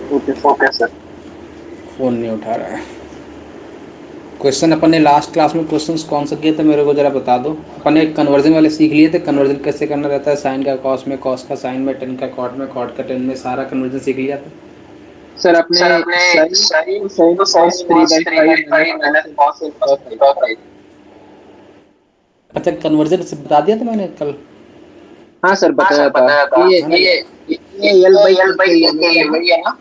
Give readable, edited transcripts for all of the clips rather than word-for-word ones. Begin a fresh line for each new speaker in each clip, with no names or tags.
Okay sir.
Okay sir. Phone नहीं उठा रहा है। क्वेश्चन अपन ने लास्ट क्लास में क्वेश्चंस कौन सा किए थे मेरे को जरा बता दो। अपन ने कन्वर्जन वाले सीख लिए थे, कन्वर्जन कैसे करना रहता है, साइन का कॉस में, कॉस का साइन में, टेन का कॉट में, कॉट का टेन में, सारा कन्वर्जन सीख लिया था।
सर आपने
सर अपने
साइन
साइन
तो साइन
तो
cos
sine
three
cos
by
three
five
by
minus
five
cos
minus cos
cos five.
Cos five. अच्छा, कन्वर्जन से बता दिया था मैंने कल।
हाँ सर
हाँ सर
बताया था।
बताया था।
ये
ये
ये L by
L
K
by
K
के
ये वही है ना।
वही है ना।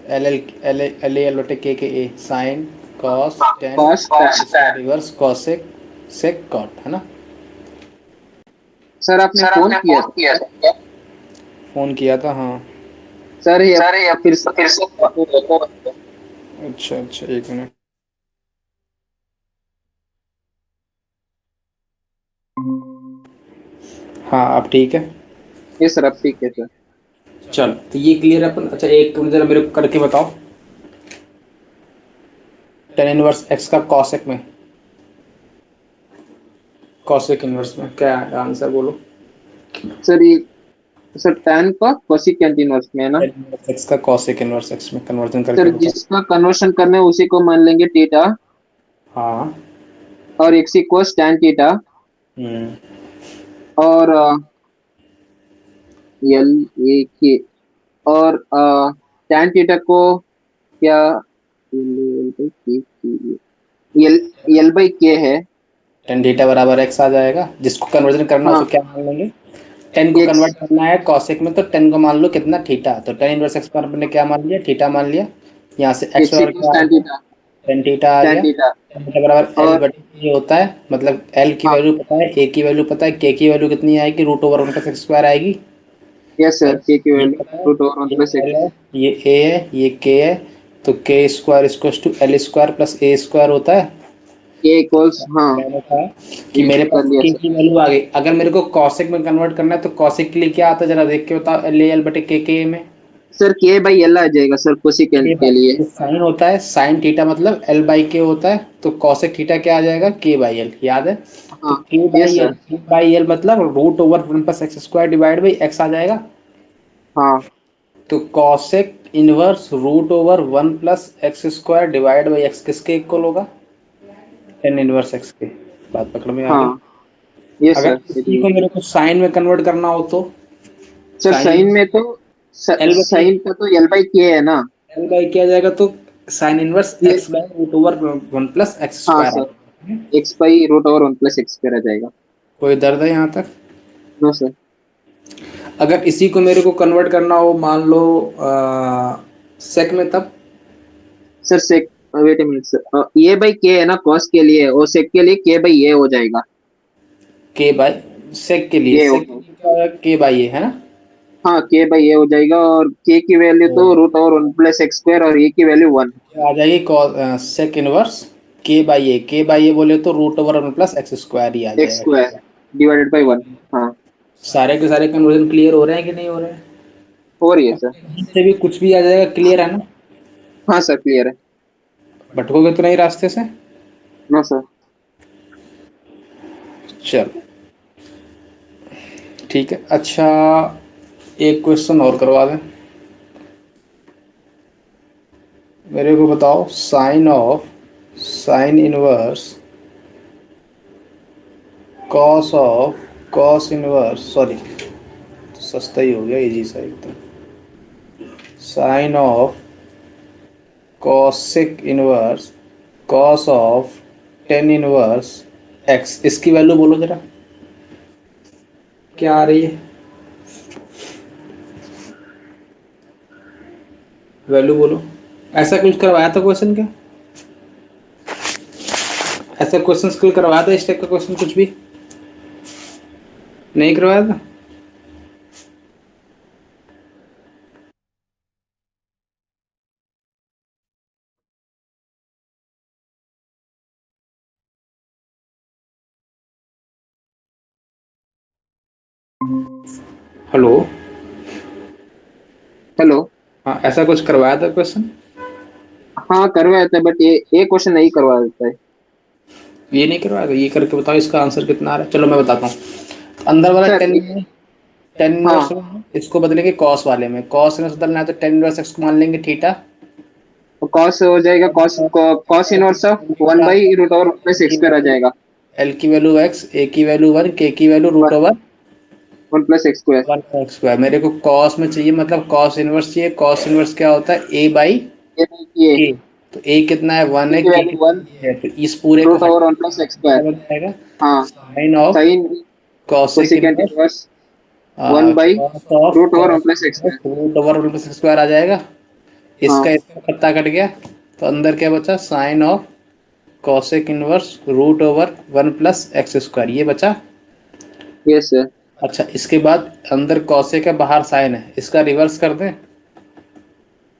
L L L L L बटे के ए sine cos tan
cos
cos
tan.
इसका रिवर्स कॉसेक सेक कॉट है ना।
सर आपने
सर
फोन
आपने
किया
फोन
था
किया
क्या?
था क्या? फोन किया था हाँ।
सर ये
सर ये
फिर से
फिर से
आपको
अच्छा अच्छा, एक मिनट। हाँ अब ठीक है।
ये सर अब ठीक है सर।
चल तो ये क्लियर है अपन। अच्छा एक तुम जरा मेरे को करके बताओ, टेन इनवर्स एक्स का कॉसेक में, कॉसेक इनवर्स में क्या है आंसर बोलो।
सर ये सर टैन का कोसिकेंट इनवर्स में है ना।
टेन इनवर्स एक्स का कॉसेक इनवर्स एक्स में कन्वर्जन करके
सर
बताओ।
जिसका कन्वर्शन करना है उसी को मान लेंगे थीटा,
हाँ।
और एक्स इक्वल्स टैन थीटा,
हम्म।
और एल ए के, और टैन थीटा को क्या, एल एल बाई के है।
टेन थीटा बराबर एक्स आ जाएगा, जिसको कन्वर्जन करना है
हाँ
उसको क्या मान लेंगे। टेन को
एक्स
कन्वर्ट करना है कॉसेक में तो टेन को मान लो कितना थीटा, तो टेन इनवर्स एक्स पर हमने क्या मान लिया, थीटा मान लिया। यहाँ से एक्स
एक्स
बराबर
इक्वल्स
क्या आ
टैन
गया,
थीटा।
टेन थीटा आ
टैन
गया।
थीटा।
टेन थीटा बराबर एल
और
बटे ये होता है, मतलब एल की
हाँ
वैल्यू पता है, ए की वैल्यू पता है, के की वैल्यू कितनी आएगी, root over one plus x square आएगी।
यस
है
सर,
ना?
के की
ये
वैल्यू
पता है,
रूट ओवर वन
ये
प्लस
एल
एक्स।
है, ये ए है, ये के है। तो k square equals to l square plus a square होता है।
के इक्वल्स हाँ।
मैंने कहा कि
ये
मेरे
कर
पास
लिया
के
सर।
की वैल्यू आ गई। अगर मेरे को कॉसेक में कन्वर्ट करना है तो कॉसेक के लिए क्या आता है जरा देख के बताओ, एल एल बटे के में।
सर के बाई एल आ जाएगा सर कोसिकेंट
के
के लिए।
बाई साइन होता है, साइन थीटा मतलब एल बाई के होता है, तो कॉसेक थीटा क्या आ जाएगा, के बाई एल, याद है। तो
हाँ yes sir.
K by L मतलब root over one plus x square divide by x आ जाएगा।
हाँ
तो cosec inverse root over one plus x square divide by x किसके इक्वल होगा, टेन इनवर्स एक्स के। बात पकड़ में आ गई।
हाँ यस
अगर
सर
इसी को मेरे को साइन में कन्वर्ट करना हो तो
सर
साइन
साइन में तो
एल बटी
साइन का तो एल बाई के है ना।
एल बाई क्या आ जाएगा, तो साइन इनवर्स
ये
x by root over one plus x
हाँ
स्क्वायर आ
सर,
जाएगा।
X by root over one plus x पे रह जाएगा।
कोई दर्द है यहाँ तक।
No sir.
अगर इसी को मेरे को कन्वर्ट करना हो मान लो सेक में, तब
sir sec, wait a minute sir, a by k है ना कॉस के लिए, और सेक के लिए के बाई ए हो जाएगा।
के बाई सेक के लिए,
ये हो
सेक के लिए क्या होगा, के बाई ए है ना।
हाँ के बाई ए हो जाएगा, और के की वैल्यू
तो
तो root over one plus x square, और ए की वैल्यू वन।
आ जाएगी सेक इनवर्स के बाई ए, के बाई ए बोले तो root over one plus x square ही आ
एक्स
जाएगा, ठीक
स्क्वायर
है।
Divided by one. हाँ
सारे के सारे कन्वर्जन क्लियर हो रहे हैं कि नहीं हो रहे हैं।
हो रही है सर।
कहीं से भी कुछ भी आ जाएगा, क्लियर है ना।
हाँ सर क्लियर है।
भटकोगे तो नहीं रास्ते से।
No sir.
चल ठीक है। अच्छा एक क्वेश्चन और करवा दें मेरे को, बताओ sine inverse cos inverse, sorry सस्ता ही हो गया, इजी सा एकदम। Sine of cosec inverse cos of tan inverse x, इसकी वैल्यू बोलो जरा क्या आ रही है, वैल्यू बोलो। ऐसा कुछ करवाया था क्वेश्चन क्या, ऐसा क्वेश्चन कल करवाया था इस टाइप का क्वेश्चन कुछ भी नहीं करवाया था। हेलो।
हेलो।
हाँ ऐसा कुछ करवाया था क्वेश्चन।
हाँ करवाया था, बट ये क्वेश्चन नहीं करवा देता है।
ये नहीं करवाया था, ये करके बताओ इसका आंसर कितना आ रहा है, चलो मैं बताता हूँ। अंदर वाला
सर
टेन में टेन इनवर्स,
हाँ,
इसको बदलेंगे कॉस वाले में, कॉस इनवर्स बदलना है तो टेन इनवर्स एक्स को मान लेंगे थीटा,
तो कॉस हो जाएगा, कॉस इनवर्स ऑफ 1/√ओवर प्लस एक्स स्क्वायर आ जाएगा।
एल की वैल्यू एक्स, ए की वैल्यू 1, के की value root over
1 plus x square.
1 x square. मेरे को कॉस में चाहिए, मतलब कॉस इनवर्स चाहिए। कॉस इनवर्स क्या होता है, ए बाई
ये ये
के। तो ए कितना है, 1 है,
की
के
वैल्यू
कितना
1
है, तो इस पूरे को
रूट
हटा
ओवर 1 प्लस एक्स
क्या
स्क्वायर।
बन जाएगा,
हाँ,
sine of
sine
cosec
cosecant
inverse
inverse 1 by
cos of
root over 1
cos
plus x square.
Root over 1 plus square आ जाएगा। इसका
हाँ,
इसका पत्ता कट गया, तो अंदर क्या बचा, sine of cosec inverse root over 1 plus x square, ये बचा।
Yes sir.
अच्छा, इसके बाद अंदर कॉसेक है, बाहर साइन है, इसका रिवर्स कर दें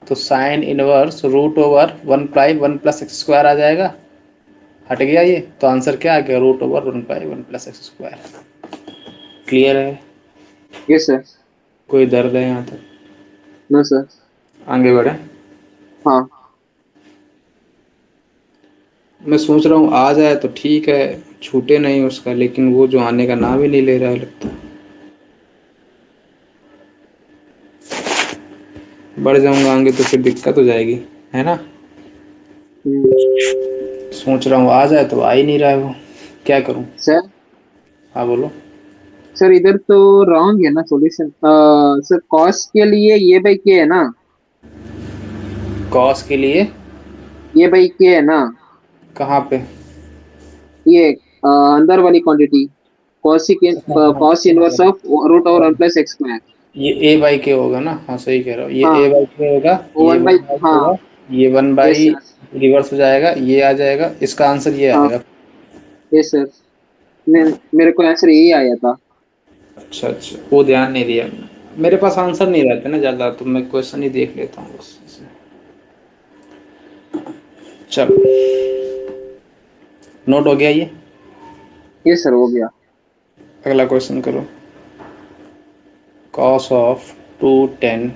तो sine inverse root over 1 plus x square आ जाएगा। हट गया ये, तो आंसर क्या आ गया, root over 1 plus x square. Clear है?
Yes sir.
कोई दर्द है यहाँ तक?
No sir.
आगे बढ़े।
हाँ
मैं सोच रहा हूँ आ जाए तो ठीक है, छूटे नहीं उसका, लेकिन वो जो आने का नाम ही नहीं ले रहा है लगता है। बढ़ जाऊंगा आगे तो फिर दिक्कत हो जाएगी, है ना। सोच रहा हूँ आ जाए तो आ ही नहीं रहा है वो, क्या करूँ।
सर।
हाँ बोलो।
सर इधर तो रॉन्ग है ना सॉल्यूशन। सर कॉस के लिए ये बाई के है ना,
कॉस के लिए
ये बाई के है ना,
कहाँ पे?
ये अंदर वाली quantity, cos inverse of root over 1 plus x square.
ये ए बाई के होगा ना, हाँ सही कह रहा हूँ, ये ए
हाँ,
बाई के होगा, ये
1
वन
बाई।
बाई
हाँ।
होगा, ये one
yes
by
sir.
Reverse हो जाएगा, ये आ जाएगा, इसका आंसर ये
हाँ।
आएगा।
Yes sir. मेरे को आंसर यही आया था।
अच्छा अच्छा, वो ध्यान नहीं दिया। मेरे पास आंसर नहीं रहते ना ज़्यादा, तो मैं क्वेश्चन ही देख लेता हूँ बस ऐसे। चलो, नोट हो गया ये।
यस सर, हो गया।
अगला क्वेश्चन करो। Cos of 2 tan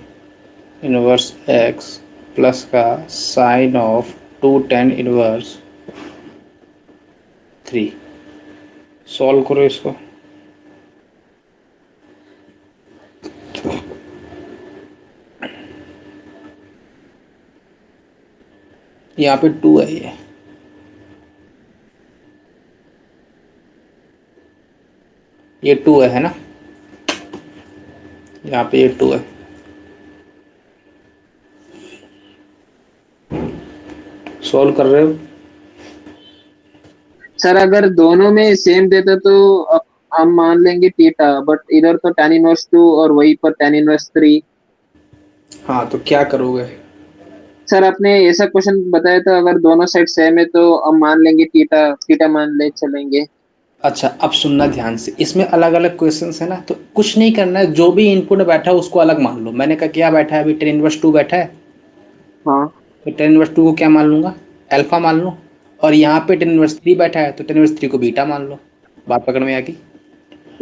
inverse x plus का sine of 2 tan inverse 3, solve करो इसको। यहाँ पे 2 है, ये 2 है ना, यहाँ पे ये 2 है। सॉल्व कर रहे हो?
सर अगर दोनों में सेम देता तो हम मान लेंगे थीटा, बट इधर तो tan इनवर्स 2 और वहीं पर tan इनवर्स 3।
हाँ तो क्या करोगे?
सर आपने ऐसा क्वेश्चन बताया था, अगर दोनों साइड सेम है तो हम मान लेंगे थीटा, थीटा मान ले चलेंगे।
अच्छा, अब सुनना ध्यान से, इसमें अलग अलग क्वेश्चंस है ना, तो कुछ नहीं करना है, जो भी इनपुट बैठा है उसको अलग मान लो। मैंने कहा क्या बैठा है, अभी टेन इनवर्स 2 बैठा है,
हाँ।
तो टेन इनवर्स 2 को क्या मान लूंगा, अल्फा मान लूँ। और यहाँ पे टेन इनवर्स 3 बैठा है, तो टेन इनवर्स 3 को बीटा मान लो। बात पकड़ में आ गई?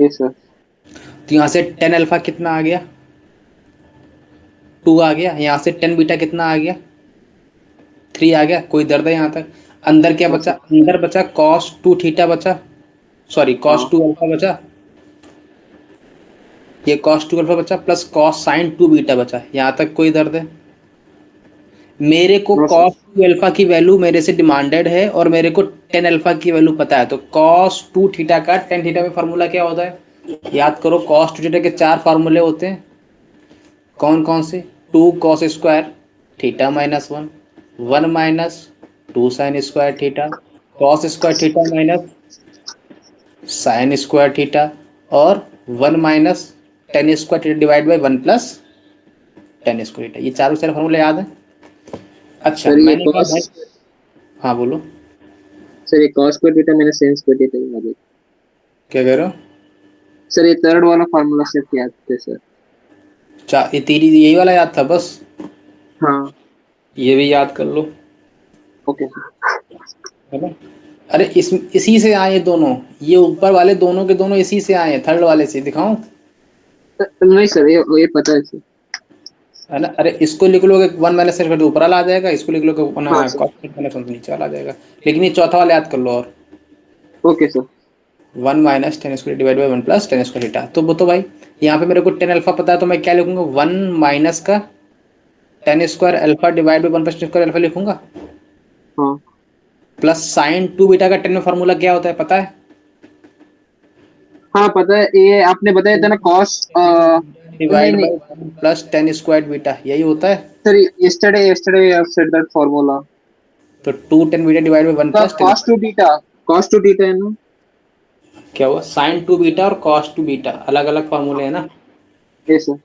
Yes sir.
तो यहाँ से टेन अल्फा कितना आ गया, 2 आ गया, यहाँ से टेन बीटा कितना आ गया, 3 आ गया। कोई दर्द है यहाँ तक? अंदर क्या
नो
बचा,
सर।
अंदर बचा कॉस 2 थीटा बचा, सॉरी कॉस
हाँ।
2 अल्फा बचा, ये कॉस 2 अल्फा बचा, प्लस कॉस साइन 2 बीटा बचा। यहाँ तक कोई दर्द है? मेरे को
नो सर।
कॉस 2 अल्फा की वैल्यू मेरे से डिमांडेड है, और मेरे को टेन अल्फा की वैल्यू पता है, तो कॉस 2 थीटा का टेन थीटा में फार्मूला क्या होता है, याद करो। कॉस 2 थीटा के 4 फार्मूले होते हैं, कौन कौन से, 2 cos square theta minus 1, 1 minus 2 sine square theta, cos square theta minus sine square theta, और 1 minus ten square theta divide by 1 plus ten square theta. ये चारों चार फार्मूले याद है? अच्छा,
सर ये
मैंने कहा
कॉस
भाई, हाँ बोलो।
सर ये कॉस स्क्वायर थीटा मैंने sin स्क्वायर थीटा ही माना।
क्या कह रहे हो?
सर ये थर्ड वाला फार्मूला से क्या थे सर?
ये तेरी यही वाला याद था बस,
हाँ।
ये भी याद कर लो,
ओके सर।
है ना। अरे इसी से आए ये दोनों, ये ऊपर वाले दोनों के दोनों इसी से आए हैं, थर्ड वाले से दिखाऊं?
नहीं सर, ये पता है सर।
है ना। अरे इसको लिख लोगे 1 माइनस कर दो ऊपर वाला आ जाएगा, इसको लिख लोगे
हाँ सर।
कॉस माइनस 1 तो नीचे वाला आ जाएगा। लेकिन ये चौथा वाला याद कर लो, और
okay sir.
1 minus ten square divide by 1 plus ten square theta. तो वो तो भाई यहाँ पे मेरे को 10 अल्फा पता है तो मैं क्या लिखूंगा, 1 माइनस का 10 square alpha divide by 1 plus 10 square alpha लिखूंगा,
हाँ
प्लस साइन 2 बीटा का 10 में फॉर्मूला क्या होता है पता है?
हाँ पता है, ये आपने बताया था ना कॉस, नहीं
डिवाइड
नहीं
बाई 1 प्लस 10 स्क्वायर बीटा, यही होता है।
Sir, yesterday yesterday I have said that formula.
तो 2 10 बीटा डिवाइड बाई 1
तो
प्लस 10,
cos 2 theta है ना?
क्या हुआ, साइन 2 बीटा और कॉस 2 बीटा अलग अलग फार्मूले हैं ना।
Yes sir.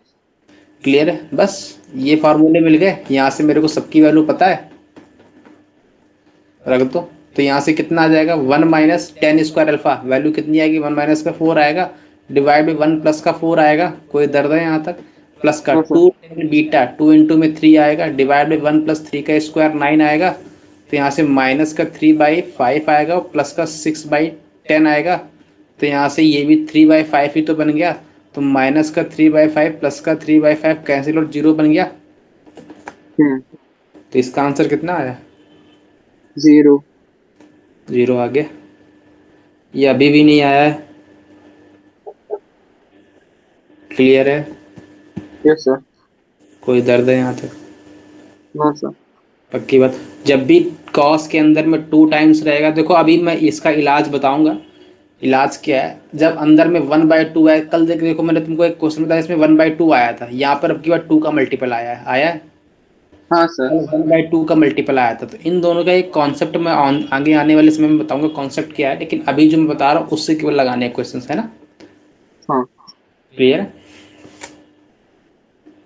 क्लियर है, बस ये फार्मूले मिल गए, यहाँ से मेरे को सबकी वैल्यू पता है, रख दो। तो यहाँ से कितना आ जाएगा, 1 माइनस 10 स्क्वायर अल्फा, वैल्यू कितनी आएगी, 1 माइनस का 4 आएगा, डिवाइड बाई 1 प्लस का 4 आएगा, कोई दर्द है यहाँ तक, प्लस का
हाँ सर।
2 बीटा 2 इंटू में 3 आएगा, डिवाइड बाई 1 प्लस 3 का स्क्वायर 9 आएगा, तो यहाँ से माइनस का 3/5 आएगा और प्लस का 6/10 आएगा, तो यहाँ से ये भी 3/5 ही तो बन गया, तो माइनस का 3/5 प्लस का 3/5 कैंसिल और 0 बन गया।
हम्म।
तो इसका आंसर कितना आया,
0।
0 आ गया। ये अभी भी नहीं आया है, क्लियर है,
यस सर।
कोई दर्द है यहाँ तक,
नो सर।
पक्की बात। जब भी कॉस के अंदर में 2 टाइम्स रहेगा, देखो अभी मैं इसका इलाज बताऊंगा, इलाज क्या है, जब अंदर में 1/2 है, कल देखो मैंने तुमको एक क्वेश्चन बताया इसमें 1/2 आया था, यहाँ पर अब की बार 2 का मल्टीपल आया है,
हाँ सर।
कल 1/2 का मल्टीपल आया था, तो इन दोनों का एक कॉन्सेप्ट मैं आगे आने वाले समय में बताऊंगा कॉन्सेप्ट क्या है, लेकिन अभी जो मैं बता रहा हूँ उससे केवल लगाने क्वेश्चन है ना,
हाँ।
क्लियर है,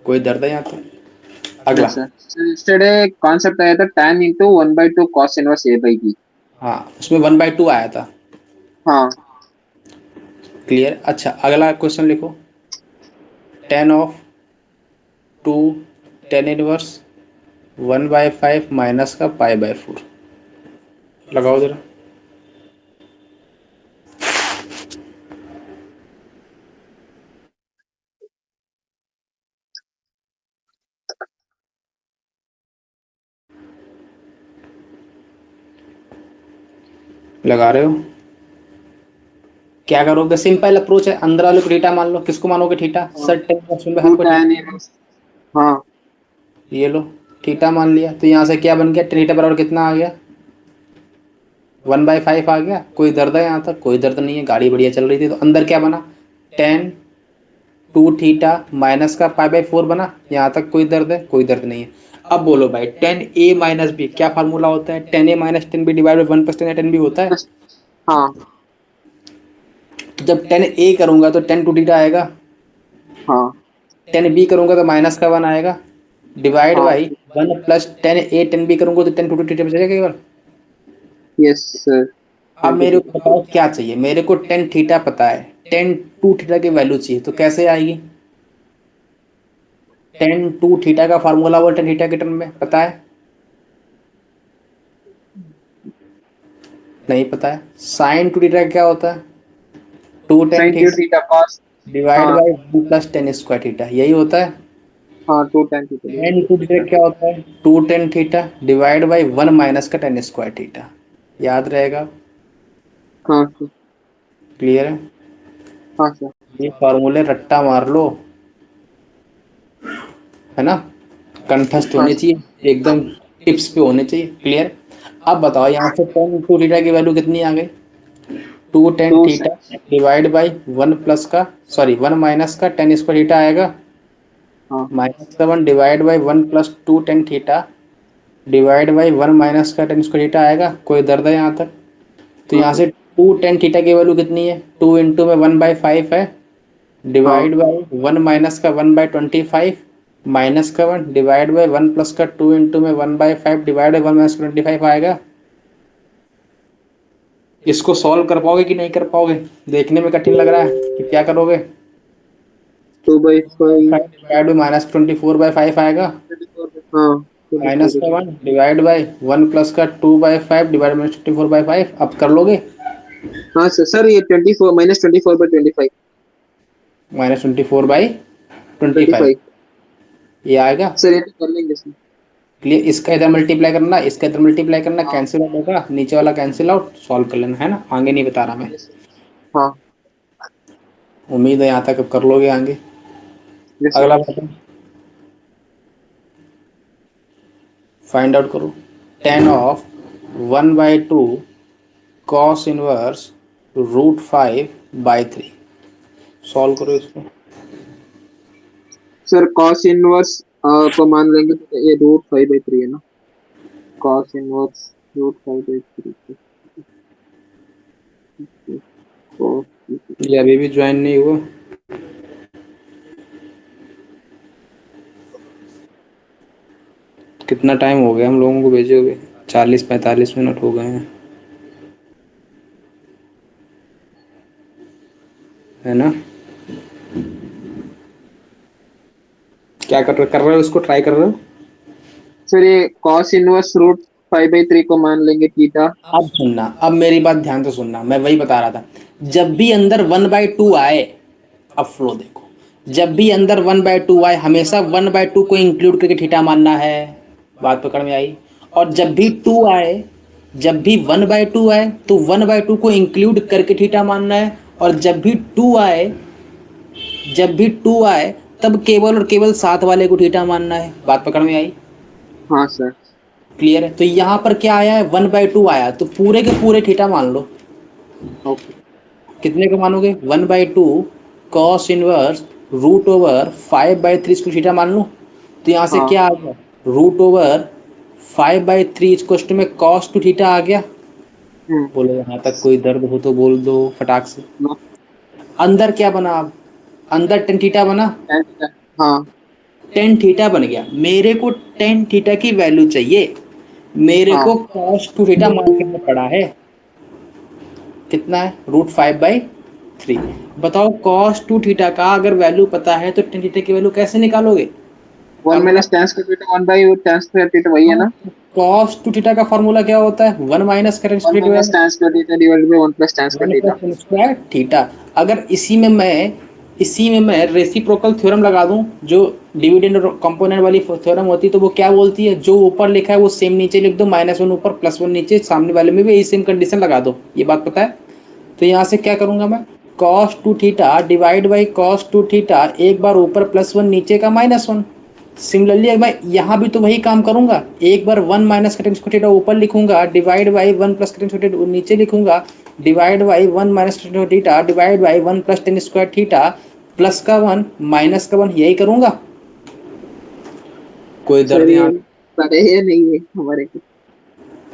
कोई दर्द है यहाँ तो।
नो
अगला,
सर, yesterday कॉन्सेप्ट आया था tan into 1/2 cos inverse a by b।
हाँ उसमें 1/2 आया था,
हाँ।
क्लियर। अच्छा अगला क्वेश्चन लिखो, ten of 2 tan inverse 1/5 minus का π/4, लगाओ जरा, लगा रहे हो, क्या करोगे, सिंपल अप्रोच है, अंदर वाले को थीटा मान लो, किसको मानोगे थीटा,
हाँ
सर टेन में हर
2
कोई
tan
थीटा,
inverse। हाँ।
ये लो थीटा मान लिया, तो यहाँ से क्या बन गया, थीटा बराबर कितना आ गया, 1/5 आ गया, कोई दर्द है यहाँ तक, कोई दर्द नहीं है, गाड़ी बढ़िया चल रही थी, तो अंदर क्या बना, टेन 2 थीटा माइनस का π/4 बना, यहाँ तक कोई दर्द है, कोई दर्द नहीं है। अब बोलो भाई, 10a माइनस बी क्या फार्मूला होता है, 10a minus 10b divide by 1 plus 10 10b होता है।
हाँ।
तो जब 10a करूंगा तो 10 2 थीटा आएगा,
हाँ।
10b करूंगा तो माइनस का 1 आएगा, डिवाइड
हाँ।
बाई 1 प्लस 10a 10b करूंगा तो 10 2 थीटा बचेगा केवल।
Yes sir.
अब
10 to
मेरे को बताओ क्या चाहिए, मेरे को 10 थीटा पता है, 10 2 थीटा की वैल्यू चाहिए, तो कैसे आएगी, 10 2 थीटा का फार्मूला वो 10 थीटा के टर्म में पता है, नहीं पता है, साइन 2 थीटा क्या होता है, 2 10
sin 2
theta
theta cos।
Divide
हाँ।
बाई 2 प्लस 10 स्क्वायर थीटा, यही होता है।
हाँ 2 tan theta
tan 2 थीटा क्या होता है, 2 10 थीटा डिवाइड बाई 1 माइनस का 10 स्क्वायर थीटा, याद रहेगा,
हाँ सर।
क्लियर है,
हाँ सर।
ये फार्मूले रट्टा मार लो, है ना, कंठस्थ
हाँ
होने
सर।
चाहिए एकदम, टिप्स पे होने चाहिए, क्लियर। अब बताओ यहाँ से 10 2 थीटा की वैल्यू कितनी आ गई, 2 10
2
थीटा डिवाइड बाई 1 प्लस का, सॉरी 1 माइनस का 10 स्क्वायर थीटा आएगा,
हाँ।
-7 divide by 1 plus 2 10 theta divide by 1 minus का 10 स्क्वायर थीटा आएगा, कोई दर्द है यहाँ तक। तो
हाँ
यहाँ
सर।
से 2 10 थीटा की वैल्यू कितनी है, 2 इंटू में 1/5 है,
हाँ।
डिवाइड बाई 1 माइनस का 1/25 माइनस का 1 डिवाइड बाई 1 प्लस का 2 इंटू में 1/5 डिवाइड बाई 1 माइनस 25 आएगा। इसको सॉल्व कर पाओगे कि नहीं कर पाओगे, देखने में कठिन लग रहा है कि क्या करोगे,
2/5।
डिवाइड बाई -24/5 आएगा,
24। हाँ
माइनस
24।
का 1 डिवाइड बाई 1 प्लस का 2/5 डिवाइड बाई 24/5, अब कर लोगे,
हाँ सर, सर ये 24 -24/25।
-24/25
25।
ये आएगा,
सर ये तो कर लेंगे सर।
क्लियर। इसका इधर मल्टीप्लाई करना, इसका इधर मल्टीप्लाई करना,
हाँ।
कैंसिल आउट होगा, नीचे वाला कैंसिल आउट, सॉल्व कर लेना, है ना, आगे नहीं बता रहा मैं,
yes, हाँ।
उम्मीद है यहाँ तक अब कर लोगे आगे।
Yes sir.
अगला बटन फाइंड आउट करो। tan of 1/2 cos inverse √5/3। Solve करो इसको।
सर कॉस इनवर्स को मान लेंगे तो ये √5/3 है ना। Cos inverse √5/3।
ये अभी भी ज्वाइन नहीं हुआ। कितना टाइम हो गया हम लोगों को भेजे हुए? 40-45 मिनट हो गए हैं, है ना? क्या कर रहे हो? इसको ट्राई कर रहे हो?
सर ये कॉस इनवर्स √5/3 को मान लेंगे थीटा।
अब सुनना, अब मेरी बात ध्यान से सुनना, मैं वही बता रहा था। जब भी अंदर 1/2 आए, अब फ्लो देखो, जब भी अंदर 1/2 आए हमेशा 1/2 को इंक्लूड करके थीटा मानना है। बात पकड़ में आई? और जब भी 2 आए, जब भी 1/2 आए तो 1/2 को इंक्लूड करके थीटा मानना है। और जब भी 2 आए, जब भी 2 आए तब केवल और केवल साथ वाले को थीटा मानना है। बात पकड़ में आई?
हाँ सर।
क्लियर है? तो यहाँ पर क्या आया है? 1/2 आया तो पूरे के पूरे थीटा मान लो।
ओके।
कितने को मानोगे? 1/2 कॉस इनवर्स √5/3 इसको थीटा मान लो। तो यहाँ से
हाँ।
क्या आ गया? √5/3 इसको में कॉस टू थीटा आ गया।
हम्म।
बोलो यहाँ तक कोई दर्द हो तो बोल दो फटाक से।
नो।
अंदर क्या बना? अब अंदर टेन थीटा बना।
tan theta. हाँ।
टेन थीटा बन गया। मेरे को टेन थीटा की वैल्यू चाहिए। मेरे
हाँ
को कॉस टू थीटा मार्केट में पड़ा है। कितना है? √5/3। बताओ कॉस टू थीटा का अगर वैल्यू पता है तो टेन थीटा की वैल्यू कैसे निकालोगे?
1
अब मैं,
minus tan square theta 1/tan square theta वही है
हाँ,
ना।
कॉस टू थीटा का फॉर्मूला क्या होता है? 1 माइनस करें
1 minus tan square theta divided by 1 plus tan square
one
theta.
Plus one square theta. अगर इसी में मैं रेसिप्रोकल थ्योरम लगा दूं, जो डिविडेंड और कंपोनेंट वाली थ्योरम होती है, तो वो क्या बोलती है? जो ऊपर लिखा है वो सेम नीचे लिख दो, -1 ऊपर +1 नीचे, सामने वाले में भी यही सेम कंडीशन लगा दो। ये बात पता है? तो यहाँ से क्या करूंगा मैं? Cos two theta divide by cos two theta, एक बार ऊपर +1 नीचे का -1। सिमिलरली मैं यहाँ भी तो वही काम करूंगा। एक बार 1 माइनस का टेन स्क्वायर थीटा ऊपर लिखूंगा, डिवाइड बाई 1 प्लस का टेन स्क्वायर थीटा नीचे लिखूंगा, डिवाइड बाई 1 माइनस का ten square theta divide by 1 plus ten square theta, plus का 1 माइनस का 1, यही करूंगा। कोई
सर
दर्द
ये
यहाँ?
पढ़े है नहीं है हमारे को।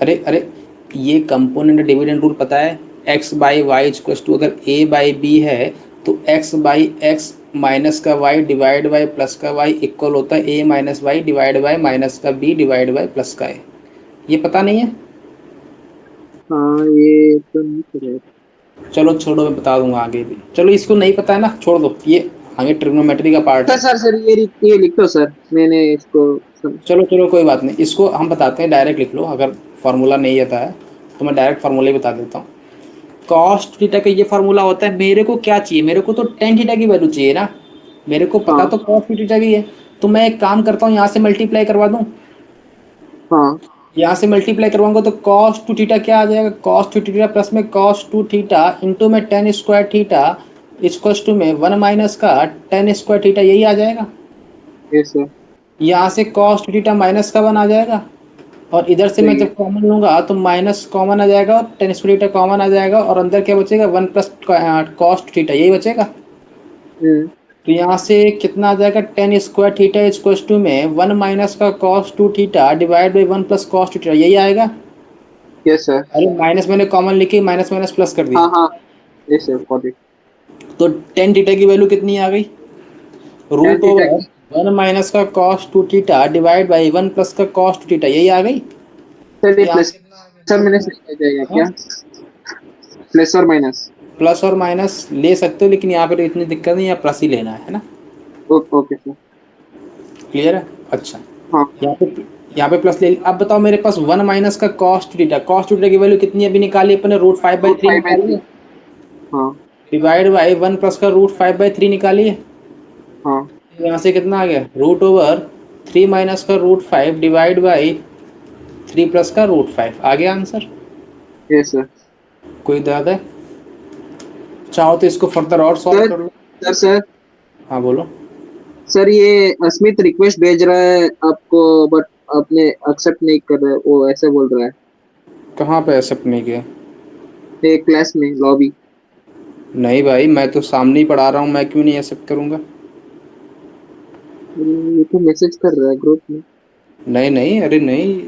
अरे अरे, ये कंपोनेंट डिविडेंड रूल पता है? X by y equals to, अगर ए बाई बी है तो एक्स बाई एक्स माइनस का वाई डिवाइड बाई प्लस का वाई इक्वल होता है a minus y divide by minus का बी डिवाइड बाई प्लस का ए। ये पता नहीं है?
हाँ ये तो नहीं पढ़े।
चलो छोड़ो, मैं बता दूंगा आगे भी। चलो इसको नहीं पता है ना, छोड़ दो, ये आगे ट्रिग्नोमेट्री का पार्ट
सर
है।
सर सर ये लिख दो सर, मैंने इसको
चलो चलो कोई बात नहीं, इसको हम बताते हैं, डायरेक्ट लिख लो। अगर फार्मूला नहीं आता है तो मैं डायरेक्ट फार्मूला ही बता देता हूँ। कॉस थीटा का ये फार्मूला होता है। मेरे को क्या चाहिए? मेरे को तो टेन थीटा की वैल्यू चाहिए ना। मेरे को पता
हाँ
तो कॉस थीटा की है। तो मैं एक काम करता हूँ, यहाँ से मल्टीप्लाई करवा दूँ।
हाँ।
यहाँ से मल्टीप्लाई करवाऊंगा तो कॉस टू थीटा क्या आ जाएगा? कॉस टू थीटा प्लस में कॉस टू थीटा इंटू में tan square theta equals to में 1 माइनस का टेन स्क्वायर थीटा, यही आ जाएगा।
ये सर।
यहाँ से कॉस टू थीटा माइनस का 1 आ जाएगा। और इधर से मैं
सही है।
जब कॉमन लूंगा तो माइनस कॉमन आ जाएगा और टेन स्क्वायर थीटा कॉमन आ जाएगा, और अंदर क्या बचेगा? 1 प्लस कॉस टू थीटा, यही बचेगा।
हम्म।
तो यहाँ से कितना आ जाएगा? Tan square theta equals to में 1 माइनस का cos two theta divide by 1 plus cos two theta, यही आएगा।
Yes sir.
अरे माइनस मैंने कॉमन लिखी, माइनस माइनस प्लस कर
हाँ
दिया।
हाँ। Yes sir got it.
तो टेन थीटा की वैल्यू कितनी आ गई?
tan
रूट
थीटा
ओवर
की।
1 माइनस का cos two theta divide by 1 plus का कॉस टू थीटा, यही आ गई।
सर
तो
ये
यहाँ
प्लस सर माइनस नहीं आ जाएगा
हाँ,
क्या? प्लस और माइनस।
प्लस और माइनस ले सकते हो, लेकिन यहाँ पर इतनी दिक्कत नहीं, यहाँ प्लस ही लेना है ना।
Okay sir.
क्लियर है? अच्छा,
हाँ
यहाँ पे यहाँ पे प्लस ले। अब बताओ, मेरे पास 1 माइनस का cos two theta, cos two theta की वैल्यू कितनी अभी निकाली अपने? √5/3
√5/3।
निकाली है।
हाँ
डिवाइड बाई 1 प्लस का √5/3 निकाली है।
हाँ।
यहाँ से कितना आ गया? √3 माइनस का √5 डिवाइड बाई 3 प्लस का √5, आ गया आंसर।
Yes sir.
कोई दर्द है? चाहो तो इसको फर्दर और सॉल्व
सर
कर लो।
सर
हाँ बोलो।
सर ये अस्मित रिक्वेस्ट भेज रहा है आपको, बट आपने एक्सेप्ट नहीं कर रहे, वो ऐसे बोल रहा है।
कहाँ पे एक्सेप्ट नहीं किया?
एक क्लास में लॉबी।
नहीं भाई, मैं तो सामने ही पढ़ा रहा हूँ, मैं क्यों नहीं एक्सेप्ट करूँगा?
ये तो मैसेज कर रहा है ग्रुप में।
नहीं नहीं, अरे नहीं,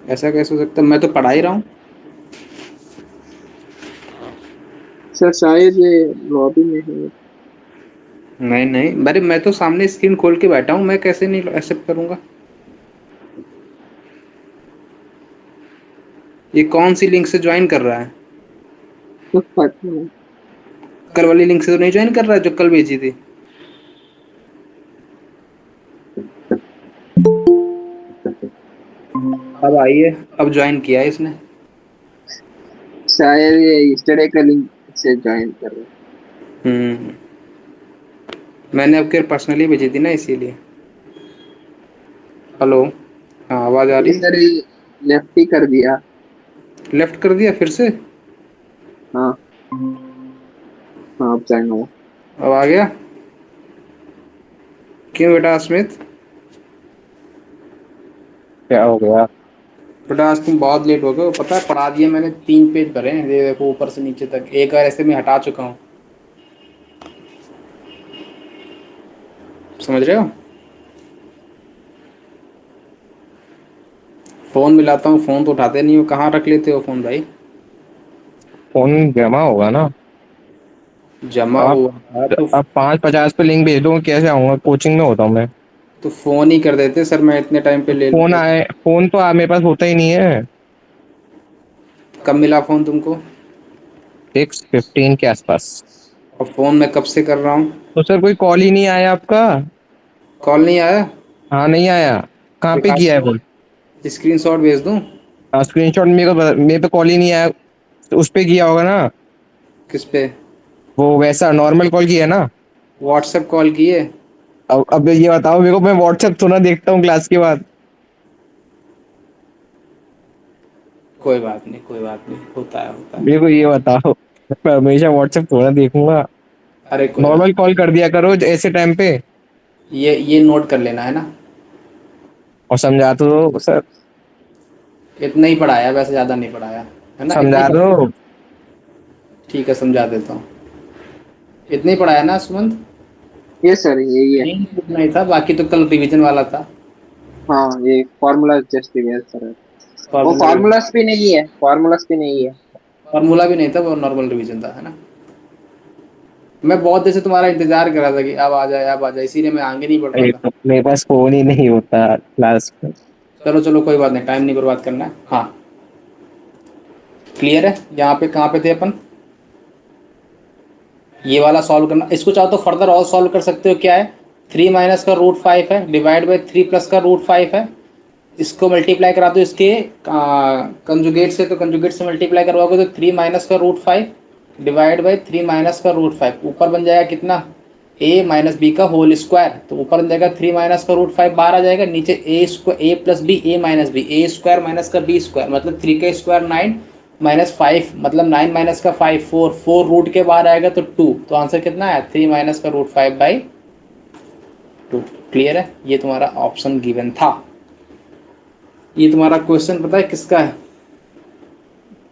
ऐसा कैसे हो सकता है? मैं तो पढ़ा ही रहा हूँ।
सर शायद ये लॉबी में है।
नहीं नहीं, अरे मैं तो सामने स्क्रीन खोल के बैठा हूँ, मैं कैसे नहीं एक्सेप्ट करूँगा? ये कौन सी लिंक से ज्वाइन कर रहा है?
तो पता है।
कल वाली लिंक से तो नहीं ज्वाइन कर रहा है जो कल भेजी थी? अब आइए, अब ज्वाइन किया है इसने।
शायद ये यस्टरडे का लिंक से ज्वाइन कर रहा है।
हम्म, मैंने अब पर्सनली भेजी थी ना, इसीलिए। हेलो। हाँ, आवाज़ आ
ये
रही है?
सर लेफ्ट ही कर दिया।
लेफ्ट कर दिया फिर से?
हाँ हाँ, अब ज्वाइन हुआ।
अब आ गया? क्यों बेटा स्मिथ?
क्या हो गया?
बेटा आज तुम बहुत लेट हो गए हो, पता है पढ़ा दिए मैंने, 3 पेज भरे हैं, ये देखो ऊपर से नीचे तक, एक बार ऐसे मैं हटा चुका हूँ। समझ रहे हो? फ़ोन मिलाता हूँ, फ़ोन तो उठाते नहीं हो, कहाँ रख लेते हो फ़ोन भाई?
फोन जमा होगा ना।
जमा
आप
हुआ था तो?
आप 550 पे लिंक भेज दो, कैसे आऊंगा? कोचिंग में होता हूँ मैं।
तो फ़ोन ही कर देते सर, मैं इतने टाइम पे ले
फोन
लेता।
आए, फोन तो मेरे पास होता ही नहीं है।
कब मिला फ़ोन तुमको?
6:15 के आसपास।
और फ़ोन मैं कब से कर रहा हूँ?
तो सर कोई कॉल ही नहीं आया आपका?
कॉल नहीं आया?
हाँ, नहीं आया। कहाँ पे
दिखा
किया है
दो,
कॉल?
स्क्रीनशॉट भेज दूँ?
स्क्रीनशॉट मेरे पे कॉल ही नहीं आया। तो उस पे किया होगा ना।
किस पे?
वो वैसा नॉर्मल कॉल किया ना।
व्हाट्सएप कॉल किए?
अब ये बताओ मेरे को, मैं व्हाट्सएप थोड़ा देखता हूँ क्लास के बाद।
कोई बात नहीं, कोई बात नहीं, होता है होता है।
मेरे को ये बताओ, मैं हमेशा व्हाट्सएप थोड़ा देखूंगा।
अरे कोई बात।
नॉर्मल कॉल कर दिया करो ऐसे टाइम पे।
ये नोट कर लेना है ना।
और समझा तो दो सर।
इतना ही पढ़ाया, वैसे ज़्यादा नहीं पढ़ाया, है ना, इतना ही
समझा दो।
ठीक है, समझा देता हूँ। इतना ही पढ़ाया ना सुमंत?
ये सर यही है।
नहीं, इतना ही था, बाकी तो कल रिवीजन वाला था।
हाँ, ये फॉर्मूला जस्ट दिया है सर। वो
फॉर्मूला भी?
फॉर्मूलास भी नहीं है, फॉर्मूलास भी नहीं है।
फॉर्मूला भी नहीं था, वो नॉर्मल रिवीजन था, है ना। मैं बहुत देर से तुम्हारा इंतजार कर रहा था कि अब आ जाए, अब आ जाए, इसीलिए मैं आगे नहीं बढ़ रहा
अरे
था।
तो मेरे पास फोन ही नहीं होता क्लास में।
चलो चलो, कोई बात नहीं, टाइम नहीं बर्बाद करना है। हाँ, क्लियर है? यहाँ पे कहाँ पे थे अपन? ये वाला सॉल्व करना, इसको चाहो तो फर्दर और सॉल्व कर सकते हो। क्या है? 3 माइनस का रूट 5 है, डिवाइड बाई 3 प्लस का रूट 5 है। इसको मल्टीप्लाई करा दो इसके कंजुगेट से, तो कंजुगेट से मल्टीप्लाई करवाओगे तो 3 माइनस का रूट 5 डिवाइड बाई 3 माइनस का रूट 5, ऊपर बन जाएगा कितना? a माइनस बी का होल स्क्वायर, तो ऊपर बन जाएगा 3 माइनस का रूट 5 बाहर आ जाएगा, नीचे ए square, A plus B, A minus B, A square minus का बी स्क्वायर, मतलब 3 का स्क्वायर 9 माइनस 5, मतलब 9 माइनस का 5 4, 4 रूट के बाहर आएगा तो 2, तो आंसर कितना है? 3 माइनस का रूट 5 बाई 2। क्लियर है? ये तुम्हारा ऑप्शन गिवन था। ये तुम्हारा क्वेश्चन पता है किसका है?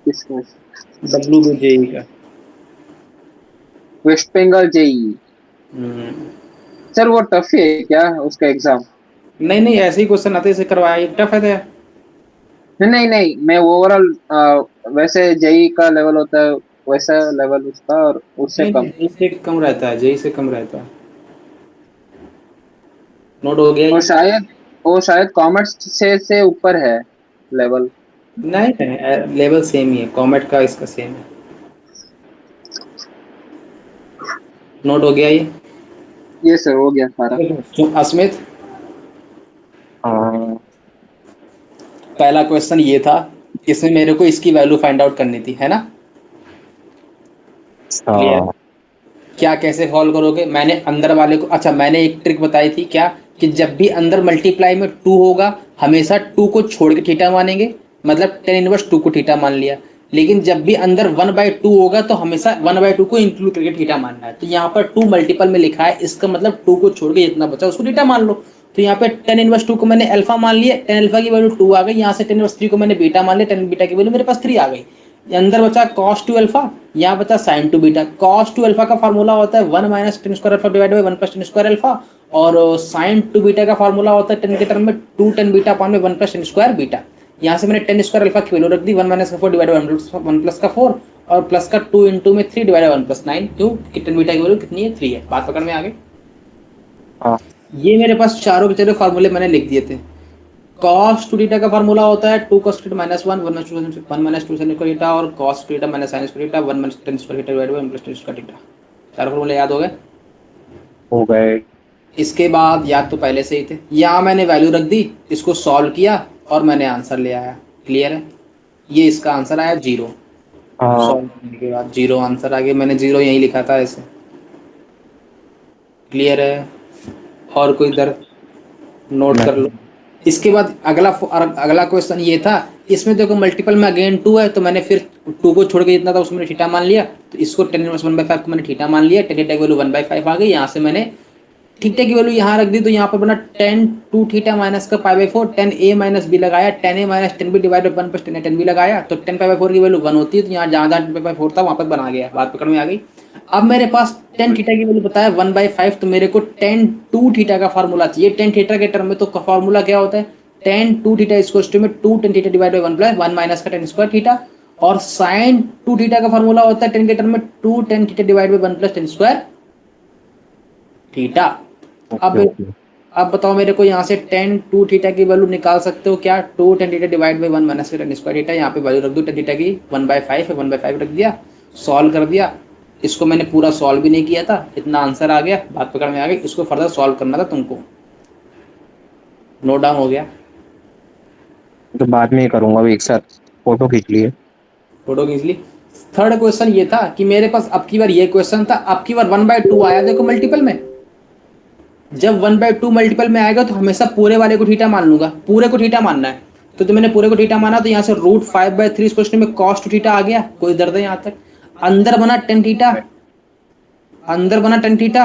किसका?
WBJE का।
West Bengal JE.
Hmm.
Sir वो टफ है क्या उसका एग्जाम?
नहीं नहीं, ऐसे ही क्वेश्चन आते, इसे करवाया, ये टफ है तो यार।
नहीं नहीं, मैं ओवरऑल वैसे जेई का लेवल होता है, वैसा लेवल उसका और उससे
नहीं नहीं,
कम।
जेई से कम रहता है, जेई से कम रहता है। नोट हो गया
वो
ये?
शायद वो शायद कॉमर्स से ऊपर है लेवल।
नहीं नहीं, लेवल सेम ही है, कॉमेट का इसका सेम है। नोट हो गया ये?
ये सर हो गया सारा।
तो अस्मित,
हाँ।
पहला क्वेश्चन ये था, इसमें मेरे को इसकी वैल्यू फाइंड आउट करनी थी, है ना। क्लियर?
हाँ।
क्या कैसे सॉल्व करोगे? मैंने अंदर वाले को, अच्छा मैंने एक ट्रिक बताई थी क्या, कि जब भी अंदर मल्टीप्लाई में 2 होगा, हमेशा 2 को छोड़ के थीटा मानेंगे, मतलब टेन इनवर्स 2 को थीटा मान लिया। लेकिन जब भी अंदर 1/2 होगा तो हमेशा 1/2 को इंक्लूड करके थीटा मानना है। तो यहाँ पर 2 मल्टीपल में लिखा है, इसका मतलब 2 को छोड़ के जितना बचा उसको थीटा मान लो। तो यहाँ पे tan इनवर्स 2 को मैंने अल्फा मान लिया, tan अल्फा की वैल्यू 2 आ गई। यहाँ से tan इनवर्स 3 को मैंने बीटा मान लिया, tan बीटा की वैल्यू मेरे पास 3 आ गई। अंदर बचा cos 2 अल्फा, यहाँ बचा sin 2 बीटा। cos 2 अल्फा का फार्मूला होता है 1 minus tan square alpha divide by 1 plus tan square alpha, और sin 2 बीटा का फार्मूला होता है tan के टर्म में 2 tan बीटा अपॉन में 1 प्लस tan स्क्वायर बीटा। यहाँ से मैंने tan स्क्वायर अल्फा की वैल्यू रख दी 1 माइनस का 4 डिवाइड बाई 1 प्लस का 4, और प्लस का 2 इंटू में 3 डिवाइड बाई 1 प्लस 9। क्यों? कि tan बीटा की वैल्यू कितनी है? 3 है। बात पकड़ में आ गई?
हाँ
ये मेरे पास चारों के चारों फार्मूले मैंने लिख दिए थे। cos 2 थीटा का फार्मूला होता है 2 cos theta minus 1 1 minus 2 sin square theta, और cos theta minus sin square theta 1 minus tan square theta divide by 1 plus tan square theta. चारों फार्मूले याद हो गए?
हो गए।
इसके बाद याद तो पहले से ही थे। यहाँ मैंने वैल्यू रख दी, इसको सॉल्व किया और मैंने आंसर ले आया। क्लियर है? ये इसका आंसर आया 0।
हाँ
सॉल्व करने के बाद 0 आंसर आ गया। मैंने 0 यहीं लिखा था ऐसे। क्लियर है? और कोई दर्द? नोट कर लो।
नहीं।
इसके बाद अगला क्वेश्चन ये था, इसमें देखो मल्टीपल में अगेन 2 है, तो मैंने फिर 2 को छोड़ के जितना था उसमें मैंने थीटा मान लिया। तो इसको tan इनवर्स 1/5 को मैंने थीटा मान लिया। tan थीटा की वैल्यू 1/5 आ गई। यहाँ से मैंने थीटा की वैल्यू यहाँ रख दी, तो यहाँ पर बना tan 2 थीटा माइनस का π/4, tan a माइनस बी लगाया, tan a minus tan b divide by 1 plus tan a tan b लगाया। तो tan π/4 की वैल्यू 1 होती है, तो यहाँ जहाँ जहाँ π/4 था वहाँ पर बना गया। बात पकड़ में आ गई? अब मेरे पास tan थीटा की वैल्यू बताया 1/5, तो मेरे को tan 2 थीटा का फार्मूला चाहिए। tan थीटा के टर्म में तो फार्मूला क्या होता है? tan 2 थीटा इक्वल्स टू में 2 tan theta divide by 1 plus 1 minus का tan स्क्वायर थीटा, और sin 2 थीटा का फार्मूला होता है tan के टर्म में 2 tan theta divide by 1 plus tan square theta.
Okay
अब
ओके।
अब बताओ मेरे को, यहाँ से tan 2 थीटा की वैल्यू निकाल सकते हो क्या? 2 tan theta divide by 1 minus का tan स्क्वायर थीटा। यहाँ पे वैल्यू रख दो tan थीटा की 1/5 है, 1/5 रख दिया, सॉल्व कर दिया। इसको मैंने पूरा सॉल्व भी नहीं किया था, इतना आंसर आ गया। बात पकड़ में आ गई? इसको फर्दर सॉल्व करना था तुमको। नोट डाउन हो गया?
तो बाद में ही करूंगा, अभी एक साथ फोटो खींच लिए।
फोटो खींच ली। थर्ड क्वेश्चन ये था कि मेरे पास अब की बार ये क्वेश्चन था, अब की बार 1/2 आया देखो मल्टीपल में। जब 1/2 मल्टीपल में आएगा तो हमेशा पूरे वाले को थीटा मान लूंगा, पूरे को थीटा मानना है। तो मैंने पूरे को थीटा माना, तो यहाँ से √5/3 इस क्वेश्चन में cos 2 थीटा आ गया। कोई दर्द है यहाँ तक? अंदर बना tan थीटा, अंदर बना tan थीटा।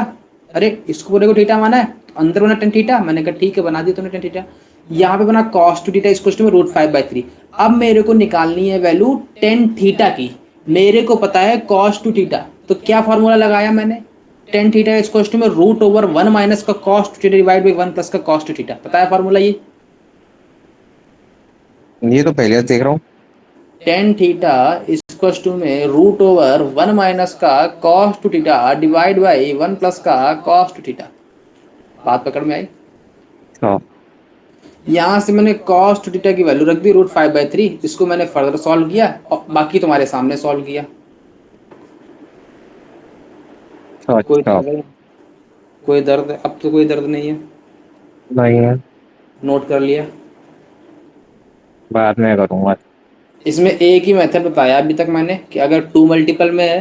अरे इसको पूरे को थीटा माना है, तो अंदर बना tan थीटा। मैंने कहा ठीक है, बना दिया तुमने tan थीटा। यहाँ पे बना cos 2 थीटा इस क्वेश्चन में √5/3। अब मेरे को निकालनी है वैल्यू tan थीटा की। मेरे को पता है cos 2 थीटा, तो क्या फॉर्मूला लगाया मैंने? tan थीटा इस क्वेश्चन में √1 माइनस का cos 2 theta divide by 1 plus का cos 2 थीटा। पता है फॉर्मूला ये?
ये तो पहले से देख रहा हूँ।
tan थीटा इस क्वेश्चन में √1 माइनस का cos 2 theta divide by 1 plus का cos 2 थीटा। बात पकड़ में आई?
हाँ
यहाँ से मैंने cos 2 थीटा की वैल्यू रख दी √5/3। इसको मैंने फर्दर सॉल्व किया और बाकी तुम्हारे सामने सॉल्व किया।
अच्छा
कोई
अच्छा।
दर्द है? कोई दर्द है? अब तो कोई दर्द नहीं है।
नहीं है,
नोट कर लिया?
बाद में करूंगा।
इसमें एक ही मेथड बताया अभी तक मैंने कि अगर 2 मल्टीपल में है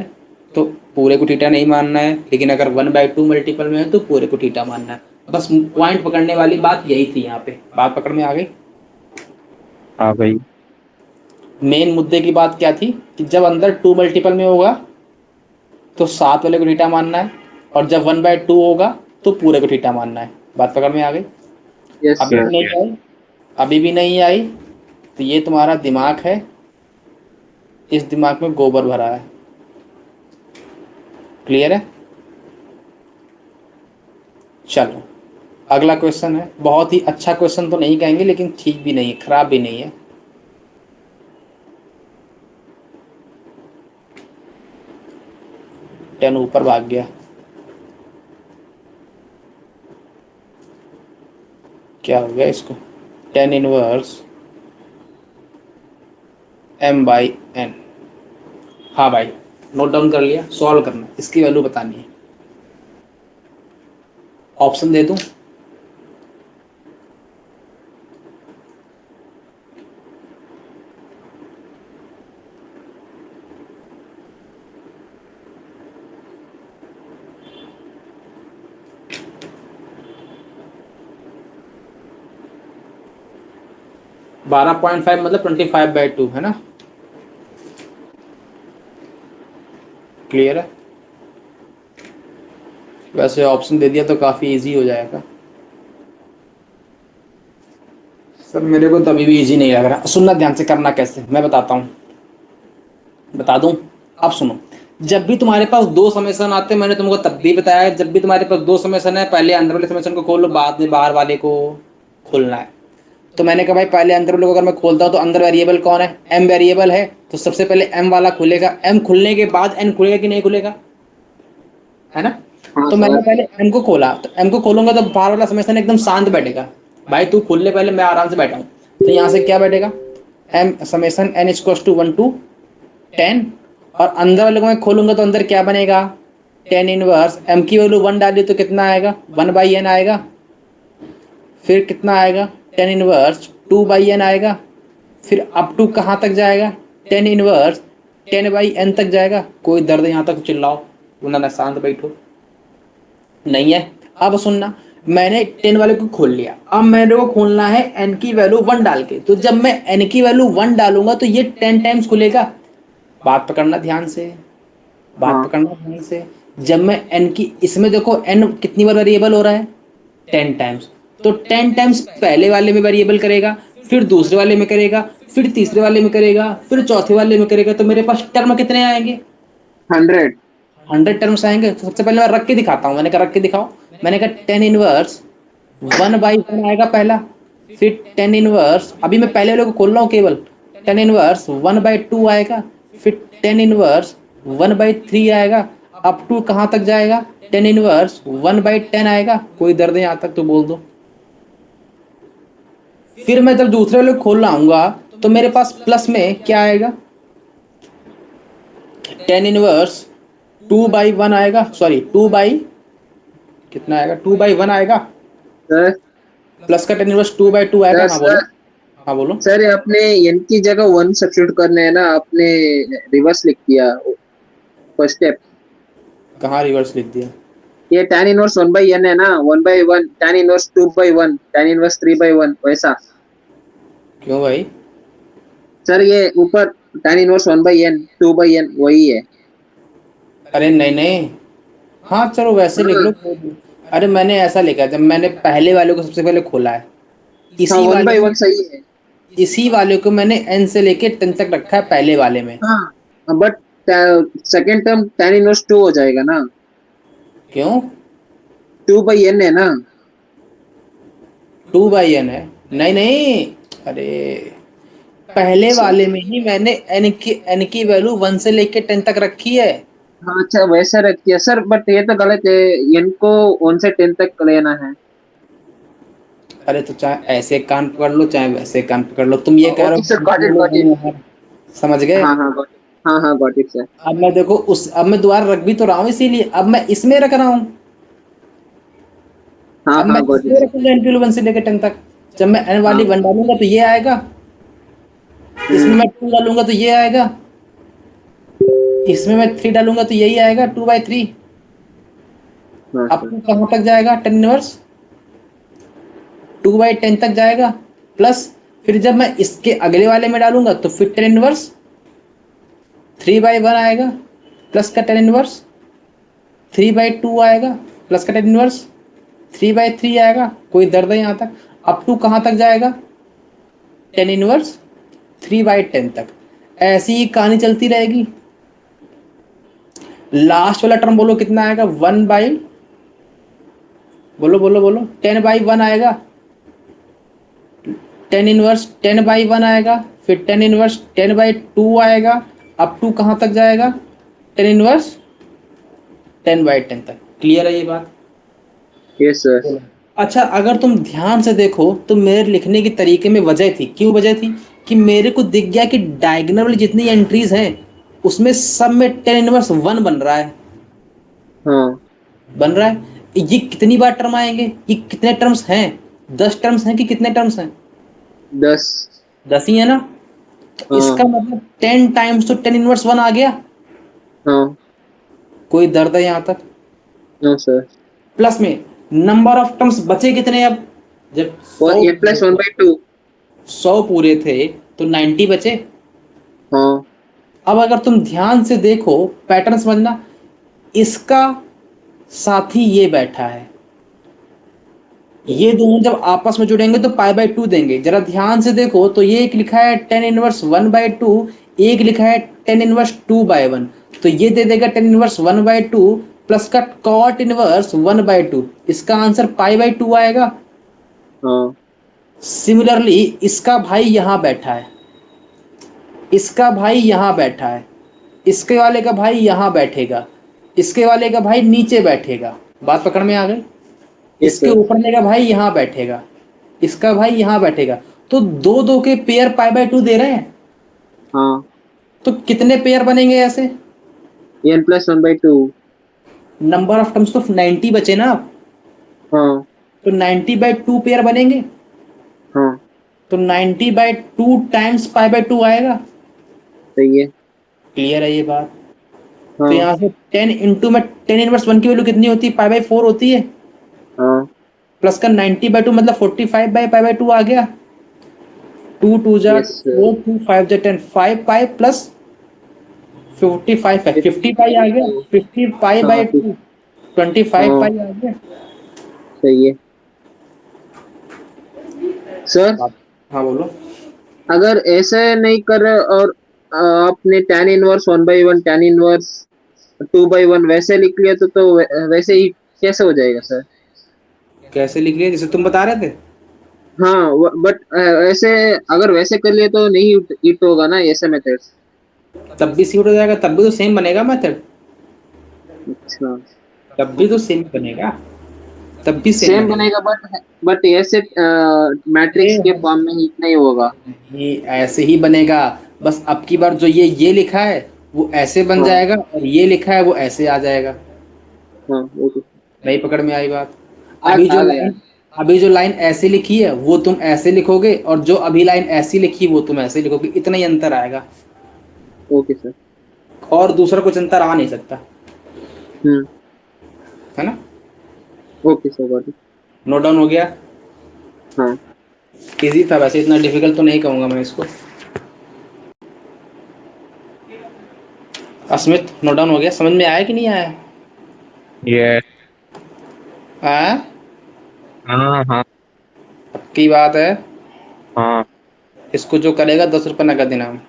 तो पूरे को थीटा नहीं मानना है, लेकिन अगर 1/2 मल्टीपल में है तो पूरे को थीटा मानना है। बस पॉइंट पकड़ने वाली बात यही थी यहाँ पे। बात पकड़ में आ गई?
आ गई।
मेन मुद्दे की बात क्या थी कि जब अंदर 2 मल्टीपल में होगा तो साथ वाले को थीटा मानना है, और जब 1/2 होगा तो पूरे को थीटा मानना है। बात पकड़ में आ गई?
यस
अभी भी
सर।
नहीं आई? अभी भी नहीं आई? तो ये तुम्हारा दिमाग है, इस दिमाग में गोबर भरा है। क्लियर है? चलो अगला क्वेश्चन है। बहुत ही अच्छा क्वेश्चन तो नहीं कहेंगे, लेकिन ठीक भी नहीं है, खराब भी नहीं है। tan ऊपर भाग गया, क्या हो गया इसको? tan inverse m/n। हाँ भाई, नोट डाउन कर लिया? सॉल्व करना है, इसकी वैल्यू बतानी है। ऑप्शन दे दूं? बारह 5 मतलब 25/2 है ना? क्लियर है? वैसे ऑप्शन दे दिया तो काफ़ी इजी हो जाएगा। सर मेरे को तो अभी भी इजी नहीं लग रहा। सुनना ध्यान से, करना कैसे मैं बताता हूँ, बता दूं। अब सुनो, जब भी तुम्हारे पास दो समेशन आते हैं, मैंने तुमको तब भी बताया, जब भी तुम्हारे पास दो समेशन है, पहले अंदर वाले समेशन को खोलो, बाद में बाहर वाले को खोलना है। तो मैंने कहा भाई पहले अंदर वाले को अगर मैं खोलता हूँ तो अंदर वेरिएबल कौन है? एम वेरिएबल है, तो सबसे पहले एम वाला खुलेगा, एम खुलने के बाद एन खुलेगा कि नहीं खुलेगा, है ना?
हाँ
तो मैंने
सर।
पहले एम को खोला, तो एम को खोलूंगा तो बाहर वाला समेशन एकदम शांत बैठेगा। भाई तू खोल ले पहले, मैं आराम से बैठा हूँ। तो यहाँ से क्या बैठेगा? M summation n equals to 1 to 10, और अंदर वाले को मैं खोलूंगा तो अंदर क्या बनेगा? टेन इनवर्स एम की वैल्यू 1 डाली तो कितना आएगा? 1/n आएगा। फिर कितना आएगा? टेन इनवर्स 2/n आएगा। फिर अप टू कहाँ तक जाएगा? टेन इनवर्स 10/n तक जाएगा। कोई दर्द यहाँ तक चिल्लाओ, वरना शांत बैठो। नहीं है? अब सुनना, मैंने 10 वाले को खोल लिया, अब मेरे को खोलना है n की वैल्यू 1 डाल के। तो जब मैं n की वैल्यू 1 डालूंगा तो ये 10 टाइम्स खुलेगा। बात पकड़ना ध्यान से, बात
हाँ
पकड़ना ध्यान से। जब मैं n की, इसमें देखो n कितनी बार वेरिएबल हो रहा है? 10 टाइम्स। तो 10 टाइम्स पहले वाले में वेरिएबल करेगा, फिर दूसरे वाले में करेगा, फिर तीसरे वाले में करेगा, फिर चौथे वाले में करेगा। तो मेरे पास टर्म कितने आएंगे?
100।
100 टर्म्स आएंगे। तो सबसे पहले मैं रख के दिखाता हूँ। मैंने कहा रख के दिखाओ। मैंने कहा 10 इनवर्स 1/1 आएगा पहला, फिर 10 इनवर्स, अभी मैं पहले वाले को खोल रहा हूँ केवल, 10 इनवर्स 1/2 आएगा, फिर 10 इनवर्स 1/3 आएगा, अप टू कहाँ तक जाएगा? 10 इनवर्स 1/10 आएगा। कोई दर्द है यहाँ तक तो बोल दो। फिर मैं जब दूसरे वाले को खोल लाऊंगा तो मेरे पास प्लस में क्या आएगा? 10 इनवर्स 2/1 आएगा, सॉरी 2 बाई कितना आएगा? 2/1 आएगा।
सर
प्लस का 10 इनवर्स 2/2 आएगा।
सर
हाँ
सर
बोलो, हाँ बोलो।
सर, आपने n की जगह 1 सब्स्टिट्यूट करने है ना, आपने रिवर्स लिख दिया फर्स्ट स्टेप।
कहाँ रिवर्स लिख दिया?
ये tan इनवर्स 1/n है ना, 1/1, tan इनवर्स 2/1, tan इनवर्स 3/1 वैसा।
क्यों भाई?
सर ये ऊपर tan इनवर्स 1/n 2/n वही है।
अरे नहीं नहीं, हाँ चलो वैसे लिख लो।
हाँ
अरे मैंने ऐसा लिखा, जब मैंने पहले वाले को सबसे पहले खोला है,
हाँ,
इसी
वन
वाले
बाई
को,
वन सही है।
इसी वाले को मैंने n से लेके 10 तक रखा है पहले वाले में।
हाँ but second term tan inverse 2 हो जाएगा ना,
क्यों?
2/n है ना।
2/n है? नहीं नहीं, अरे पहले वाले में ही मैंने n की वैल्यू 1 से लेके 10 तक रखी है।
हाँ अच्छा वैसा रख दिया सर, बट ये तो गलत है। n को 1 से 10 तक लेना है।
अरे तो चाहे ऐसे कान पकड़ लो चाहे वैसे कान पकड़ लो, तुम ये कह रहे
okay sir, got it got it.
हो। समझ गए?
हाँ हाँ गॉट इट। हाँ हाँ गॉट इट सर।
अब मैं देखो उस, अब मैं दोबारा रख भी तो रहा हूँ, इसीलिए अब मैं इसमें रख रहा हूँ।
हाँ
अब मैं
हाँ गॉट
इसमें
इट।
रखूंगा एन की 1 से लेकर 10 तक। जब मैं एन वाली
हाँ
1 डालूंगा तो ये आएगा, इसमें
हम्म।
मैं 2 डालूंगा तो ये आएगा, इसमें मैं 3 डालूंगा तो यही आएगा 2/3।
हाँ
अब
सर।
2 कहाँ तक जाएगा? 10 इनवर्स 2/10 तक जाएगा। प्लस फिर जब मैं इसके अगले वाले में डालूंगा तो फिर 10 इनवर्स 3/1 आएगा, प्लस का 10 इनवर्स 3/2 आएगा, प्लस का 10 इनवर्स 3/3 आएगा। कोई दर्द है यहाँ तक? अप टू कहाँ तक जाएगा? 10 इनवर्स 3/10 तक। ऐसी ही कहानी चलती रहेगी। लास्ट वाला टर्म बोलो कितना आएगा? 1 बाई, बोलो बोलो बोलो, 10/1 आएगा। 10 इनवर्स 10/1 आएगा, फिर 10 इनवर्स 10/2 आएगा। अप टू कहाँ तक जाएगा? 10 इनवर्स 10/10 तक। क्लियर है ये बात?
Yes sir.
अच्छा, अगर तुम ध्यान से देखो तो मेरे लिखने के तरीके में वजह थी। क्यों वजह थी? कि मेरे को दिख गया कि डायगोनल वाली जितनी एंट्रीज हैं उसमें सब में 10 इनवर्स 1 बन रहा है,
हाँ
बन रहा है। ये कितनी बार टर्म आएंगे? ये कितने टर्म्स हैं? 10 टर्म्स हैं कि कितने टर्म्स हैं?
10।
10 ही है ना? तो इसका
हाँ
मतलब 10 टाइम्स तो 10 इनवर्स 1 आ गया।
हाँ।
कोई दर्द है यहाँ तक?
No sir.
प्लस में नंबर ऑफ टर्म्स बचे कितने अब? जब
और n प्लस 1/2।
100 पूरे थे तो 90 बचे।
हाँ
अब अगर तुम ध्यान से देखो, पैटर्न समझना, इसका साथी ये बैठा है, ये दोनों जब आपस में जुड़ेंगे तो पाई बाई टू देंगे। जरा ध्यान से देखो तो ये एक लिखा है tan inverse one by two, एक लिखा है tan inverse two by one, तो ये दे देगा tan inverse one by two plus का cot inverse one by two, इसका आंसर पाई बाई टू आएगा।
हाँ
सिमिलरली इसका भाई यहां बैठा है, इसका भाई यहां बैठा है, इसके वाले का भाई यहां बैठेगा, इसके वाले का भाई नीचे बैठेगा। बात पकड़ में आ गई?
यस
इसके
सर।
ऊपर वाले का भाई यहां बैठेगा, इसका भाई यहां बैठेगा, तो दो दो के पेयर पाई बाय टू दे रहे हैं।
हाँ
तो कितने पेयर बनेंगे ऐसे?
n plus one by to.
Number of terms तो 90 बचे ना अब,
हाँ
तो 90 बाय टू पेयर बनेंगे,
हाँ
तो 90 by two times pi by to आएगा।
सही है।
क्लियर है ये बात? तो
हाँ
यहाँ से 10 इंटू में 10 इनवर्स वन की वैल्यू कितनी होती है? पाई बाय फोर होती है,
हाँ
प्लस का 90 बाय टू मतलब 45 बाय पाई बाय टू आ गया। टू टू जा
yes sir.
Four, two five जा 10, 5 पाई प्लस 55 है, 50 पाई आ गया, 50 पाई
हाँ
बाय टू 25
हाँ
पाई आ गया।
सही है सर।
हाँ बोलो।
अगर ऐसे नहीं कर रहे और आपने tan inverse one by one tan inverse two by one वैसे लिख लिया तो वैसे ही कैसे हो जाएगा सर?
कैसे लिख लिया जैसे तुम बता रहे थे?
हाँ बट ऐसे अगर वैसे कर लिया तो नहीं हिट होगा ना ऐसे मेथड।
तब भी सीट हो जाएगा, तब भी तो सेम बनेगा मेथड,
अच्छा
तब भी तो सेम बनेगा, तब भी सेम
सेम
बनेगा।
बनेगा बट ऐसे मैट्रिक्स के फॉर्म में हिट नहीं होगा।
ये ऐसे ही बनेगा, बस अब की बार जो ये लिखा है वो ऐसे बन
हाँ
जाएगा, और ये लिखा है वो ऐसे आ जाएगा।
हाँ ओके।
नहीं पकड़ में आई बात?
आ गया।
अभी जो लाइन ऐसे लिखी है वो तुम ऐसे लिखोगे, और जो अभी लाइन ऐसी लिखी है वो तुम ऐसे लिखोगे, इतना ही अंतर आएगा,
ओके सर।
और दूसरा कुछ अंतर आ नहीं सकता,
हम्म।
है ना?
Okay sir got it.
Note down हो गया?
हाँ
इजी था वैसे, इतना डिफिकल्ट तो नहीं कहूंगा मैं इसको। अस्मित नोट डाउन हो गया? समझ में आया कि नहीं आया?
ये
हाँ,
हाँ हाँ
की बात है।
हाँ
इसको जो करेगा 10 रुपये नगद इनाम।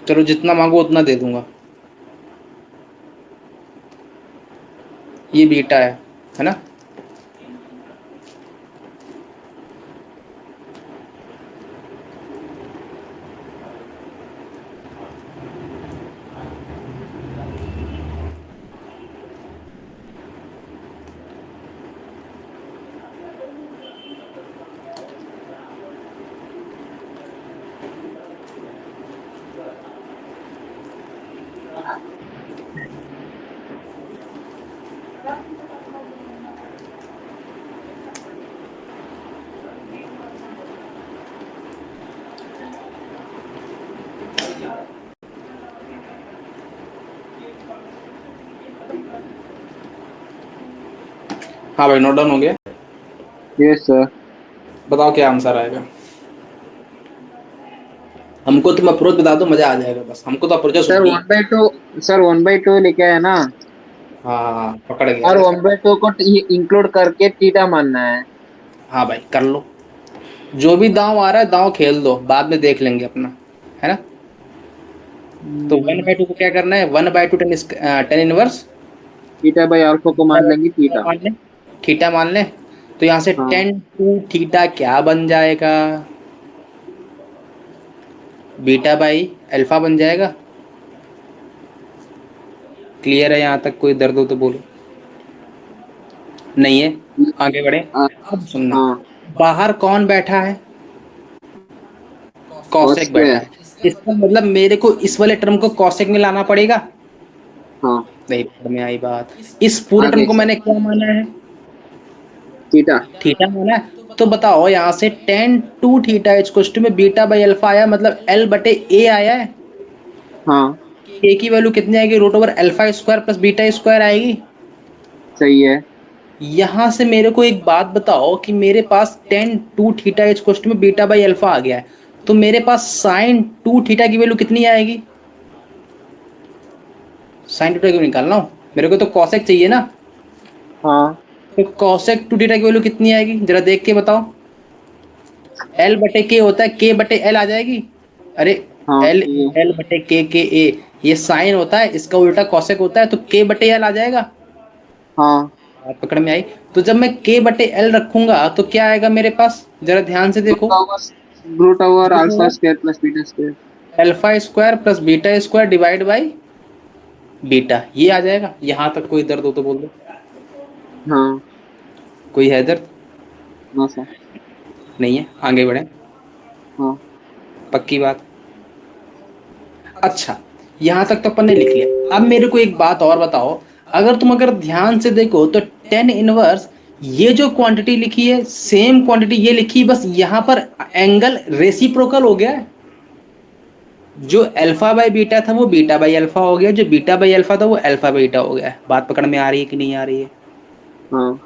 चलो जितना मांगो उतना दे दूंगा। ये बीटा है ना? हाँ भाई, नोट डाउन हो गया?
Yes sir.
बताओ क्या आंसर आएगा? हमको तुम अप्रोच बता दो, मजा आ जाएगा, बस हमको तो अप्रोच
सर
सुननी है।
One by to. Sir one by to लिखा है ना,
हाँ हाँ हाँ, पकड़ गया
और
भाई।
वन बाई टू को इंक्लूड करके थीटा मानना है।
हाँ भाई कर लो, जो भी दांव आ रहा है दांव खेल दो, बाद में देख लेंगे अपना, है ना? तो वन बाई टू को क्या करना है? One by to tan inverse
theta by alpha को मान लेंगे थीटा।
मान लें, थीटा मान लें, तो यहाँ से
हाँ
टेन टू थीटा क्या बन जाएगा? बीटा बाई अल्फा बन जाएगा। क्लियर है यहाँ तक? कोई दर्द हो तो बोलो। नहीं है? आगे बढ़े।
हाँ
अब सुनना,
हाँ
बाहर कौन बैठा है?
cos
कॉसेक बैठा
स्क्वायर।
है। इसका मतलब मेरे को इस वाले टर्म को कॉसेक में लाना पड़ेगा।
हाँ
नहीं पकड़ में आई बात? इस पूरे टर्म
आगे
को
सर
मैंने क्या माना है?
थीटा।
थीटा माना है। तो बताओ यहाँ से tan two theta is two में बीटा बाई अल्फा आया, मतलब एल बटे ए आया है।
हाँ
ए की वैल्यू कितनी आएगी? Root over alpha square plus beta square आएगी।
सही है।
यहाँ से मेरे को एक बात बताओ कि मेरे पास tan two theta is equal to में बीटा बाई अल्फा आ गया है, तो मेरे पास साइन टू थीटा की वैल्यू कितनी आएगी? साइन टू थीटा क्यों निकालना हो, मेरे को तो कॉसेक चाहिए ना।
हाँ
तो कॉसेक टू थीटा की वैल्यू कितनी आएगी जरा देख के बताओ। एल बटे के होता है, के बटे एल आ जाएगी। अरे
हाँ
एल
ये
एल बटे के ए, ये साइन होता है, इसका उल्टा कॉसेक होता है, तो के बटे एल आ जाएगा।
हाँ
बात पकड़ में आई? तो जब मैं के बटे एल रखूंगा तो क्या आएगा मेरे पास, जरा ध्यान से देखो।
Root over alpha square plus beta square.
Alpha square plus beta square divide by beta, ये आ जाएगा। यहां तक कोई दर्द हो तो बोल दो।
हाँ
कोई है दर्द?
हाँ सर।
नहीं है, आगे बढ़े।
हाँ
पक्की बात? अच्छा, यहां तक तो अपन ने लिख लिया। अब मेरे को एक बात और बताओ, अगर ध्यान से देखो तो टेन इनवर्स ये जो क्वांटिटी लिखी है सेम क्वांटिटी ये लिखी, बस यहां पर एंगल रेसिप्रोकल हो गया है। जो अल्फा बाई बीटा था वो बीटा बाई अल्फा हो गया, जो बीटा बाई अल्फा था वो अल्फा बीटा हो गया। बात पकड़ में आ रही है कि नहीं आ रही है?
हाँ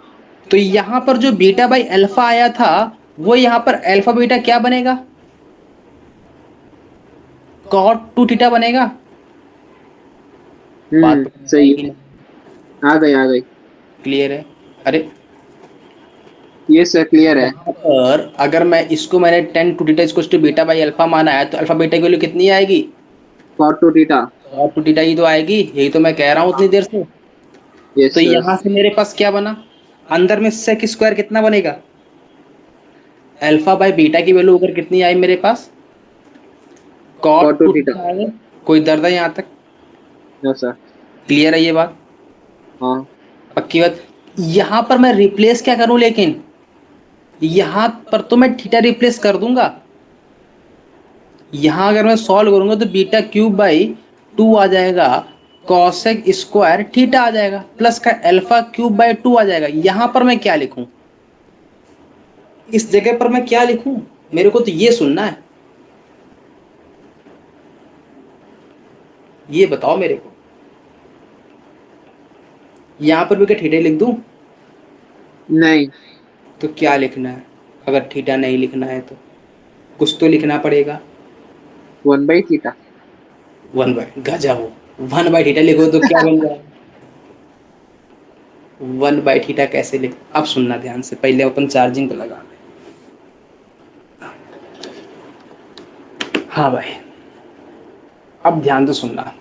तो यहां पर जो बीटा बाई अल्फा आया था वो यहां पर अल्फा बीटा क्या बनेगा? कॉट टू थीटा बनेगा। बात पकड़ में
सही
आई कि
है।
नहीं?
आ गई आ गई।
क्लियर है? अरे
ये सर क्लियर है।
यहाँ पर अगर मैं इसको मैंने टेन टू थीटा इसको टू बीटा बाई अल्फा माना है, तो अल्फा बीटा की वैल्यू कितनी आएगी?
Cot two theta.
Cot two theta ही तो आएगी, यही तो मैं कह रहा हूँ उतनी देर से।
यस
तो
सर।
यहां से मेरे पास क्या बना, अंदर में सेक स्क्वायर कितना बनेगा? अल्फा बाई बीटा की वैल्यू अगर कितनी आई मेरे पास, cot
cot two
two
theta.
Theta आएगा। कोई दर्द है यहाँ तक?
Yes sir.
क्लियर है ये बात?
हाँ
पक्की बात? यहां पर मैं रिप्लेस क्या करूं, लेकिन यहां पर तो मैं थीटा रिप्लेस कर दूंगा। यहां अगर मैं सॉल्व करूंगा तो बीटा क्यूब बाई टू आ जाएगा, कॉसेक स्क्वायर थीटा आ जाएगा, प्लस का अल्फा क्यूब बाई टू आ जाएगा। यहां पर मैं क्या लिखूं, इस जगह पर मैं क्या लिखूं, मेरे को तो ये सुनना है, ये बताओ मेरे को। यहां पर भी क्या थीटा लिख दूं?
नहीं।
तो क्या लिखना है? अगर थीटा नहीं लिखना है तो कुछ तो लिखना पड़ेगा।
One by theta.
One by गजब हो, वन बाई थीटा लिखो तो क्या बन जाएगा? वन बाई थीटा कैसे लिख, अब सुनना ध्यान से, पहले अपन चार्जिंग पे लगा लें। हाँ भाई, अब ध्यान से सुनना,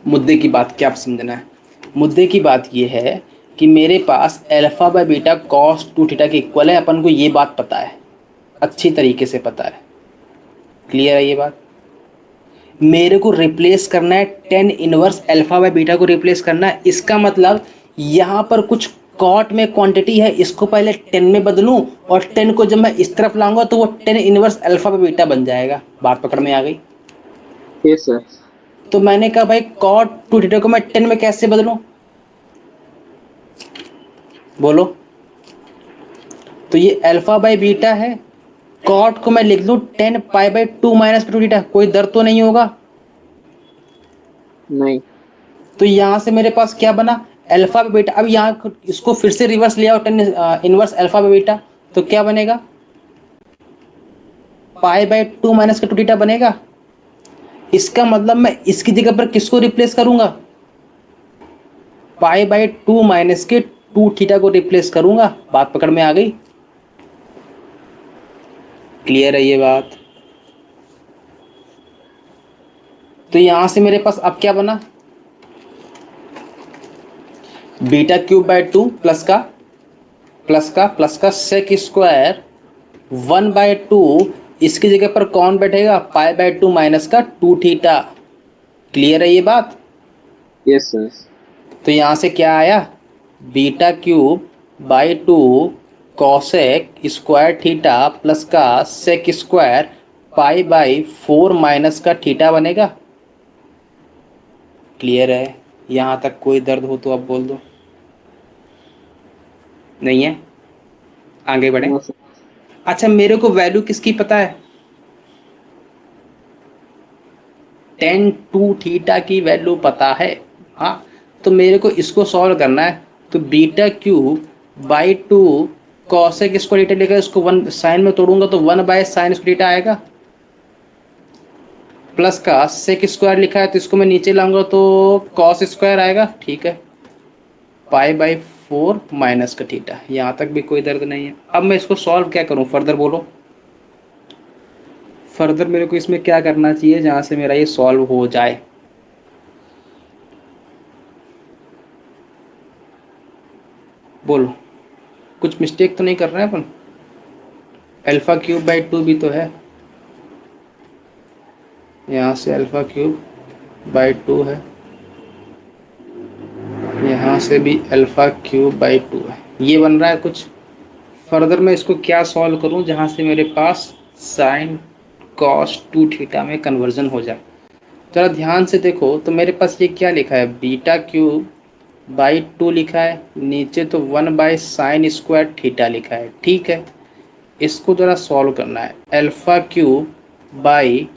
मुद्दे की बात क्या समझना है। मुद्दे की बात यह है कि मेरे पास alpha by beta cos two theta के इक्वल है, अपन को ये बात पता है, अच्छी तरीके से पता है। क्लियर है ये बात? मेरे को रिप्लेस करना है tan inverse alpha by beta को रिप्लेस करना है। इसका मतलब यहाँ पर कुछ कॉट में क्वांटिटी है, इसको पहले टेन में बदलूं, और टेन को जब मैं इस तरफ लाऊंगा तो वो tan inverse alpha by beta बन जाएगा। बात पकड़ में आ गई?
Yes sir.
तो मैंने कहा भाई कॉट टू थीटा को मैं टेन में कैसे बदलूं, बोलो। तो ये अल्फा बाय बीटा है, कॉट को मैं लिख लूं ten pi by two minus two theta, कोई दर्द तो नहीं होगा?
नहीं।
तो यहां से मेरे पास क्या बना, अल्फा बाय बीटा। अब यहाँ इसको फिर से रिवर्स ले आओ, tan inverse alpha by beta, तो क्या बनेगा? पाई बाय टू माइनस का टू थीटा बनेगा। इसका मतलब मैं इसकी जगह पर किसको रिप्लेस करूंगा? पाई बाय टू माइनस के टू थीटा को रिप्लेस करूंगा। बात पकड़ में आ गई? क्लियर है ये बात? तो यहां से मेरे पास अब क्या बना, beta cube by two plus का sec square one by two, इसकी जगह पर कौन बैठेगा, पाई बाय टू माइनस का टू थीटा। क्लियर है ये बात?
Yes sir.
तो यहां से क्या आया, beta cube by two cosec square theta plus का sec square pi by four minus का थीटा बनेगा। क्लियर है? यहां तक कोई दर्द हो तो अब बोल दो। नहीं है? आगे बढ़े।
No sir.
अच्छा, मेरे को वैल्यू किसकी पता है, टेन टू थीटा की वैल्यू पता है। हाँ, तो मेरे को इसको सॉल्व करना है, तो beta cube by 2 cosec square theta लिखा है, इसको 1 साइन में तोड़ूंगा तो 1 बाय साइन स्क्वायर थीटा आएगा, प्लस का सेक स्क्वायर लिखा है तो इसको मैं नीचे लाऊंगा तो कॉस स्क्वायर आएगा, ठीक है, पाई बाई 4 माइनस का थीटा। यहाँ तक भी कोई दर्द नहीं है। अब मैं इसको सॉल्व क्या करूँ, फर्दर बोलो, फर्दर मेरे को इसमें क्या करना चाहिए जहाँ से मेरा ये सॉल्व हो जाए। बोलो, कुछ मिस्टेक तो नहीं कर रहे हैं अपन? अल्फा क्यूब बाई 2 भी तो है, यहाँ से अल्फा क्यूब बाई 2 है, यहाँ से भी अल्फा क्यूब बाई 2 है, ये बन रहा है कुछ। फर्दर मैं इसको क्या सॉल्व करूँ जहाँ से मेरे पास साइन कॉस 2 थीटा में कन्वर्जन हो जाए। जरा ध्यान से देखो तो मेरे पास ये क्या लिखा है, बीटा क्यूब बाई 2 लिखा है, नीचे तो 1 बाई साइन स्क्वायर थीटा लिखा है, ठीक है। इसको ज़रा सॉल्व करना है, alpha cube by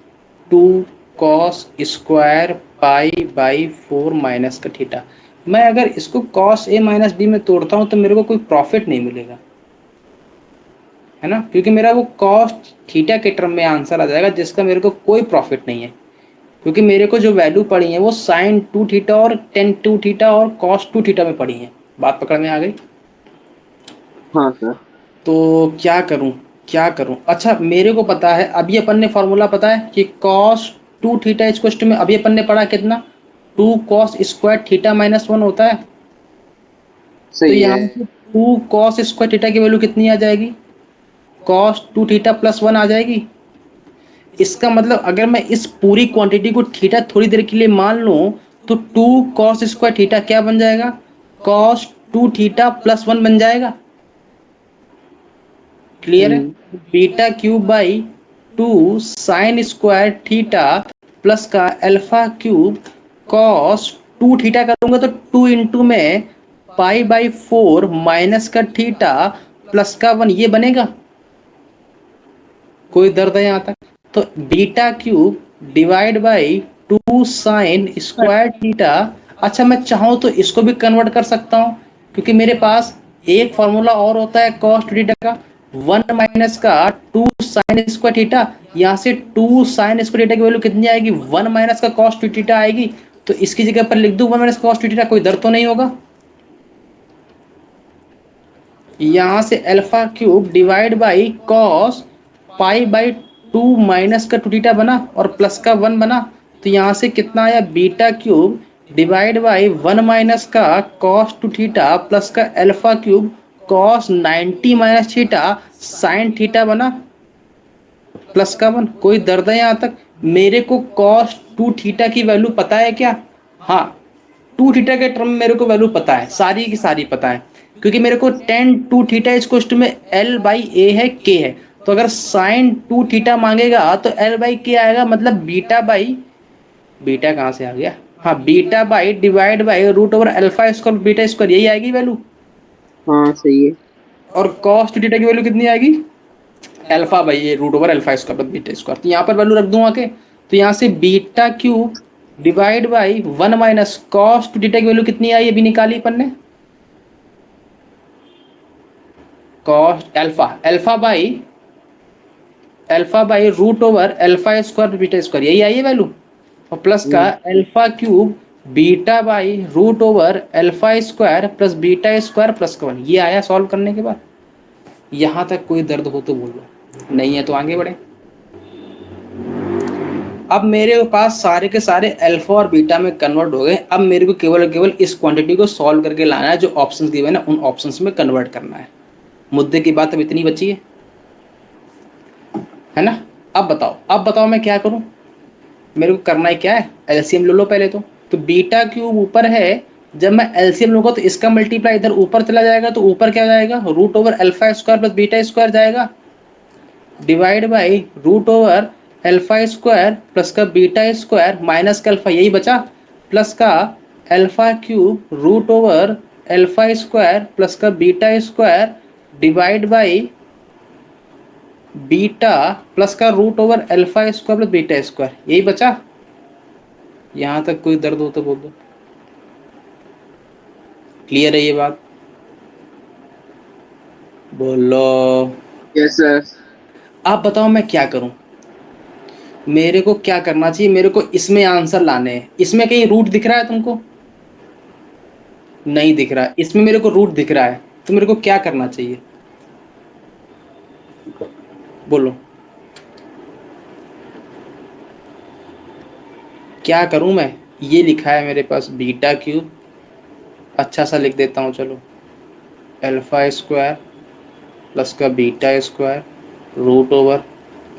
2 cos square pi by 4 minus का थीटा। मैं अगर इसको कॉस ए माइनस बी में तोड़ता हूँ तो मेरे को कोई प्रॉफिट नहीं मिलेगा, है ना, क्योंकि मेरा वो कॉस थीटा के टर्म में आंसर आ जाएगा जिसका मेरे को कोई प्रॉफिट नहीं है, क्योंकि मेरे को जो वैल्यू पड़ी है वो साइन 2 थीटा और टेन 2 थीटा और कॉस 2 थीटा में पड़ी है। बात पकड़ में आ गई?
हाँ सर।
तो क्या करूं? अच्छा मेरे को पता है, अभी अपन ने फॉर्मूला पता है कि कॉस 2 थीटा इक्वल में अभी अपन ने पढ़ा कितना, 2 कॉस स्क्वायर थीटा माइनस 1 होता है। तो
सही
यहाँ
है।
से 2 कॉस स्क्वायर थीटा की वैल्यू कितनी आ जाएगी, कॉस 2 थीटा प्लस 1 आ जाएगी। इसका मतलब अगर मैं इस पूरी क्वांटिटी को थीटा थोड़ी देर के लिए मान लूं तो 2 कॉस स्क्वायर थीटा क्या बन जाएगा, कॉस 2 थीटा प्लस 1 बन जाएगा। क्लियर है? Beta cube by 2 sine square theta plus का अल्फा क्यूब कॉस 2 थीटा करूंगा तो 2 इंटू में पाई बाई 4 माइनस का थीटा प्लस का 1, ये बनेगा। कोई दर्द है यहाँ तक? तो beta cube divide by 2 sine square theta. अच्छा मैं चाहूँ तो इसको भी कन्वर्ट कर सकता हूँ, क्योंकि मेरे पास एक फॉर्मूला और होता है कॉस थीटा का, 1 माइनस का 2 साइन स्क्वायर थीटा। यहाँ से 2 साइन स्क्वायर थीटा की वैल्यू कितनी आएगी, 1 माइनस का कॉस थीटा आएगी। तो इसकी जगह पर लिख दूँ 1 माइनस कॉस थीटा, कोई दर्द तो नहीं होगा। यहाँ से alpha cube divide by cos pi by 2 minus का 2 थीटा बना और प्लस का 1 बना। तो यहाँ से कितना आया, beta cube divide by 1 minus का कॉस 2 थीटा प्लस का alpha cube cos 90 minus theta sine theta बना प्लस का 1। कोई दर्द है यहाँ तक? मेरे को कॉस 2 थीटा की वैल्यू पता है क्या? हाँ, 2 थीटा के टर्म में मेरे को वैल्यू पता है, सारी की सारी पता है, क्योंकि मेरे को टेन 2 थीटा इस में एल बाई ए है, के है। तो अगर साइन 2 थीटा मांगेगा तो एल बाई के आएगा, मतलब बीटा बाई, बीटा कहाँ से आ गया, हाँ beta by divide by root over alpha square beta square, यही आएगी वैल्यू।
हाँ सही है।
और कॉस 2 थीटा की वैल्यू कितनी आएगी, alpha by a root over alpha square plus beta square. तो यहाँ पर वैल्यू रख दूँ आके, तो यहाँ से beta cube divide by 1 minus cos 2 theta की वैल्यू कितनी आई अभी निकाली अपन ने, cos alpha by root over alpha square beta square, यही आई है वैल्यू। और प्लस का alpha cube beta by root over alpha square plus beta square plus का 1, ये आया सॉल्व करने के बाद। यहाँ तक कोई दर्द हो तो बोलो, नहीं है तो आगे बढ़े। अब मेरे पास सारे के सारे अल्फा और बीटा में कन्वर्ट हो गए। अब मेरे को केवल इस क्वांटिटी को सॉल्व करके लाना है, जो ऑप्शंस दिए हुए ना उन ऑप्शंस में कन्वर्ट करना है। मुद्दे की बात अब इतनी बची है ना। अब बताओ मैं क्या करूं, मेरे को करना है क्या है, एलसीएम ले लो पहले तो बीटा क्यूब ऊपर है, जब मैं एलसीएम लूंगा तो इसका मल्टीप्लाई इधर ऊपर चला जाएगा, तो ऊपर क्या जाएगा, root over alpha square plus beta square जाएगा, divide by root over alpha square plus का बीटा स्क्वायर माइनस का अल्फा, यही बचा, प्लस का alpha cube root over alpha square plus का beta square divide by beta plus का root over alpha square plus beta square, यही बचा। यहां तक कोई दर्द हो तो बोल दो। क्लियर है ये बात? बोलो।
Yes sir.
आप बताओ मैं क्या करूं? मेरे को क्या करना चाहिए? मेरे को इसमें आंसर लाने हैं। इसमें कहीं रूट दिख रहा है तुमको? नहीं दिख रहा है। इसमें मेरे को रूट दिख रहा है। तो मेरे को क्या करना चाहिए? बोलो क्या करूं मैं? ये लिखा है मेरे पास बीटा क्यूब। अच्छा सा लिख देता हूं चलो। अल्फा स्क्वायर प्लस का beta square root over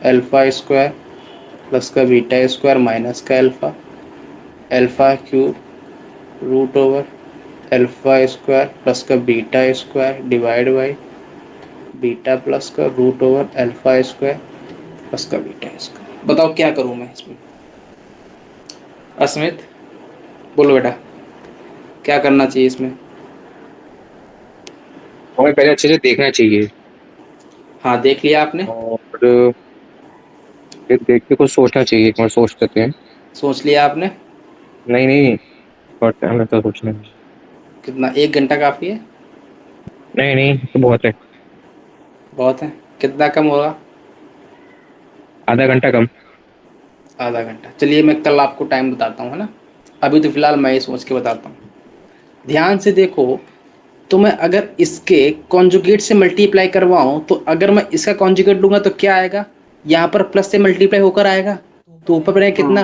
alpha square plus का बीटा स्क्वायर माइनस का alpha. Alpha cube root over alpha square plus का beta square divide by beta plus का root over alpha square plus का beta square. बताओ क्या करूं मैं इसमें? अस्मित बोलो बेटा, क्या करना चाहिए इसमें?
हमें पहले अच्छे से देखना चाहिए
हाँ देख लिया आपने?
और फिर देख के कुछ सोचना चाहिए। एक बार सोच लेते हैं।
सोच लिया आपने?
नहीं नहीं, और टाइम लगता है सोचने में।
कितना, 1 घंटा काफ़ी है?
नहीं नहीं, तो बहुत है।
बहुत है। कितना कम होगा?
आधा घंटा कम।
आधा घंटा। चलिए मैं कल आपको टाइम बताता हूँ, है ना? अभी तो फिलहाल मैं ही सोच के बताता हूँ। ध्यान से देखो। तो मैं अगर इसके कॉन्जुगेट से मल्टीप्लाई करवाऊँ, तो अगर मैं इसका कॉन्जुगेट लूँगा तो क्या आएगा? यहाँ पर प्लस से मल्टीप्लाई होकर आएगा। तो ऊपर बनेगा कितना?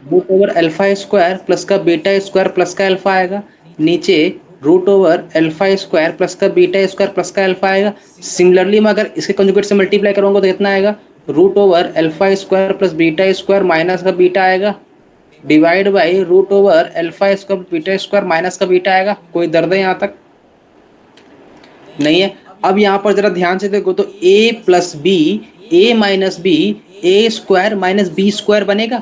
Root over alpha square plus का बीटा स्क्वायर प्लस का अल्फा आएगा। नीचे root over alpha square plus का बीटा स्क्वायर प्लस का अल्फा आएगा। सिमिलरली मैं अगर इसके कॉन्जुगेट से मल्टीप्लाई करूँगा तो कितना आएगा? Root over alpha square plus beta square minus का बीटा आएगा divide by root over alpha square beta square minus का बीटा आएगा। कोई दर्द है यहाँ तक? नहीं है। अब यहाँ पर जरा ध्यान से देखो तो a plus B A minus B A square minus B square बनेगा।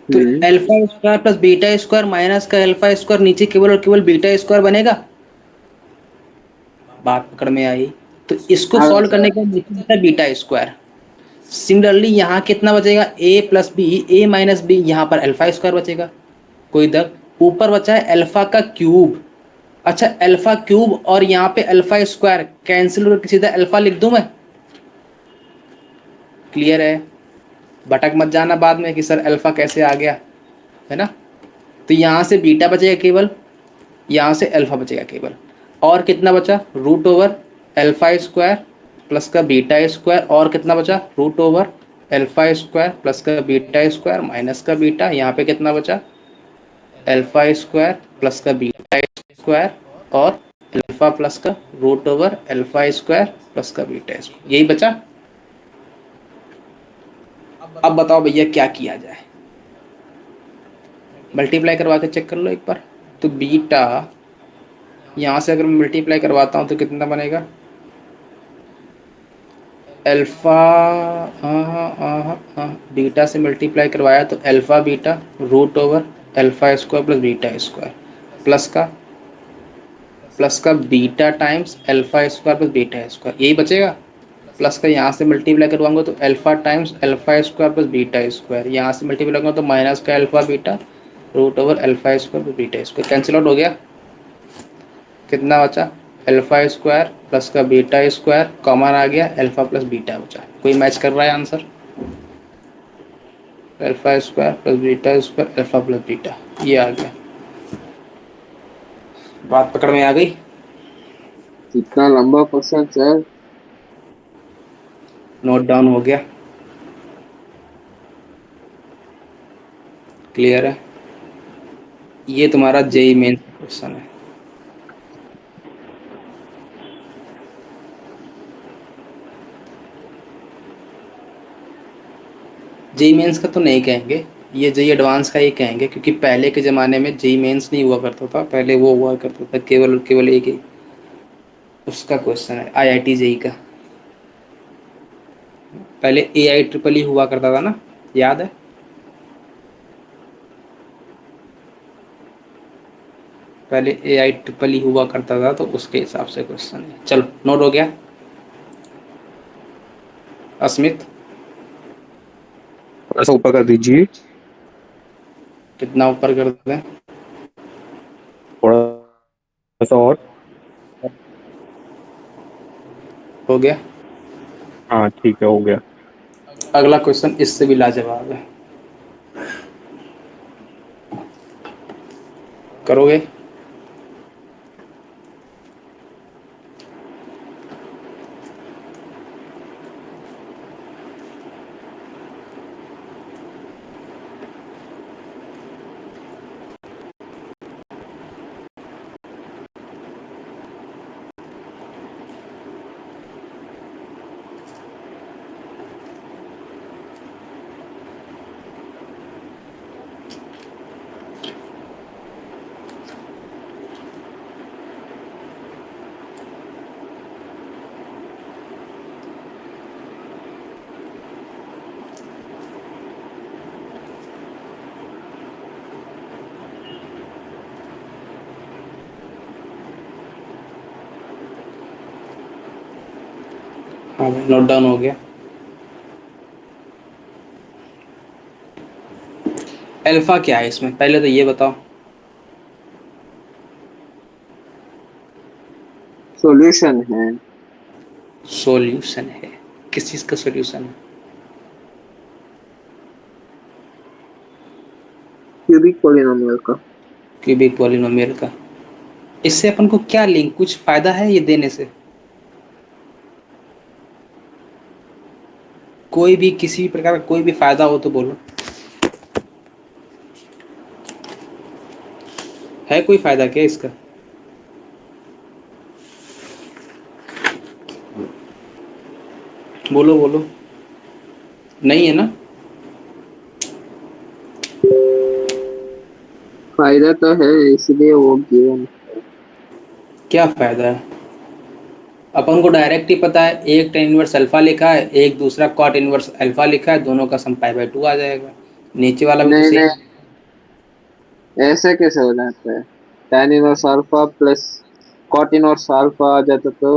तो alpha square plus beta square minus का अल्फा स्क्वायर नीचे केवल और केवल बीटा स्क्वायर बनेगा। बात पकड़ में आई? तो इसको
हाँ
सॉल्व करने
सर।
के बाद नीचे बचा बीटा स्क्वायर। सिमिलरली यहाँ कितना बचेगा? a plus B A minus B, यहाँ पर अल्फा स्क्वायर बचेगा। कोई दर्द? ऊपर बचा है अल्फा का क्यूब। अच्छा अल्फा क्यूब और यहाँ पे अल्फा स्क्वायर कैंसिल करके सीधा अल्फा लिख दूं मैं। क्लियर है? भटक मत जाना बाद में कि सर अल्फा कैसे आ गया, है ना? तो यहाँ से बीटा बचेगा केवल, यहाँ से अल्फा बचेगा केवल। और कितना बचा? Root over alpha square plus का बीटा स्क्वायर। और कितना बचा? Root over alpha square plus का बीटा स्क्वायर माइनस का बीटा। यहाँ पे कितना बचा? अल्फा स्क्वायर प्लस का बीटा स्क्वायर और अल्फा प्लस का root over alpha square plus का बीटा स्क्वायर। यही बचा। अब बताओ भैया क्या किया जाए? मल्टीप्लाई करवा के चेक कर लो एक बार। तो बीटा यहाँ से अगर मैं मल्टीप्लाई करवाता हूँ तो कितना बनेगा? अल्फा, हाँ हाँ हाँ हाँ हाँ, बीटा से मल्टीप्लाई करवाया तो alpha beta root over alpha square plus beta square plus का beta times alpha square plus beta square, यही बचेगा। प्लस का यहाँ से मल्टीप्लाई करवाऊंगा तो alpha times alpha square plus beta square. यहाँ से मल्टीप्लाई करूँगा तो माइनस का alpha beta root over alpha square plus beta square. Cancel out हो गया। कितना बचा? अल्फा स्क्वायर प्लस का बीटा स्क्वायर कॉमन आ गया, अल्फा प्लस बीटा बचा। कोई मैच कर रहा है answer? Alpha square plus beta square alpha plus beta, ये आ गया। बात पकड़ में आ गई?
इतना लंबा क्वेश्चन सर।
नोट डाउन हो गया? क्लियर है? ये तुम्हारा जेई मेन क्वेश्चन है। जेई मेंस का तो नहीं कहेंगे, ये जेई एडवांस का ही कहेंगे, क्योंकि पहले के ज़माने में जेई मेंस नहीं हुआ करता था। पहले वो हुआ करता था केवल और केवल एक ही उसका क्वेश्चन है, आईआईटी जेई का। पहले एआई ट्रिपल ही हुआ करता था ना, याद है? पहले एआई ट्रिपल ही हुआ करता था, तो उसके हिसाब से क्वेश्चन है। चलो नोट हो गया? अस्मित
थोड़ा सा ऊपर कर दीजिए।
कितना ऊपर कर दें?
थोड़ा सा और।
हो गया।
हाँ ठीक है, हो गया।
अगला क्वेश्चन इससे भी लाजवाब है, करोगे? हाँ भाई, नोट डाउन हो गया। अल्फा क्या है इसमें, पहले तो ये बताओ।
सॉल्यूशन है।
सॉल्यूशन है? किस चीज का सॉल्यूशन है?
क्यूबिक पॉलिनोमियल का।
क्यूबिक पॉलिनोमियल का। इससे अपन को क्या लिंक, कुछ फायदा है ये देने से? कोई भी किसी भी प्रकार का कोई भी फायदा हो तो बोलो। है कोई फायदा क्या इसका? बोलो बोलो। नहीं है ना?
फायदा तो है, इसलिए वो गिवन।
क्या फायदा है? अपन को डायरेक्ट ही पता है, एक tan इनवर्स अल्फा लिखा है, एक दूसरा cot इनवर्स अल्फा लिखा है, दोनों का सम पाई/2 आ जाएगा। नीचे वाला भी तो
नहीं
सेम।
नहीं, ऐसे कैसे हो जाता है? tan inverse alpha plus cot inverse alpha आ जाता तो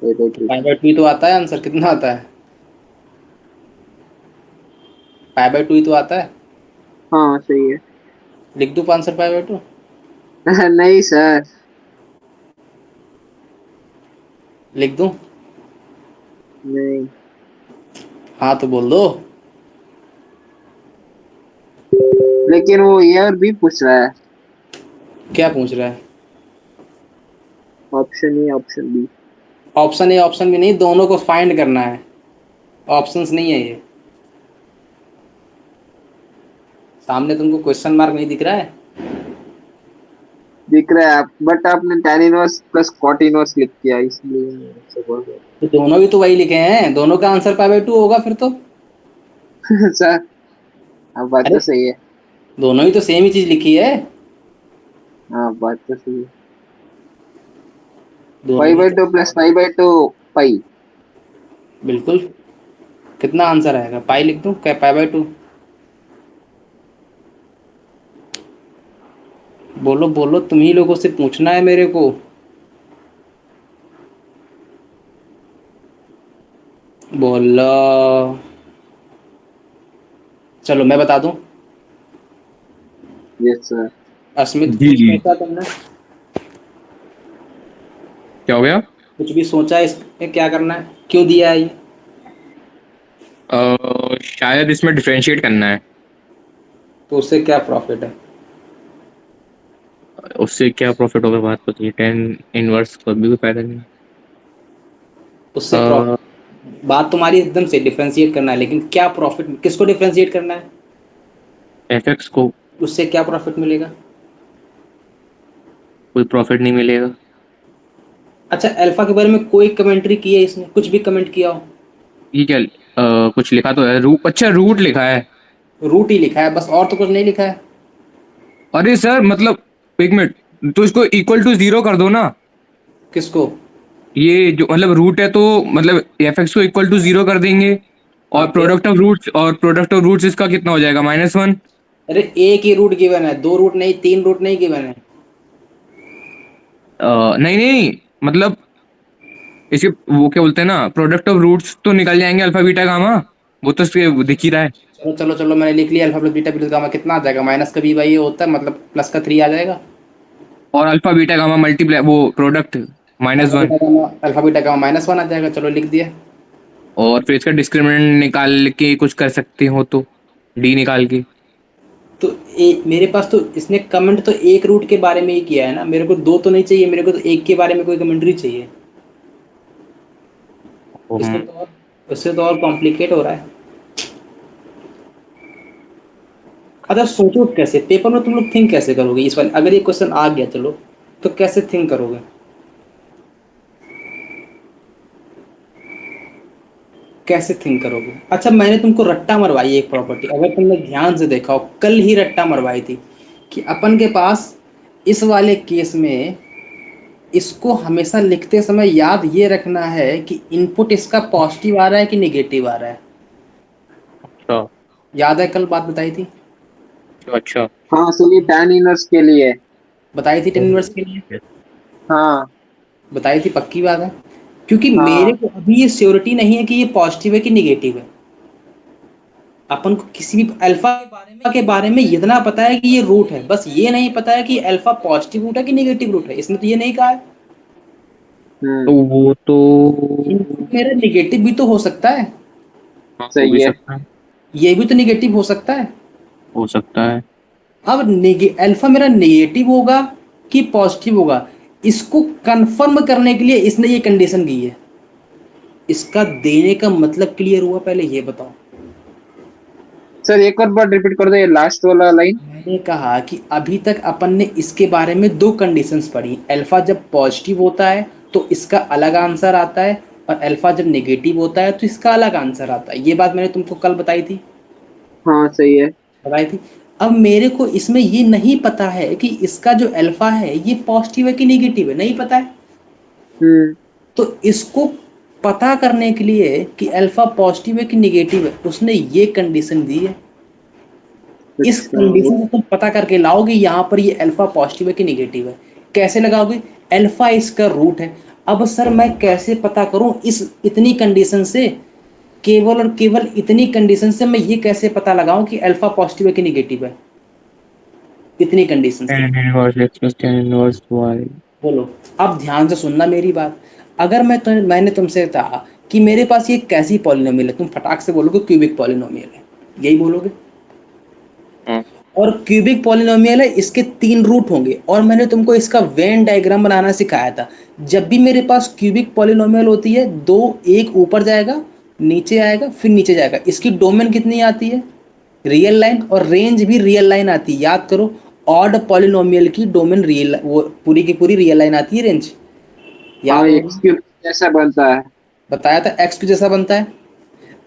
ये देखिए।
पाई/2 ही तो आता है आंसर, कितना आता है? पाई/2 ही तो आता है।
हाँ सही है।
लिख दूं आंसर पाई/2?
नहीं सर।
लिख दूं?
नहीं,
हाँ तो बोल दो।
लेकिन वो ईयर भी पूछ रहा है।
क्या पूछ रहा है?
Option A option B.
Option A option भी नहीं, दोनों को फाइंड करना है। ऑप्शंस नहीं है ये। सामने तुमको क्वेश्चन मार्क नहीं दिख रहा है?
दिख रहा है आप, बट आपने tan inverse plus cot inverse लिख दिया, इसलिए मैं ऐसे बोल रहा
तो दोनों भी तो वही लिखे हैं, दोनों का आंसर पाई/2 होगा फिर तो।
हूँ। सर, आप बात
अरे
तो सही है।
दोनों ही तो सेम ही चीज लिखी है।
हाँ बात तो सही है।
दोनों
पाई
ही
बाई
तो।
टू प्लस पाई/2 पाई।
बिल्कुल। कितना आंसर आएगा? पाई लिख दूं क्या, पाई/2? बोलो बोलो, तुम ही लोगों से पूछना है मेरे को। बोलो। चलो मैं बता दूं।
Yes sir.
अस्मित
जी
कुछ
जी।
सोचा तुमने?
क्या हो गया?
कुछ भी सोचा इसमें क्या करना है, क्यों दिया है ये?
शायद इसमें डिफरेंशिएट करना है।
तो उससे क्या प्रॉफिट है?
उससे क्या प्रॉफिट होगा बात होती है, टेन इनवर्स को भी कोई फायदा नहीं।
उससे प्रॉफिट, बात तुम्हारी एकदम से डिफरेंशिएट करना है, लेकिन क्या प्रॉफिट, किसको डिफरेंशिएट करना है?
एफ एक्स को
उससे क्या प्रॉफिट मिलेगा?
कोई प्रॉफिट नहीं मिलेगा।
अच्छा, अल्फा के बारे में कोई कमेंट्री की है इसने, कुछ भी कमेंट किया हो?
ये क्या, कुछ लिखा तो है, रूट, अच्छा रूट लिखा है।
रूट ही लिखा है बस, और तो कुछ नहीं लिखा है।
अरे सर मतलब, एक मिनट, तो इसको इक्वल टू जीरो कर दो ना।
किसको?
ये जो मतलब रूट है, तो मतलब एफ एक्स को इक्वल टू जीरो कर देंगे।
हाँ
और
फिर?
प्रोडक्ट ऑफ रूट्स इसका कितना हो जाएगा, -1।
अरे एक ही रूट गिवन है, दो रूट नहीं, तीन रूट नहीं गिवन है।
नहीं नहीं, मतलब इसके वो क्या बोलते हैं ना, प्रोडक्ट ऑफ रूट्स तो निकल जाएंगे, अल्फा बीटा गामा। वो तो दिख ही रहा है।
चलो चलो चलो, मैंने लिख लिया, alpha plus beta plus gamma कितना आ जाएगा? माइनस का बी बाई ये होता है, मतलब प्लस का 3 आ जाएगा।
और अल्फा बीटा गामा मल्टीप्लाई वो प्रोडक्ट -1।
अल्फा बीटा गामा -1 आ जाएगा। चलो लिख दिया।
और फिर इसका डिस्क्रिमिनेंट निकाल के कुछ कर सकते हो तो डी निकाल के।
तो मेरे पास तो इसने कमेंट तो एक रूट के बारे में ही किया है ना, मेरे को दो तो नहीं चाहिए, मेरे को तो एक के बारे में कोई कमेंट्री चाहिए।
हम्म।
इससे तो और कॉम्प्लिकेट हो रहा है। अच्छा सोचो कैसे पेपर में तुम लोग थिंक कैसे करोगे इस वाले, अगर ये क्वेश्चन आ गया चलो तो कैसे थिंक करोगे, कैसे थिंक करोगे? अच्छा मैंने तुमको रट्टा मरवाई एक प्रॉपर्टी, अगर तुमने ध्यान से देखा हो कल ही रट्टा मरवाई थी कि अपन के पास इस वाले केस में इसको हमेशा लिखते समय याद ये रखना है कि इनपुट इसका पॉजिटिव आ रहा है कि निगेटिव आ रहा है।
अच्छा।
याद है कल बात बताई थी?
अच्छा।
हाँ सर, ये tan इनवर्स के लिए।
बताई थी टेन इनवर्स के लिए,
हाँ
बताई थी, पक्की बात है। क्योंकि मेरे
हाँ।
को अभी ये श्योरिटी नहीं है कि ये पॉजिटिव है कि निगेटिव है। अपन को किसी भी अल्फा के बारे में इतना पता है कि ये रूट है, बस ये नहीं पता है कि अल्फा पॉजिटिव रूट है कि निगेटिव रूट है, इसने तो ये नहीं कहा है।
तो वो तो
इनपुट मेरा निगेटिव भी तो हो सकता है,
हाँ, हो भी
सही है।
सकता है।
ये भी तो निगेटिव हो सकता है।
हो सकता है।
अब अल्फा मेरा नेगेटिव होगा कि पॉजिटिव होगा, इसको कंफर्म करने के लिए इसने ये कंडीशन दी है। इसका देने का मतलब क्लियर हुआ? पहले ये बताओ।
सर एक और बार रिपीट कर दो ये लास्ट वाला लाइन।
मैंने कहा कि अभी तक अपन ने इसके बारे में दो कंडीशंस पढ़ी, अल्फा जब पॉजिटिव होता है तो इसका अलग आंसर आता है, और अल्फा जब नेगेटिव होता है तो इसका अलग आंसर आता है। ये बात मैंने तुमको कल बताई थी,
हाँ सही है।
बताई थी। अब मेरे को इसमें ये नहीं पता है कि इसका जो अल्फा है ये पॉजिटिव है कि नेगेटिव है, नहीं पता है।
हम्म।
तो इसको पता करने के लिए कि अल्फा पॉजिटिव है कि नेगेटिव है, उसने ये कंडीशन दी है। इस
अच्छा
कंडीशन से तुम पता करके लाओगे यहाँ पर ये अल्फा पॉजिटिव है कि नेगेटिव है। कैसे लगाओगे? अल्फा इसका रूट है। अब सर मैं कैसे पता करूं इस इतनी कंडीशन से, केवल और केवल इतनी कंडीशन से मैं ये कैसे पता लगाऊं कि अल्फा पॉजिटिव है कि नेगेटिव है? इतनी कंडीशन से
tan inverse x plus tan inverse y।
बोलो। अब ध्यान से सुनना मेरी बात। अगर मैंने तुमसे कहा कि मेरे पास ये कैसी पॉलिनोमियल है, तुम फटाक से बोलोगे क्यूबिक पॉलिनोमियल है, यही बोलोगे।
हाँ।
और क्यूबिक पॉलिनोमियल है, इसके तीन रूट होंगे, और मैंने तुमको इसका वेन डायग्राम बनाना सिखाया था। जब भी मेरे पास क्यूबिक पॉलिनोमियल होती है, दो, एक ऊपर जाएगा, नीचे आएगा, फिर नीचे जाएगा। इसकी डोमेन कितनी आती है? रियल लाइन, और रेंज भी रियल लाइन आती है, याद करो। ऑड पॉलिनोमियल की डोमेन रियल, वो पूरी की पूरी रियल लाइन आती है, रेंज
हाँ
याद
एक्स
होगी।
क्यूब जैसा बनता है।
बताया था एक्स की जैसा बनता है।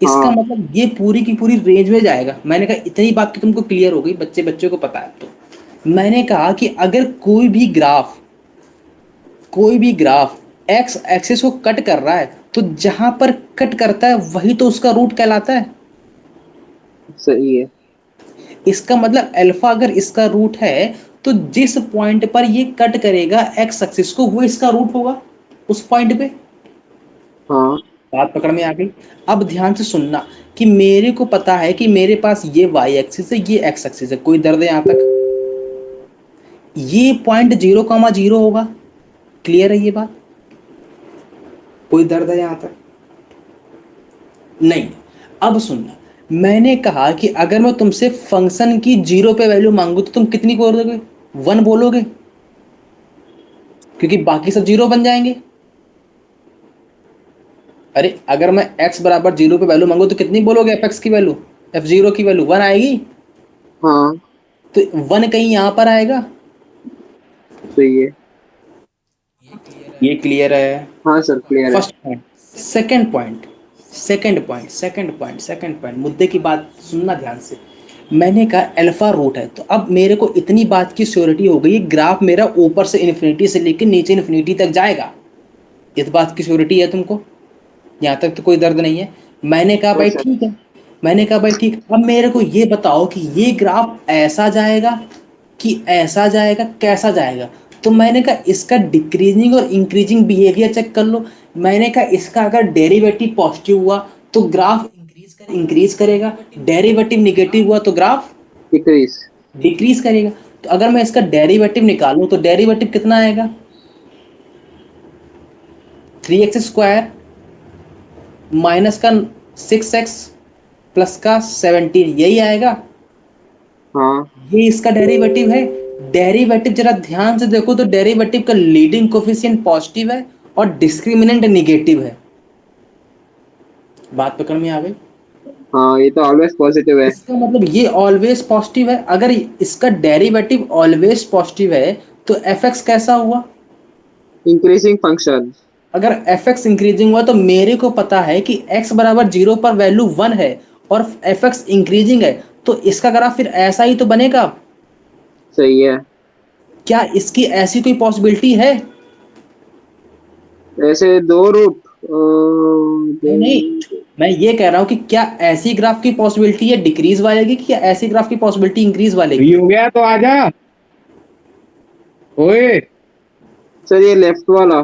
इसका
हाँ
मतलब ये पूरी की पूरी रेंज में जाएगा। मैंने कहा इतनी बात तो तुमको क्लियर हो गई, बच्चे बच्चे को पता है। तो मैंने कहा कि अगर कोई भी ग्राफ एक्स एक्सिस को कट कर रहा है, तो जहां पर कट करता है वही तो उसका रूट कहलाता है।
सही है।
इसका मतलब अल्फा अगर इसका रूट है, तो जिस पॉइंट पर ये कट करेगा एक्स एक्सिस को, वो इसका रूट होगा उस पॉइंट पे।
हाँ
बात पकड़ में आ गई? अब ध्यान से सुनना कि मेरे को पता है कि मेरे पास ये वाई एक्सिस है, ये एक्स एक्सिस है, कोई दर्द है यहां तक? ये पॉइंट 0,0 होगा। क्लियर है ये बात? कोई दर्द है यहां तक? नहीं। अब सुनना, मैंने कहा कि अगर मैं तुमसे फंक्शन की 0 पे वैल्यू मांगू तो तुम कितनी बोलोगे? 1 बोलोगे, क्योंकि बाकी सब 0 बन जाएंगे। अरे अगर मैं x बराबर 0 पे वैल्यू मांगू तो कितनी बोलोगे? एफ एक्स की वैल्यू, f0 की वैल्यू 1 आएगी।
हाँ
तो 1 कहीं यहां पर आएगा।
सही है।
ये क्लियर है?
हाँ सर क्लियर है।
First point. सेकंड पॉइंट मुद्दे की बात सुनना ध्यान से। मैंने कहा अल्फा रूट है, तो अब मेरे को इतनी बात की श्योरिटी हो गई, ग्राफ मेरा ऊपर से इन्फिनिटी से लेकर नीचे इन्फिनिटी तक जाएगा। इस बात की श्योरिटी है तुमको? यहाँ तक तो कोई दर्द नहीं है। मैंने कहा
हाँ
भाई
सर।
ठीक है। मैंने कहा भाई ठीक, अब मेरे को ये बताओ कि ये ग्राफ ऐसा जाएगा कि ऐसा जाएगा, कैसा जाएगा? तो मैंने कहा इसका डिक्रीजिंग और इंक्रीजिंग बिहेवियर चेक कर लो। मैंने कहा इसका अगर डेरिवेटिव पॉजिटिव हुआ तो ग्राफ इंक्रीज करेगा, डेरिवेटिव निगेटिव हुआ तो ग्राफ
डिक्रीज।
डिक्रीज करेगा। तो अगर मैं इसका डेरिवेटिव निकालूं तो डेरिवेटिव कितना आएगा? 3x² माइनस का 6x प्लस का 17, यही आएगा।
हाँ
ये इसका डेरिवेटिव है। डेरिवेटिव जरा ध्यान से देखो तो डेरिवेटिव का लीडिंग कोफिशिएंट पॉजिटिव है और डिस्क्रिमिनेंट निगेटिव है। बात पकड़ में आ गई?
हाँ, ये तो ऑलवेज पॉजिटिव है।
इसका मतलब ये ऑलवेज पॉजिटिव है। अगर इसका डेरिवेटिव ऑलवेज पॉजिटिव है तो fx कैसा हुआ?
Increasing function.
अगर fx इंक्रीजिंग हुआ तो मेरे को पता है कि x बराबर 0 पर वैल्यू 1 है और fx इंक्रीजिंग है, तो इसका ग्राफ फिर ऐसा ही तो बनेगा।
सही है।
क्या इसकी ऐसी कोई पॉसिबिलिटी है?
ऐसे दो रूट
नहीं नहीं, मैं ये कह रहा हूँ कि क्या ऐसी ग्राफ की पॉसिबिलिटी है डिक्रीज वाले की, कि ऐसी ग्राफ की पॉसिबिलिटी इंक्रीज वाले
फ्री
की?
हो गया तो आजा। ओए
सर ये लेफ्ट वाला।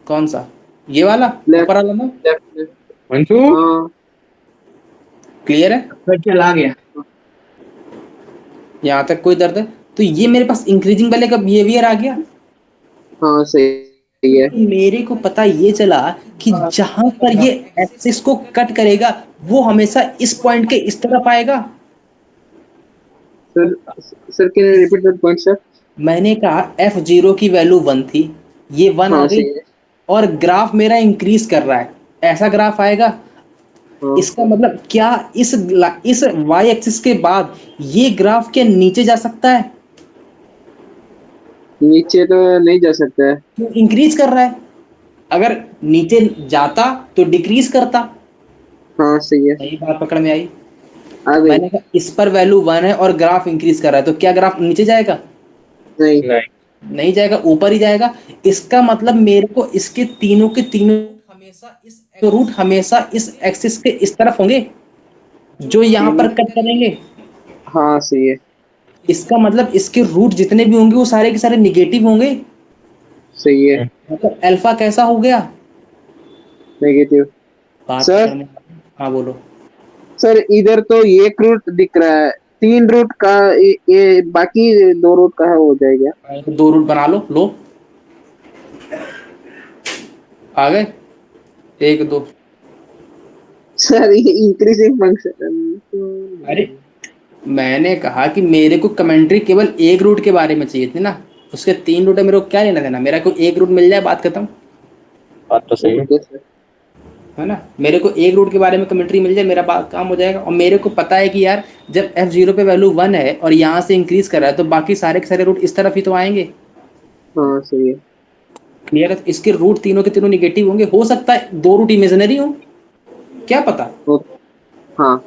कौन सा? ये वाला
लेफ्ट
ऊपर वाला ना?
लेफ्ट।
मंसू
हाँ
क्लियर है?
फिर चला गया।
यहाँ तक कोई दर्द है? तो ये मेरे पास इंक्रीजिंग वाले का बिहेवियर आ गया।
हाँ सही है।
तो मेरे को पता ये चला कि जहां पर ये एक्सिस को कट करेगा वो हमेशा इस पॉइंट के इस तरफ आएगा।
Sir sir can you repeat that point sir?
मैंने कहा F0 की वैल्यू 1 थी, ये 1 आ
हाँ
गई
सही है।
और ग्राफ मेरा इंक्रीज कर रहा है, ऐसा ग्राफ आएगा।
हाँ
इसका मतलब क्या इस y एक्सिस के बाद ये ग्राफ के नीचे जा सकता है?
नीचे तो नहीं जा सकता है।
क्यों? इंक्रीज कर रहा है। अगर नीचे जाता तो डिक्रीज करता।
हाँ सही है।
सही बात पकड़ में आई?
आ गई।
मैंने कहा इस पर वैल्यू 1 है और ग्राफ इंक्रीज कर रहा है, तो क्या ग्राफ नीचे जाएगा?
नहीं।
नहीं।
नहीं जाएगा, ऊपर ही जाएगा। इसका मतलब मेरे को इसके तीनों के तीनों रूट हमेशा इस एक्सिस के इस तरफ होंगे जो यहाँ
तीनों
पर कट करेंगे।
हाँ सही है।
इसका मतलब इसके रूट जितने भी होंगे वो सारे के सारे निगेटिव होंगे।
सही है।
मतलब अल्फा कैसा हो गया?
नेगेटिव।
बात
सर
पकड़ में? हाँ बोलो।
सर इधर तो एक रूट दिख रहा है, तीन रूट का ये बाकी दो रूट का है हो जाएगा।
दो रूट बना लो। लो आ गए, एक दो।
सर ये इंक्रीजिंग फंक्शन।
अरे मैंने कहा कि मेरे को कमेंट्री केवल एक रूट के बारे में चाहिए थी ना, उसके तीन रूट है, मेरे को क्या लेना देना, मेरा को एक रूट मिल जाए बात खत्म।
बात तो सही है।
Okay sir.
है ना? मेरे को एक रूट के बारे में कमेंट्री मिल जाए, मेरा बात काम हो जाएगा। और मेरे को पता है कि यार जब F0 पे वैल्यू 1 है और यहाँ से इंक्रीज कर रहा है तो बाकी सारे के सारे रूट इस तरफ ही तो आएंगे।
हाँ सही है।
क्लियर है? तो इसके रूट तीनों के तीनों निगेटिव होंगे। हो सकता है दो रूट इमेजिनरी हो, क्या पता।
ओके। हाँ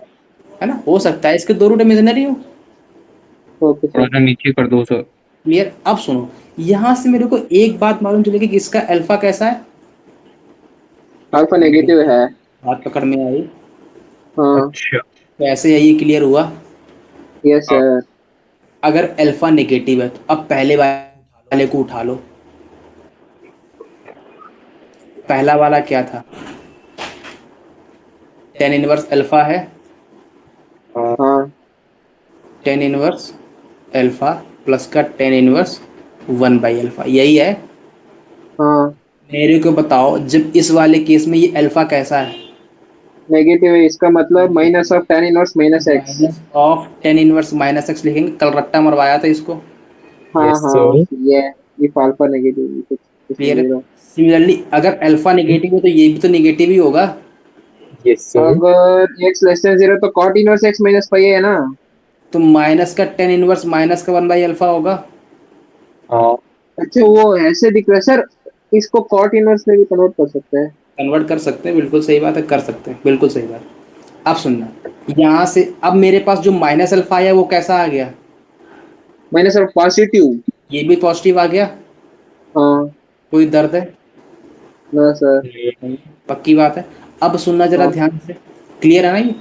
है ना? हो सकता है इसके दो रूट इमेजिनरी हो।
ओके
थोड़ा
सर।
सा नीचे कर दो सर।
क्लियर? अब सुनो, यहाँ से मेरे को एक बात मालूम चलेगी कि इसका अल्फा कैसा है।
अल्फा नेगेटिव है।
बात पकड़ में आई?
हाँ।
अच्छा।
तो ऐसे यही क्लियर हुआ।
यस
हाँ।
सर।
अगर अल्फा नेगेटिव है तो अब पहले वाले को उठा लो। पहला वाला क्या था? टेन इनवर्स अल्फा है।
हाँ
टेन इनवर्स अल्फा प्लस का टेन इनवर्स 1/अल्फा, यही है।
हाँ।
मेरे को बताओ जब इस वाले केस में ये अल्फा कैसा है?
नेगेटिव है, इसका मतलब minus of tan inverse minus x.
Minus of tan inverse minus x लिखेंगे, कल रट्टा मरवाया था इसको।
हाँ
यस
हाँ
सर।
ये ये अल्फा नेगेटिव कुछ कुछ
क्लियर है?
नहीं रहा।
सिमिलरली अगर अल्फा नेगेटिव हो तो ये भी तो नेगेटिव ही होगा।
Yes sir.
अगर x लेस देन जीरो तो cot inverse x minus pi है ना।
तो माइनस का टेन इनवर्स माइनस का 1/अल्फा होगा।
हाँ।
अच्छा वो ऐसे दिख रहा है सर, इसको cot इनवर्स में भी कन्वर्ट कर सकते हैं।
कन्वर्ट कर सकते हैं, बिल्कुल सही बात है, कर सकते हैं, बिल्कुल सही बात। अब सुनना, यहाँ से अब मेरे पास जो माइनस अल्फा आया वो कैसा आ गया?
Minus of positive.
ये भी पॉजिटिव आ गया।
हाँ।
कोई दर्द है?
ना सर।
नहीं। पक्की बात है। अब सुनना जरा
हाँ
ध्यान से। क्लियर है ना ये?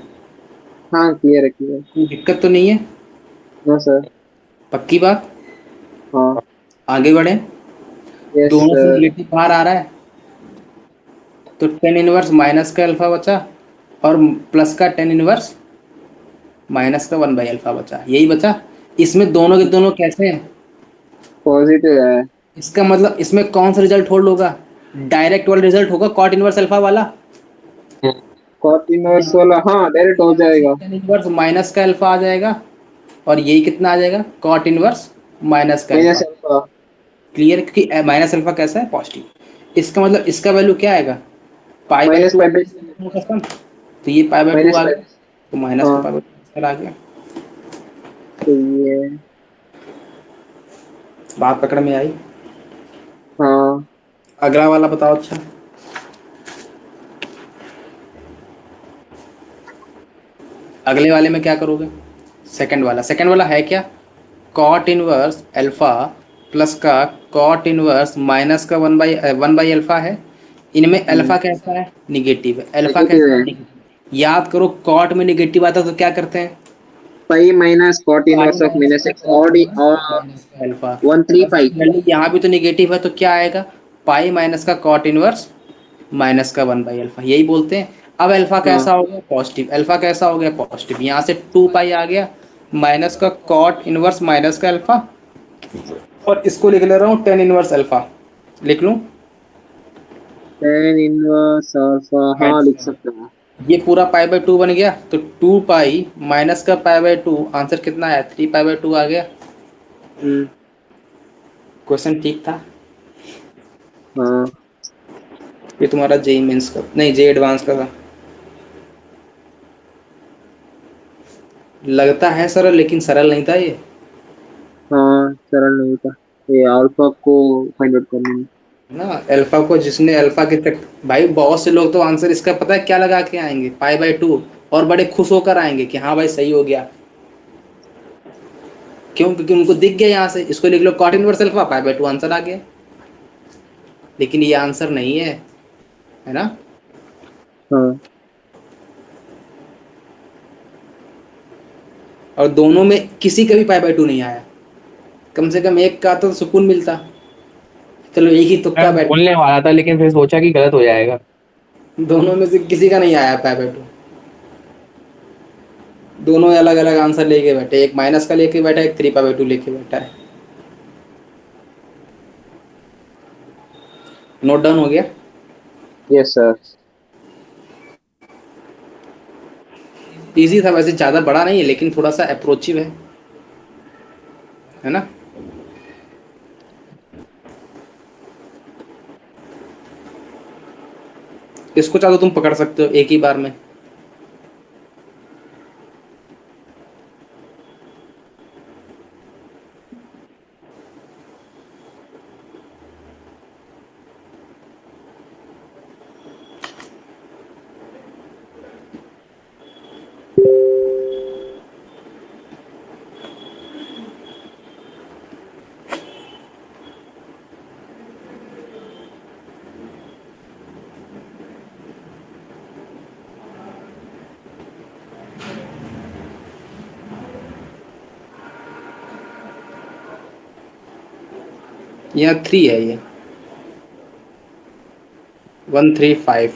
हाँ क्लियर है क्लियर।
कोई दिक्कत तो नहीं है?
ना सर।
पक्की बात?
हाँ।
आगे बढ़े।
यस
दोनों से
सर।
निगेटिव बाहर आ रहा है तो टेन इनवर्स माइनस का अल्फा बचा और प्लस का टेन इनवर्स माइनस का 1/अल्फा बचा, यही बचा। इसमें दोनों के दोनों कैसे हैं?
पॉजिटिव है।
इसका मतलब इसमें कौन सा रिजल्ट होल्ड होगा? डायरेक्ट वाला रिजल्ट होगा कॉट इनवर्स अल्फा वाला,
कॉट इनवर्स वाला, हाँ डायरेक्ट हो जाएगा।
tan इनवर्स माइनस का अल्फा आ जाएगा, और यही कितना आ जाएगा, कॉट इनवर्स माइनस का
माइनस
अल्फा।
अल्फा।
क्लियर, क्योंकि माइनस अल्फा कैसा है, पॉजिटिव। इसका मतलब इसका वैल्यू क्या आएगा, pi by
minus
two,
pi by,
तो ये पाई बाई टू
माइनस
आ
पाई।
गया, तो माइनस का
हाँ
पाई बाई टू आ गया।
सही है।
बात पकड़ में आई।
हाँ
अगला वाला बताओ। अच्छा, अगले वाले में क्या करोगे, सेकंड वाला है क्या, कॉट इनवर्स अल्फा प्लस का कॉट इनवर्स माइनस का वन बाई अल्फा है। इनमें अल्फा कैसा है, निगेटिव है, अल्फा
नेगेटिव
कैसा है,
है।
negative। याद करो कॉट में निगेटिव आता है तो क्या करते हैं,
pi minus cot
pi
inverse of
minus
minus
का
एक्स
कॉट
और
इनवर्स माइनस का अल्फा।
वन थ्री
और
पाई।
सिमिलरली यहाँ भी तो निगेटिव है तो क्या आएगा, पाई माइनस का कॉट इनवर्स माइनस का वन बाई अल्फा, यही बोलते हैं। अब अल्फा
हाँ
कैसा हो गया, पॉजिटिव, अल्फा कैसा हो गया, पॉजिटिव, यहाँ से टू पाई आ गया माइनस का कॉट इनवर्स माइनस का अल्फा, और इसको लिख ले रहा हूँ टेन इनवर्स अल्फा, लिख लूँ,
टेन इनवर्स अल्फा, हाँ लिख सकते हैं।
ये पूरा पाई बाई टू बन गया, तो टू पाई माइनस का पाई बाई टू, आंसर कितना आया, थ्री पाई बाई टू आ गया।
हम्म।
क्वेश्चन ठीक था।
हाँ
ये तुम्हारा जेई मेंस का नहीं, जे एडवांस का था। लगता है सरल, लेकिन सरल नहीं था ये।
हाँ सरल नहीं था, ये अल्फा को फाइंड आउट करने में।
ना, अल्फा को जिसने अल्फा के तक, भाई बहुत से लोग तो आंसर इसका पता है क्या लगा के आएंगे, पाई बाई टू, और बड़े खुश होकर आएंगे कि हाँ भाई सही हो गया। क्यों, क्योंकि उनको दिख गया यहाँ से, इसको लिख लो cot inverse alpha, pi by two answer आ गया। लेकिन ये आंसर नहीं है ना।
हाँ
और दोनों में किसी का भी पाई बाई टू नहीं आया, कम से कम एक का तो सुकून मिलता। चलो एक ही
मैं
तुक्का बैठ,
बोलने वाला था लेकिन फिर सोचा कि गलत हो जाएगा।
दोनों में से किसी का नहीं आया पाई बाई टू। दोनों अलग अलग आंसर लेके बैठे, एक माइनस का लेके बैठा है, एक थ्री पाई बाई टू लेके बैठा है। नोट डाउन हो गया।
Yes sir.
इजी था वैसे, ज़्यादा बड़ा नहीं है लेकिन थोड़ा सा अप्रोचिव है ना। इसको चाहो तुम पकड़ सकते हो एक ही बार में। यहाँ थ्री है, ये 135।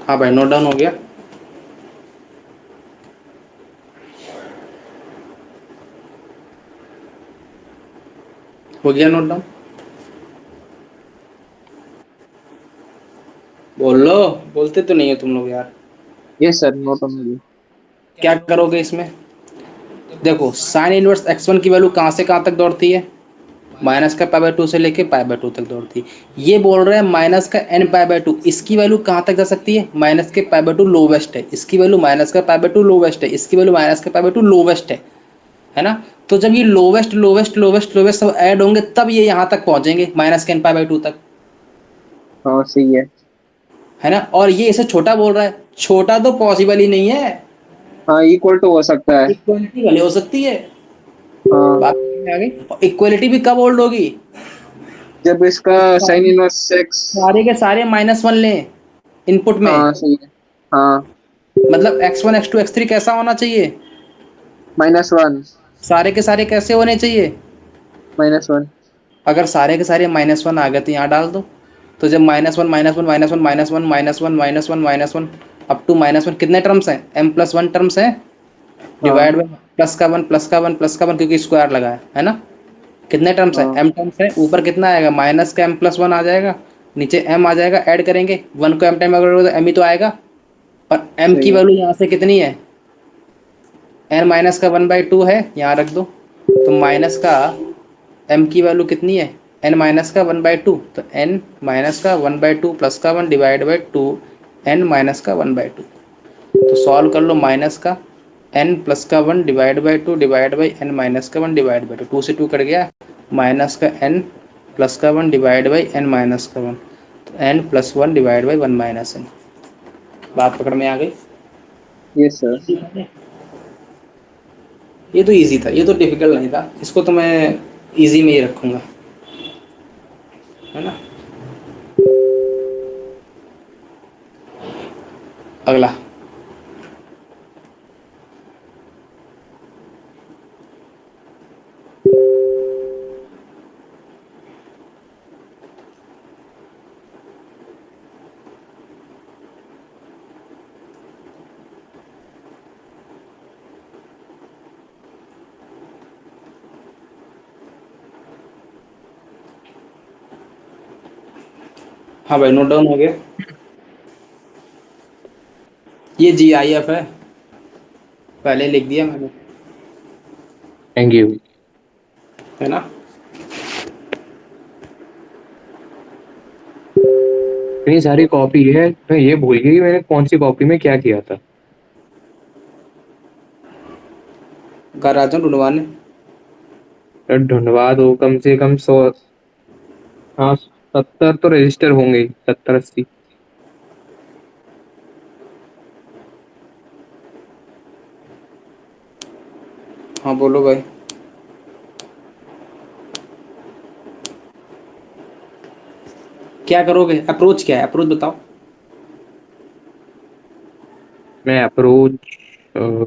हाँ भाई, नोट डाउन हो गया। हो गया नोट डाउन, बोल लो, बोलते तो नहीं हो तुम लोग यार।
यस सर, नोट ऑन होगी।
क्या करोगे इसमें, देखो साइन इनवर्स x1 की वैल्यू कहाँ से कहाँ तक दौड़ती है, माइनस का पाई बाई टू से लेके पाई बाई टू तक दौड़ती है। ये बोल रहे हैं माइनस का n पाई बाई टू, इसकी वैल्यू कहाँ तक जा सकती है, माइनस के पाई बाई टू लोवेस्ट है, इसकी वैल्यू माइनस का पाई बाई टू लोवेस्ट है, इसकी वैल्यू माइनस का पाई बाई टू लोवेस्ट है ना। तो जब ये लोवेस्ट लोवेस्ट लोवेस्ट लोवेस्ट सब ऐड होंगे तब ये यहाँ तक पहुंचेंगे, माइनस के n पाई बाई टू तक,
हाँ सही
है ना। और ये इसे छोटा बोल रहा है, छोटा तो पॉसिबल ही नहीं है,
हाँ इक्वल टू हो सकता है।
इक्वलिटी भले हो सकती है।
हाँ
बात समझ में आ गई, इक्वलिटी भी कब होल्ड होगी,
जब इसका साइन इनवर्स एक्स।
सारे के सारे माइनस वन लें इनपुट में।
हाँ सही है। हाँ
मतलब x1 x2 x3 कैसा होना चाहिए,
-1।
सारे के सारे कैसे होने चाहिए।
-1।
अगर सारे के सारे माइनस वन आ गए तो यहाँ डाल दो, तो जब minus one minus one minus one minus one minus one minus one minus one, up to -1 कितने टर्म्स हैं, m+1 टर्म्स हैं,
हाँ
डिवाइड बाय प्लस का 1 प्लस का 1 प्लस का 1, क्योंकि स्क्वायर लगा है ना। कितने टर्म्स है,
हाँ
m टर्म्स है, ऊपर कितना आएगा, माइनस का m+1 आ जाएगा, नीचे m आ जाएगा, ऐड करेंगे 1 को m टाइम अगर तो m ही तो आएगा, और m
सही
की
है।
वैल्यू यहाँ से कितनी है, n माइनस का 1/2 है, यहाँ रख दो। तो माइनस का m की वैल्यू कितनी है, n माइनस का 1/2, तो n माइनस का 1/2 प्लस का 1 डिवाइड बाई 2, n माइनस का 1/2। तो सॉल्व कर लो, माइनस का n प्लस का 1 divide by 2 divide by n minus का 1 डिवाइड बाई 2, 2 से 2 कट गया, माइनस का n प्लस का 1 डिवाइड बाई n माइनस का 1, तो n plus 1 divide by 1 minus n। बात पकड़ में आ गई।
Yes sir.
ये तो इजी था, ये तो डिफिकल्ट नहीं था, इसको तो मैं इजी में ही रखूँगा, है ना। अगला, हाँ भाई नोट डाउन हो गया। ये GIF है, पहले लिख दिया मैंने,
थैंक यू।
है ना।
इतनी सारी कॉपी है, मैं ये भूल गई कि मैंने कौन सी कॉपी में क्या किया था।
घर आ जाओ ढूंढवाने।
तो ढूंढवा दो, कम से कम 100, हाँ 70 तो रजिस्टर होंगे ही, 70-80।
हाँ बोलो भाई। क्या करोगे, अप्रोच क्या है, अप्रोच बताओ।
मैं अप्रोच,
सर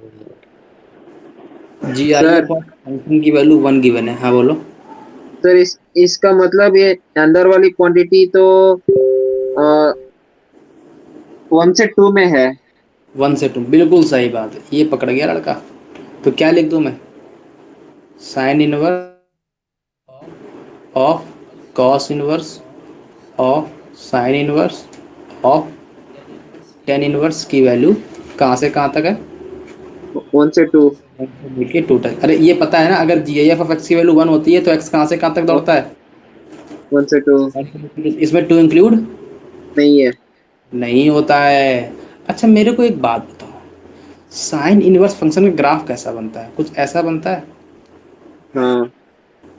GIF और फंक्शन की वैल्यू 1 गिवन है, हाँ बोलो।
सर इसका मतलब ये अंदर वाली क्वांटिटी तो 1 से 2 में है।
1 से 2, बिल्कुल सही बात है, ये पकड़ गया लड़का। तो क्या लिख दूँ मैं, sine inverse of cos inverse of sine inverse of tan inverse की वैल्यू कहाँ से कहाँ तक है,
1 से 2।
देखिए 2 तक। अरे ये पता है ना, अगर GIF ऑफ x की वैल्यू 1 होती है तो x कहाँ से कहाँ तक दौड़ता है,
1 से 2
इसमें 2 इंक्लूड
नहीं है।
नहीं होता है। अच्छा मेरे को एक बात बताओ, साइन इनवर्स फंक्शन का ग्राफ कैसा बनता है, कुछ ऐसा बनता है,
हाँ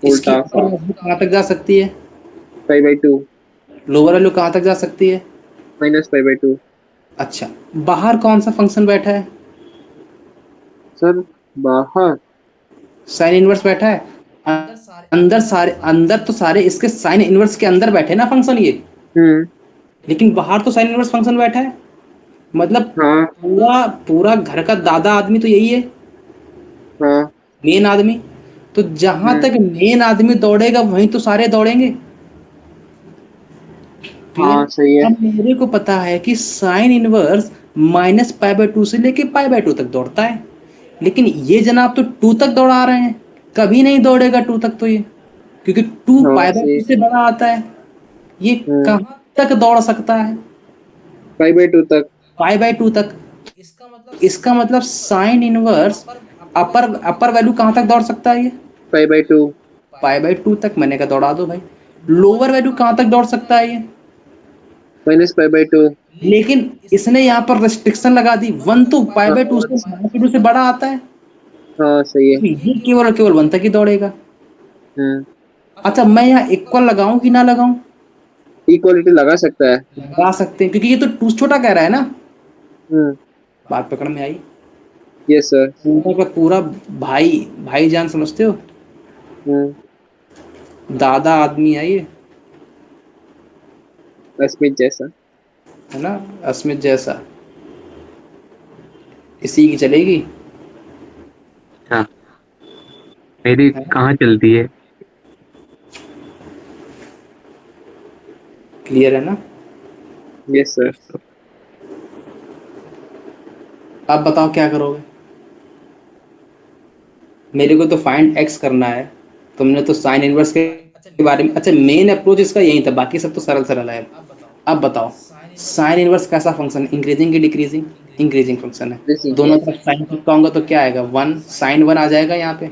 इसकी
उल्टा
अपर
सा।
वैल्यू कहाँ तक जा सकती है,
5/2
लोअर वैल्यू कहाँ तक जा सकती है।
-5/2।
अच्छा, बाहर कौन सा फंक्शन बैठा है,
सर बाहर।
साइन इनवर्स बैठा है, अंदर तो सारे इसके साइन इनवर्स के अंदर बैठे ना फंक्शन ये,
हम्म।
लेकिन बाहर तो साइन इनवर्स फंक्शन बैठा है, मतलब
हाँ
पूरा पूरा घर का दादा आदमी तो यही है,
हाँ।
मेन आदमी। तो जहां
हम्म।
तक मेन आदमी दौड़ेगा वहीं तो सारे दौड़ेंगे।
हाँ
क्लियर।
सही है।
अब मेरे को पता है कि साइन इनवर्स -π/2 से लेके π/2 तक दौड़ता है, लेकिन ये जनाब तो 2 तक दौड़ा रहे हैं, कभी नहीं दौड़ेगा 2 तक तो ये, क्योंकि 2
हाँ सही
π/2
है।
से बड़ा आता है, ये
हम्म।
कहाँ तक दौड़ सकता है,
5/2 तक।
π/2 तक। इसका मतलब साइन इनवर्स अपर अपर वैल्यू कहाँ तक दौड़ सकता है ये,
5/2
π/2 तक। मैंने कहा दौड़ा दो भाई। लोअर वैल्यू कहाँ तक दौड़ सकता है ये,
-π/2।
लेकिन इसने यहाँ पर रेस्ट्रिक्शन लगा दी, 1 तो π/2 से
हाँ
-2 से बड़ा आता है,
हाँ सही है।
तो ये केवल और केवल 1 तक ही दौड़ेगा।
हम्म।
अच्छा मैं यहाँ इक्वल लगाऊं कि ना लगाऊं,
इक्वलिटी लगा सकता है।
लगा सकते हैं, क्योंकि ये तो 2 छोटा कह रहा है ना।
हम्म।
बात पकड़ में आई।
Yes sir.
पूरा का पूरा भाई, भाईजान समझते हो,
हम्म।
दादा आदमी है ये,
अस्मित जैसा।
है ना, अस्मित जैसा, इसी की चलेगी,
हाँ, मेरी
है ना।
कहाँ चलती है।
क्लियर है ना।
Yes sir.
अब बताओ क्या करोगे? मेरे को तो फाइंड एक्स करना है, तुमने तो साइन इनवर्स के बारे में, अच्छा मेन अप्रोच इसका यही था, बाकी सब तो सरल सरल है। अब बताओ साइन इनवर्स कैसा फंक्शन है, इंक्रीजिंग की डिक्रीजिंग? इंक्रीजिंग फंक्शन है।
डिक्रीजिंग,
दोनों
यस।
तरफ साइन चिपकाऊंगा तो क्या आएगा, वन, साइन वन आ जाएगा यहाँ पे,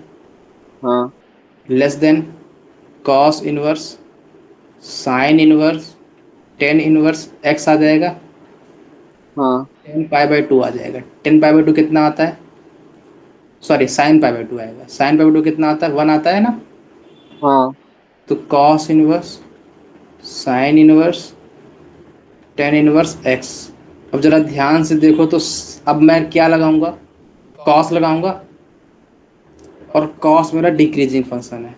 हाँ
less than cos inverse sine inverse tan inverse x आ जाएगा,
हाँ
10 पाई/2 आ जाएगा। 10 पाई/2 कितना आता है, सॉरी sin π/2 आएगा। sin π/2 कितना आता है, 1 आता है ना।
हाँ।
तो cos inverse sine inverse tan inverse x. अब जरा ध्यान से देखो तो अब मैं क्या लगाऊंगा, कॉस लगाऊंगा, और कॉस मेरा डिक्रीजिंग फंक्शन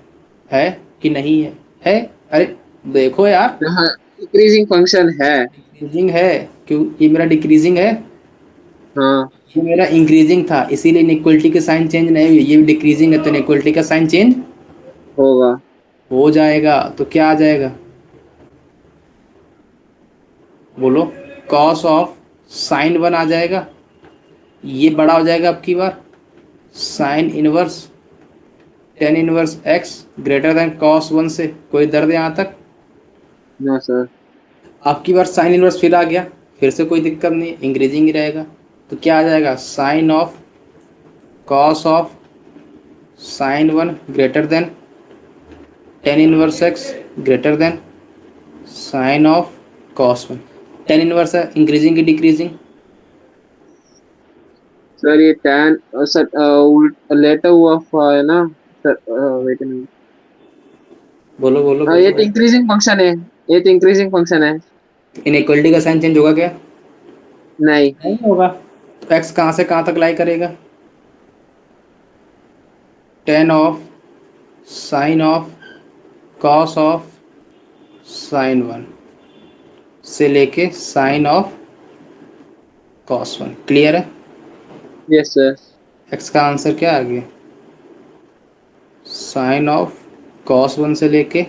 है कि नहीं है? है। अरे देखो यार,
हाँ, डिक्रीजिंग फंक्शन है।
डिक्रीजिंग है। क्यों, ये मेरा डिक्रीजिंग है,
हाँ
ये मेरा इंक्रीजिंग था, इसीलिए इनइक्वलिटी का साइन चेंज नहीं हुई। ये डिक्रीजिंग है तो इनइक्वलिटी का साइन चेंज
होगा।
हो जाएगा। तो क्या आ जाएगा, बोलो? कॉस ऑफ साइन वन आ जाएगा, ये बड़ा हो जाएगा अब की बार, sine inverse tan inverse x greater than cos one से। कोई दर्द यहाँ तक?
No sir.
अब की बार साइन इनवर्स फिर आ गया, फिर से कोई दिक्कत नहीं, इंक्रीजिंग ही रहेगा। तो क्या आ जाएगा, sine of cos of sine one greater than tan inverse x greater than sine of cos one. Tan inverse है, इंक्रीजिंग की डिक्रीजिंग?
सर ये tan, सर लेटा हुआ है ना सर। Wait minute.
बोलो बोलो
ये
बोलो
तो
भाई।
इंक्रीजिंग फंक्शन है। ये तो इंक्रीजिंग फंक्शन है।
इनइक्वलिटी का साइन चेंज होगा क्या?
नहीं।
नहीं होगा। तो एक्स कहाँ से कहाँ तक लाई करेगा, tan of sine of cos of sine one से लेके sine of cos one. Clear है?
Yes sir.
एक्स का आंसर क्या आ गया, साइन ऑफ कॉस वन से लेके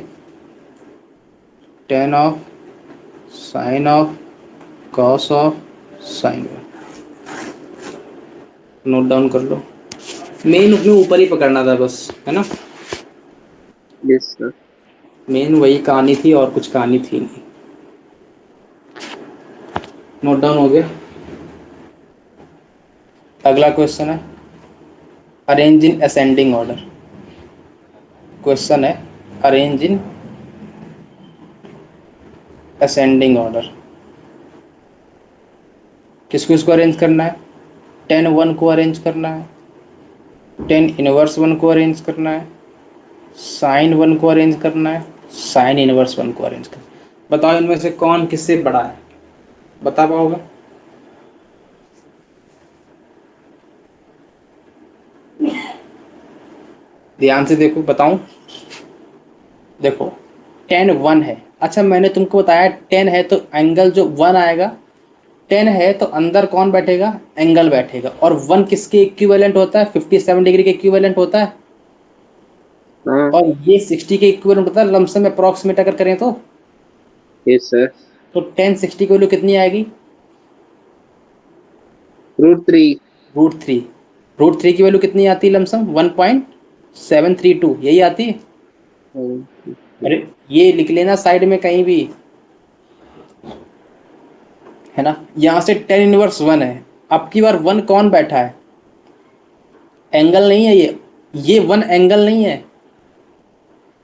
tan of sine of cos of sine one. Note down कर लो। मेन अपने ऊपर ही पकड़ना था बस, है ना।
Yes sir.
मेन वही कहानी थी और कुछ कहानी थी नहीं। नोट डाउन हो गया। अगला क्वेश्चन है arrange in ascending order. Question है अरेंज इन असेंडिंग ऑर्डर। किस किस को अरेंज करना है, टेन वन को अरेंज करना है, टेन इनवर्स वन को अरेंज करना है, साइन वन को अरेंज करना है, साइन इनवर्स वन को अरेंज करना है। बताओ इनमें से कौन किससे बड़ा है, बता पाओगे? ध्यान से देखो, बताऊं? देखो टेन वन है, अच्छा मैंने तुमको बताया टेन है तो एंगल जो वन आएगा, टेन है तो अंदर कौन बैठेगा, एंगल बैठेगा। और वन किसके इक्विवेलेंट होता है, 57 डिग्री के इक्विवेलेंट होता है।
हाँ।
और ये 60 के इक्विवेलेंट होता है लमसम अप्रॉक्सीमेट अगर करें तो।
Yes sir.
तो टेन 60 की वैल्यू कितनी आएगी,
√3।
√3। √3 की वैल्यू कितनी आती है लमसम, 1.732 यही आती है। अरे ये लिख लेना साइड में कहीं भी, है ना। यहाँ से टेन इनवर्स वन है, अब की बार वन कौन बैठा है, एंगल नहीं है ये वन एंगल नहीं है।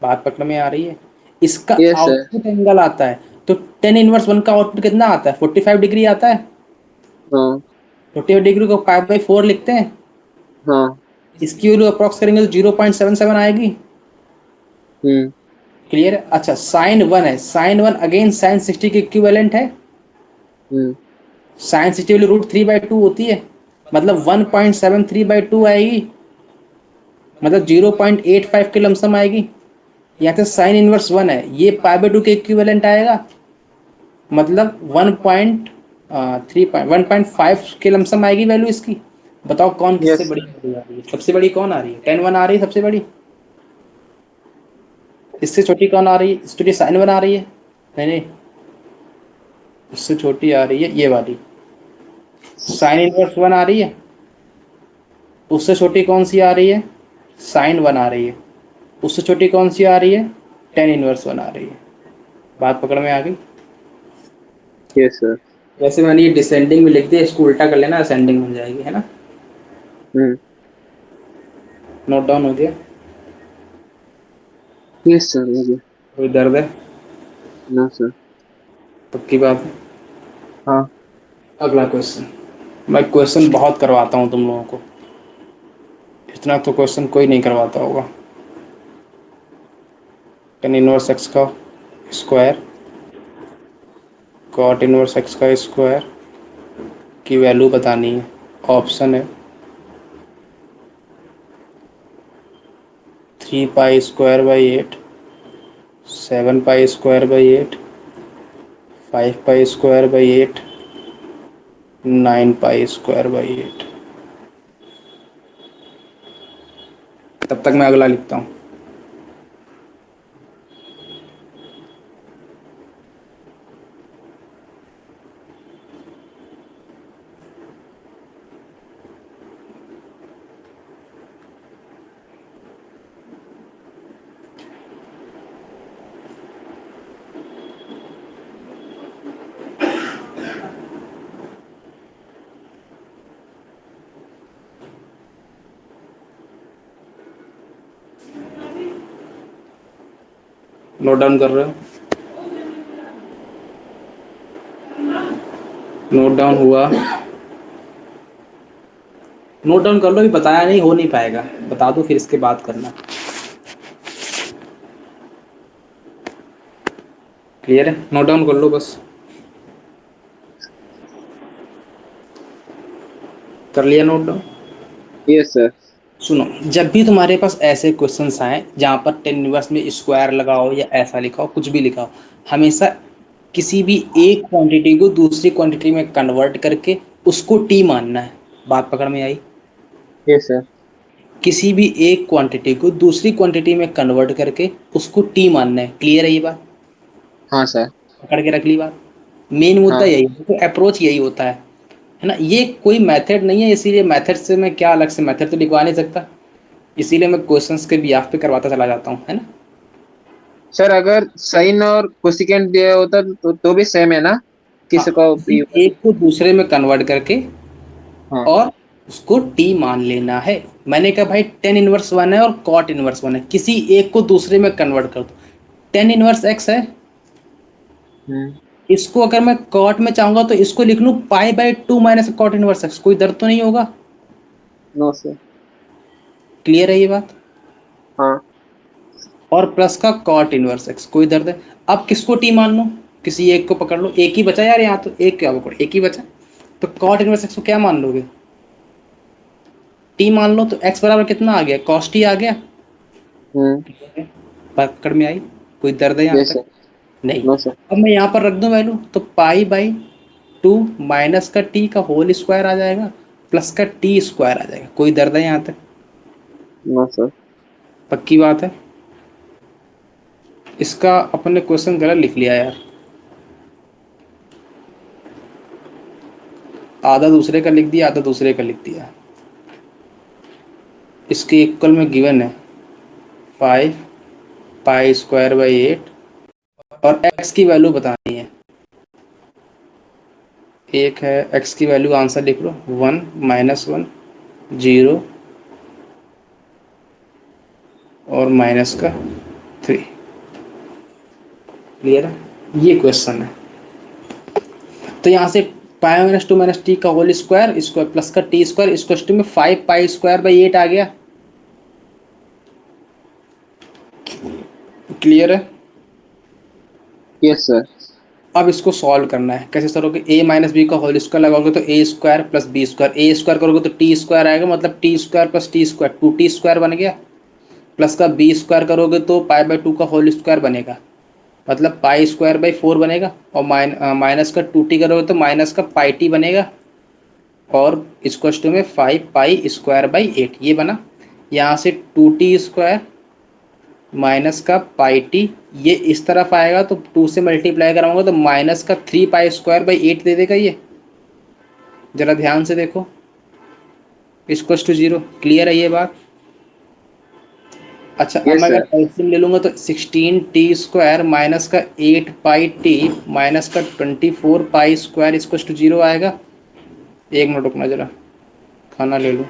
बात पकड़ में आ रही है? इसका
यस सर।
आउटपुट एंगल आता है। तो टेन इनवर्स वन का आउटपुट कितना आता है, 45 डिग्री आता है।
हाँ
45 डिग्री को 5/4 लिखते हैं,
हाँ।
इसकी वैल्यू अप्रॉक्स करेंगे तो 0.77 आएगी।
हम्म।
क्लियर है? अच्छा साइन वन है, साइन वन अगेन साइन 60 के इक्विवेलेंट है।
हम्म।
साइन 60 वैल्यू √3/2 होती है, मतलब 1.73/2 आएगी, मतलब 0.85 के लमसम आएगी। यहाँ से साइन इनवर्स वन है, ये π/2 के इक्विवेलेंट आएगा, मतलब 1.5 के लमसम आएगी वैल्यू इसकी। बताओ कौन किससे
यस
बड़ी
सर।
वैल्यू आ रही है, सबसे बड़ी कौन आ रही है, टेन वन आ रही है सबसे बड़ी, इससे छोटी कौन आ रही है, इससे छोटी साइन वन आ रही है, नहीं नहीं, इससे छोटी आ रही है ये वाली, साइन इनवर्स 1 आ रही है, उससे छोटी कौन सी आ रही है, साइन 1 आ रही है, उससे छोटी कौन सी आ रही है, टेन इनवर्स 1 आ रही है। बात पकड़ में आ गई।
Yes sir.
वैसे मैंने ये डिसेंडिंग में लिख दिया, इसको उल्टा कर लेना, असेंडिंग बन जाएगी, है ना।
हम्म।
नोट डाउन हो गया।
यस सर, हो गया।
कोई दर्द है?
No sir.
पक्की बात है।
हाँ।
अगला क्वेश्चन। मैं क्वेश्चन बहुत करवाता हूँ तुम लोगों को, इतना तो क्वेश्चन कोई नहीं करवाता होगा। टेन इनवर्स एक्स का स्क्वायर कॉट इनवर्स एक्स का स्क्वायर की वैल्यू बतानी है। ऑप्शन है 3 पाई square by 8, 7 pi square by 8, 5 pi square by 8, 9 pi square by 8। तब तक मैं अगला लिखता हूँ। नोट डाउन कर रहे हो? नोट डाउन हुआ? नोट डाउन कर लो, भी बताया नहीं, हो नहीं पाएगा, बता दो फिर इसके बाद करना। क्लियर है? नोट डाउन कर लो बस। कर लिया नोट डाउन?
Yes sir.
सुनो, जब भी तुम्हारे पास ऐसे क्वेश्चंस आए जहाँ पर टेन इनवर्स में स्क्वायर लगाओ या ऐसा लिखा हो, कुछ भी लिखा हो, हमेशा किसी भी एक क्वांटिटी को दूसरी क्वांटिटी में कन्वर्ट करके उसको टी मानना है। बात पकड़ में आई?
Yes sir.
किसी भी एक क्वांटिटी को दूसरी क्वांटिटी में कन्वर्ट करके उसको टी मानना है। क्लियर है ये बात?
हाँ सर।
पकड़ के रख ली बात। मेन मुद्दा
हाँ।
यही है, तो अप्रोच यही होता है ना। ये कोई मेथड नहीं है, इसीलिए मेथड से मैं क्या अलग से मेथड तो लिखवा नहीं सकता, इसीलिए मैं क्वेश्चंस के बिहाफ पे करवाता चला जाता हूँ, है ना।
सर अगर साइन और कोसिकेंट दिया होता तो भी सेम है ना?
हाँ,
किसी का
किसी
भी।
एक को दूसरे में कन्वर्ट करके
हाँ।
और उसको टी मान लेना है। मैंने कहा भाई टेन इनवर्स 1 है और कॉट इनवर्स 1 है, किसी एक को दूसरे में कन्वर्ट कर दो। टेन इनवर्स एक्स है,
हम्म।
इसको अगर मैं कॉट में चाहूंगा तो इसको लिख लूँ पाई/2 माइनस कॉट इनवर्स एक्स, कोई दर्द तो नहीं होगा।
No sir.
क्लियर है ये बात?
हाँ।
और प्लस का कॉट इनवर्स एक्स, कोई दर्द है। अब किसको टी मान लो? किसी एक को पकड़ लो, एक ही बचा यार, यहाँ तो एक क्या पकड़ो, एक ही बचा। तो कॉट इनवर्स एक्स को क्या मान लोगे? टी मान लो, तो एक्स बराबर कितना आ गया, कॉस टी आ गया।
हम्म।
बात पकड़ में आई? कोई दर्द है यहाँ
यस
तक?
सर।
नहीं।
No sir.
अब मैं यहाँ पर रख दूं वैल्यू, तो पाई/2 माइनस का टी का होल स्क्वायर आ जाएगा, प्लस का टी स्क्वायर आ जाएगा। कोई दर्द है यहाँ तक?
No sir.
पक्की बात है? इसका अपने क्वेश्चन गलत लिख लिया यार, आधा दूसरे का लिख दिया, आधा दूसरे का लिख दिया। इसके इक्वल में गिवन है 5 पाई स्क्वायर बाई 8 और एक्स की वैल्यू बतानी है। एक है एक्स की वैल्यू, आंसर लिख लो 1 -1 0 और -3। क्लियर है? ये क्वेश्चन है। तो यहाँ से पाई-2 - टी का होल स्क्वायर स्क्वायर प्लस का टी स्क्वायर इक्वल्स टू में 5 पाई स्क्वायर बाई 8 आ गया। क्लियर है?
Yes sir.
अब इसको सॉल्व करना है। कैसे सॉल्व करोगे? ए माइनस बी का होल स्क्वायर लगाओगे तो a square plus b square, a square करोगे तो टी स्क्वायर आएगा, मतलब t square plus t square 2टी स्क्वायर बन गया। प्लस का बी स्क्वायर करोगे तो पाई/2 का होल स्क्वायर बनेगा, मतलब पाई² बाई 4 बनेगा। और माइनस का 2टी करोगे तो माइनस का पाई टी बनेगा, और इक्वल्स टू में 5 पाई स्क्वायर बाई 8 ये बना। यहाँ से 2टी स्क्वायर माइनस का पाई टी, ये इस तरफ आएगा तो 2 से मल्टीप्लाई कराऊंगा तो माइनस का 3 पाई स्क्वायर बाई 8 दे देगा ये। जरा ध्यान से देखो, इक्वल्स टू 0, क्लियर है ये बात? अच्छा, अब
यस
मैं
सर।
अगर एलसीएम ले लूँगा तो 16t² माइनस का 8πt माइनस का 24π² इक्वल्स टू 0 आएगा। 1 मिनट रुकना जरा, खाना ले लूँ।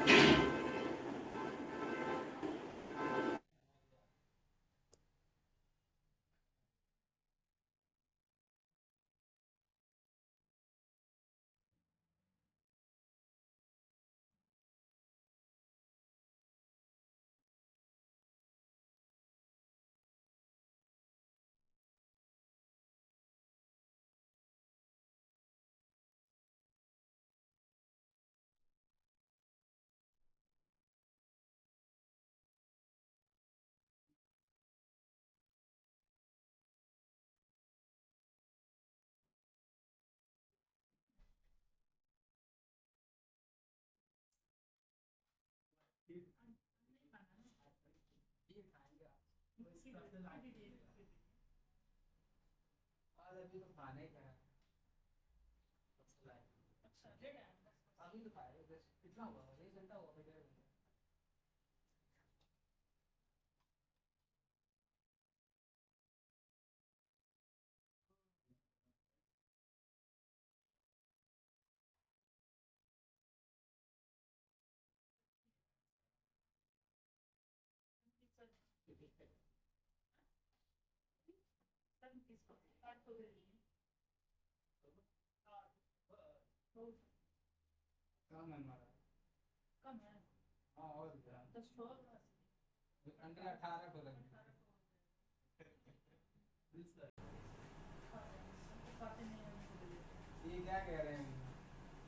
ये क्या कह रहे हैं?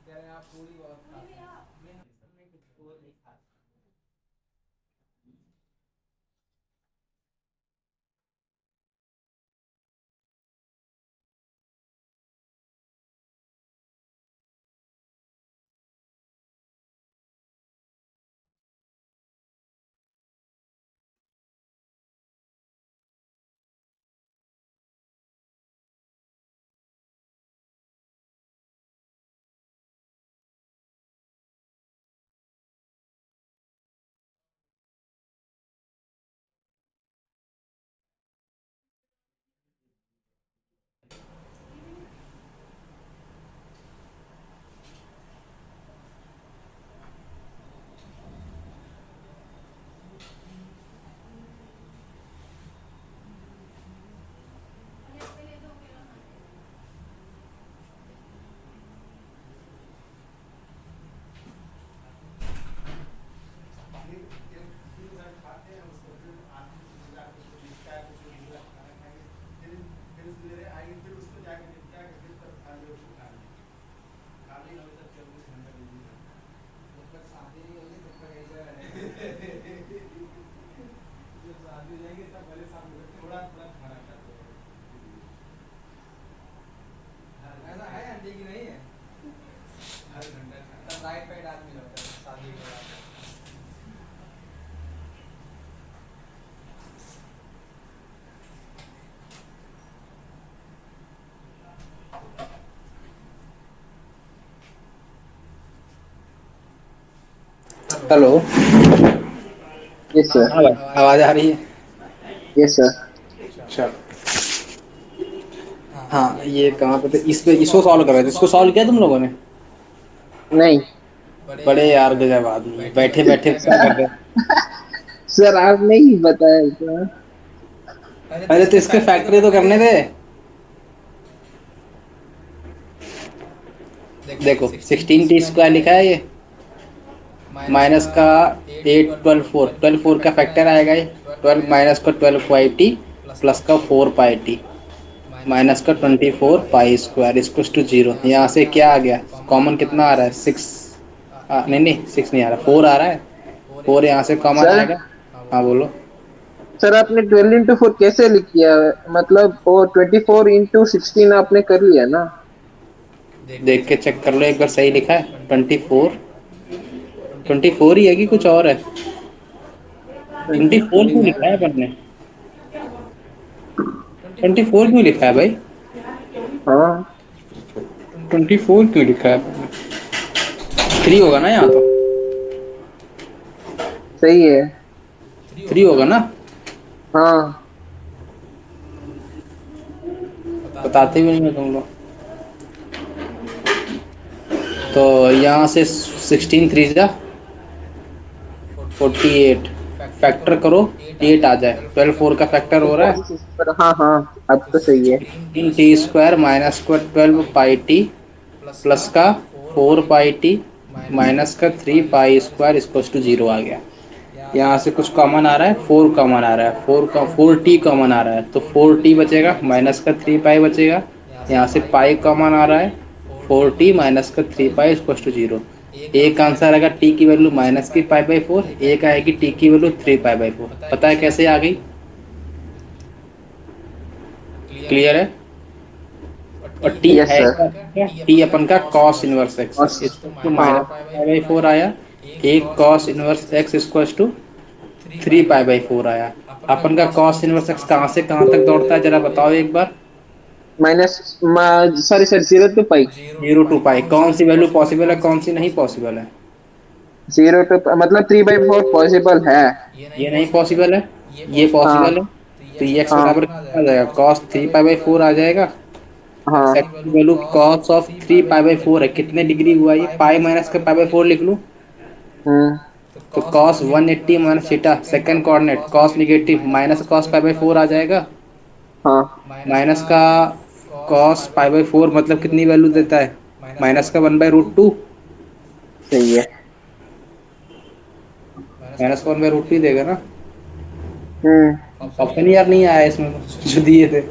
कह रहे हैं आप पूरी बहुत खाते हैं। ऐसा है आंटी की नहीं है? हर घंटा तब राइट साइड आदमी होता है शादी के बाद। हेलो।
Yes sir.
हाँ भाई, आवाज़ आ रही है?
Yes sir.
चलो। हाँ, ये कहाँ पे थे? इस पे इसको सॉल्व कर रहे थे। इसको सॉल्व किया तुम लोगों ने?
नहीं
बड़े यार गजब आदमी है, बैठे बैठे कर रहे हैं।
सर, आपने ही बताया था।
अरे तो इसके फैक्ट्री तो करने दे। देखो 16t² लिखा है ये, माइनस का 8 12 4, 12 4 का फैक्टर आएगा ये, 12 माइनस का 12πt प्लस का 4πt माइनस का 24π² इक्वल टू 0। यहाँ से क्या आ गया कॉमन? कितना आ रहा है? 6। नहीं नहीं, 6 नहीं आ रहा, 4 आ रहा है। 4 यहाँ से कॉमन
सर,
आएगा। हाँ बोलो।
सर आपने 12 into 4 कैसे लिख किया? मतलब वो 24 into 16 आपने कर लिया ना?
देख के चेक कर लो एक बार, सही लिखा है 24। 24 ही है कि कुछ और है? 24
24
क्यों
है।
लिखा है अपन ने? 24 क्यों लिखा है भाई?
हाँ।
24 क्यों लिखा है अपन ने? 3 होगा ना यहाँ तो,
सही है।
3 होगा ना,
हाँ
बताते भी नहीं हो तुम लोग। तो यहाँ से 16 3 जा 48, फैक्टर करो 8 आ जाए, 12 4 का फैक्टर हो रहा है,
46 पर, हाँ हाँ अब तो सही है।
16 T square minus square 12 pi T plus का 4 पाई टी माइनस का 3 पाई स्क्वायर इक्वल टू 0 आ गया। यहाँ से कुछ कॉमन आ रहा है, 4 कॉमन आ रहा है, 4 टी कॉमन आ रहा है, तो 4 टी बचेगा माइनस का 3 पाई बचेगा। यहाँ से पाई कॉमन आ रहा है, 4 टी माइनस का 3 पाई इक्वल टू 0। एक आंसर आएगा टी की वैल्यू माइनस की पाई बाई 4, एक आएगी टी की वैल्यू 3 पाई बाई 4। पता है कैसे आ गई? क्लियर है? और टी
यस
है
सर।
क्या? टी अपन का कॉस इनवर्स एक्स,
और
इसको
हाँ
माइनस पाई बाई 4 आया, एक cos inverse X equal to 3 pi by 4 आया। अपन का कॉस इनवर्स एक्स कहाँ से कहाँ तक दौड़ता है जरा बताओ एक बार।
Minus, sorry sir, 0 to π।
0 to pi, कौन सी वैल्यू पॉसिबल है कौन सी नहीं पॉसिबल है?
0 to मतलब 3/4 पॉसिबल है।
ये नहीं पॉसिबल है, ये पॉसिबल है।
हाँ
तो ये एक्स
हाँ
बराबर कितना आ जाएगा? कॉस 3 पाई बाई 4 आ जाएगा।
हाँ।
एक्स की value cos of 3 pi by 4 है, कितने डिग्री हुआ ये? पाई माइनस का पाई बाई 4 लिख लूँ
हम्म।
तो cos 180 minus theta, second coordinate cos negative minus cos pi by 4 आ जाएगा।
हाँ
माइनस का कॉस पाई बाई 4 मतलब कितनी वैल्यू देता है? माइनस का 1/√2,
सही है।
माइनस का 1/√2 ही देगा ना।
हम्म।
ऑप्शन यार नहीं आया इसमें तो, जो दिए थे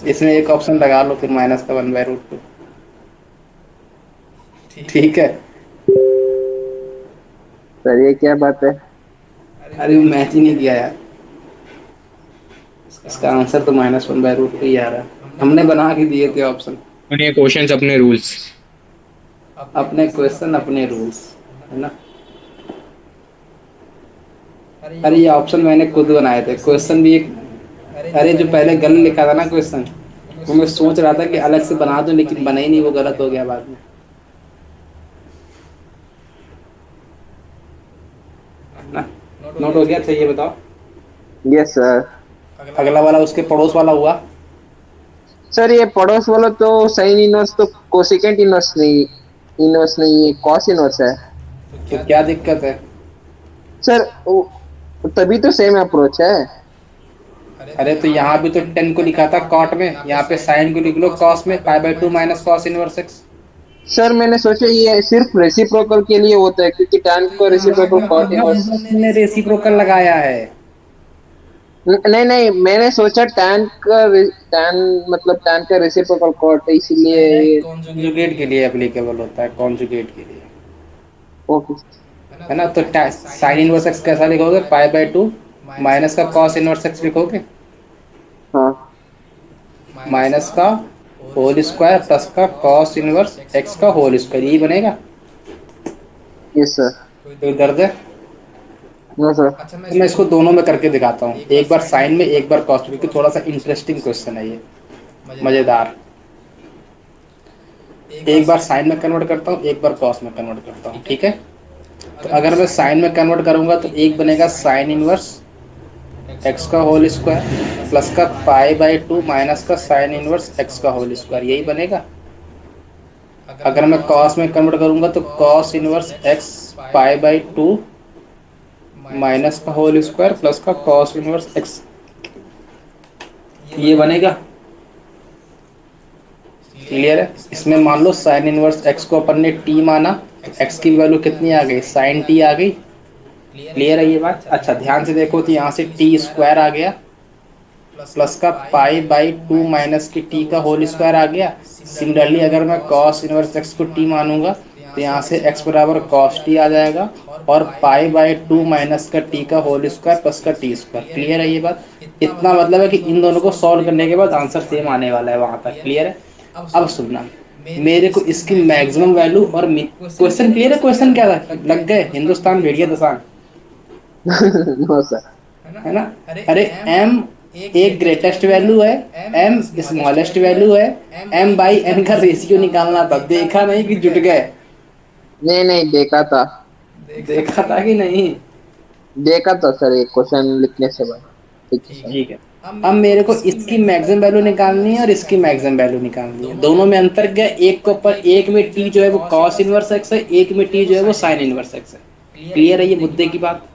इसमें एक ऑप्शन लगा लो फिर, माइनस का 1/√2। ठीक है।
सर ये क्या बात है?
अरे वो मैच ही नहीं किया यार, इसका आंसर तो -1/√2 ही आ रहा है, हमने बना के दिए थे ऑप्शन।
अपने क्वेश्चंस अपने रूल्स।
अपने क्वेश्चन अपने रूल्स, है ना। अरे ये ऑप्शन मैंने खुद बनाए थे, क्वेश्चन भी एक, अरे जो पहले गलत लिखा था ना क्वेश्चन, वो मैं सोच रहा था कि अलग से बना दूं लेकिन बना ही नहीं, वो गलत हो गया बाद में, है ना। नोट हो गया? अच्छा ये बताओ,
यस सर।
अगला वाला उसके पड़ोस वाला हुआ।
सर ये पड़ोस वाला तो साइन इनवर्स तो कोसिकेंट इनवर्स नहीं, इनवर्स नहीं है, कॉस इनवर्स है।
तो क्या दिक्कत है?
सर तभी तो सेम अप्रोच है।
अरे तो यहाँ भी तो 10 को लिखा था कॉट में, यहाँ पे साइन को लिख लो कॉस में, पाई by 2 minus cos inverse x.
Sir मैंने सोचा ये सिर्फ रेसिप्रोकल के लिए होता है, क्योंकि tan को रेसिप्रोकल कॉट इनवर्स।
हमने रेसिप्रोकल लगाया है,
नहीं नहीं, मैंने सोचा tan मतलब tan का रेसिप्रोकल कॉट है, इसीलिए ये।
कॉन्जुगेट के लिए एप्लीकेबल होता है, कॉन्जुगेट के लिए,
ओके।
है ना। तो साइन इनवर्स एक्स कैसा लिखोगे? पाई बाई 2 माइनस का कॉस इनवर्स एक्स लिखोगे,
हाँ
माइनस का होल स्क्वायर प्लस का कॉस इनवर्स एक्स का होल स्क्वायर, यही बनेगा।
Yes sir.
कोई दर्द है?
No sir.
तो मैं इसको दोनों में करके दिखाता हूँ, एक बार साइन में एक बार कॉस, क्योंकि थोड़ा सा इंटरेस्टिंग क्वेश्चन है ये, मजेदार। एक बार साइन में कन्वर्ट करता हूँ, एक बार कॉस में कन्वर्ट करता हूँ, ठीक है। तो अगर मैं साइन में कन्वर्ट करूंगा तो एक बनेगा साइन इनवर्स एक्स का होल स्क्वायर प्लस का पाई बाई 2 माइनस का साइन इनवर्स एक्स का होल स्क्वायर, यही बनेगा। अगर मैं कॉस में कन्वर्ट करूंगा तो cos inverse x pi by 2 minus का होल स्क्वायर प्लस का कॉस इनवर्स एक्स, ये बनेगा। क्लियर है? इसमें मान लो साइन इनवर्स एक्स को अपन ने टी माना, तो एक्स की वैल्यू कितनी आ गई? साइन टी आ गई। क्लियर है ये बात? अच्छा ध्यान से देखो, तो यहाँ से टी स्क्वायर आ गया प्लस का पाई बाई 2 माइनस की टी का होल स्क्वायर आ गया। सिमिलरली अगर मैं कॉस इनवर्स एक्स को टी मानूंगा तो यहाँ से एक्स बराबर कॉस टी आ जाएगा, और पाई बाई 2 माइनस का टी का होल स्क्वायर प्लस का टी स्क्वायर। क्लियर है ये बात? इतना मतलब है कि इन दोनों को सॉल्व करने के बाद आंसर सेम आने वाला है वहाँ तक। क्लियर है? अब सुनना, मेरे को इसकी मैक्सिमम वैल्यू और क्वेश्चन क्लियर है? क्वेश्चन क्या था? लग गए हिंदुस्तान भेड़िया दसान,
नो सर।
है ना। अरे एम एक ग्रेटेस्ट वैल्यू है, m स्मॉलेस्ट वैल्यू है, m बाई n का रेशियो निकालना था। देखा नहीं कि जुट गए?
नहीं नहीं, देखा था।
देखा था कि नहीं?
देखा था सर, एक क्वेश्चन लिखने से बाद। ठीक है सर।
ठीक है। अब मेरे को इसकी मैक्सिमम वैल्यू निकालनी है और इसकी मैक्सिमम वैल्यू निकालनी है। दोनों में अंतर क्या है? एक के ऊपर एक में t जो है वो cos इनवर्स x है, एक में t जो है वो sin इनवर्स x है। क्लियर है ये मुद्दे की बात?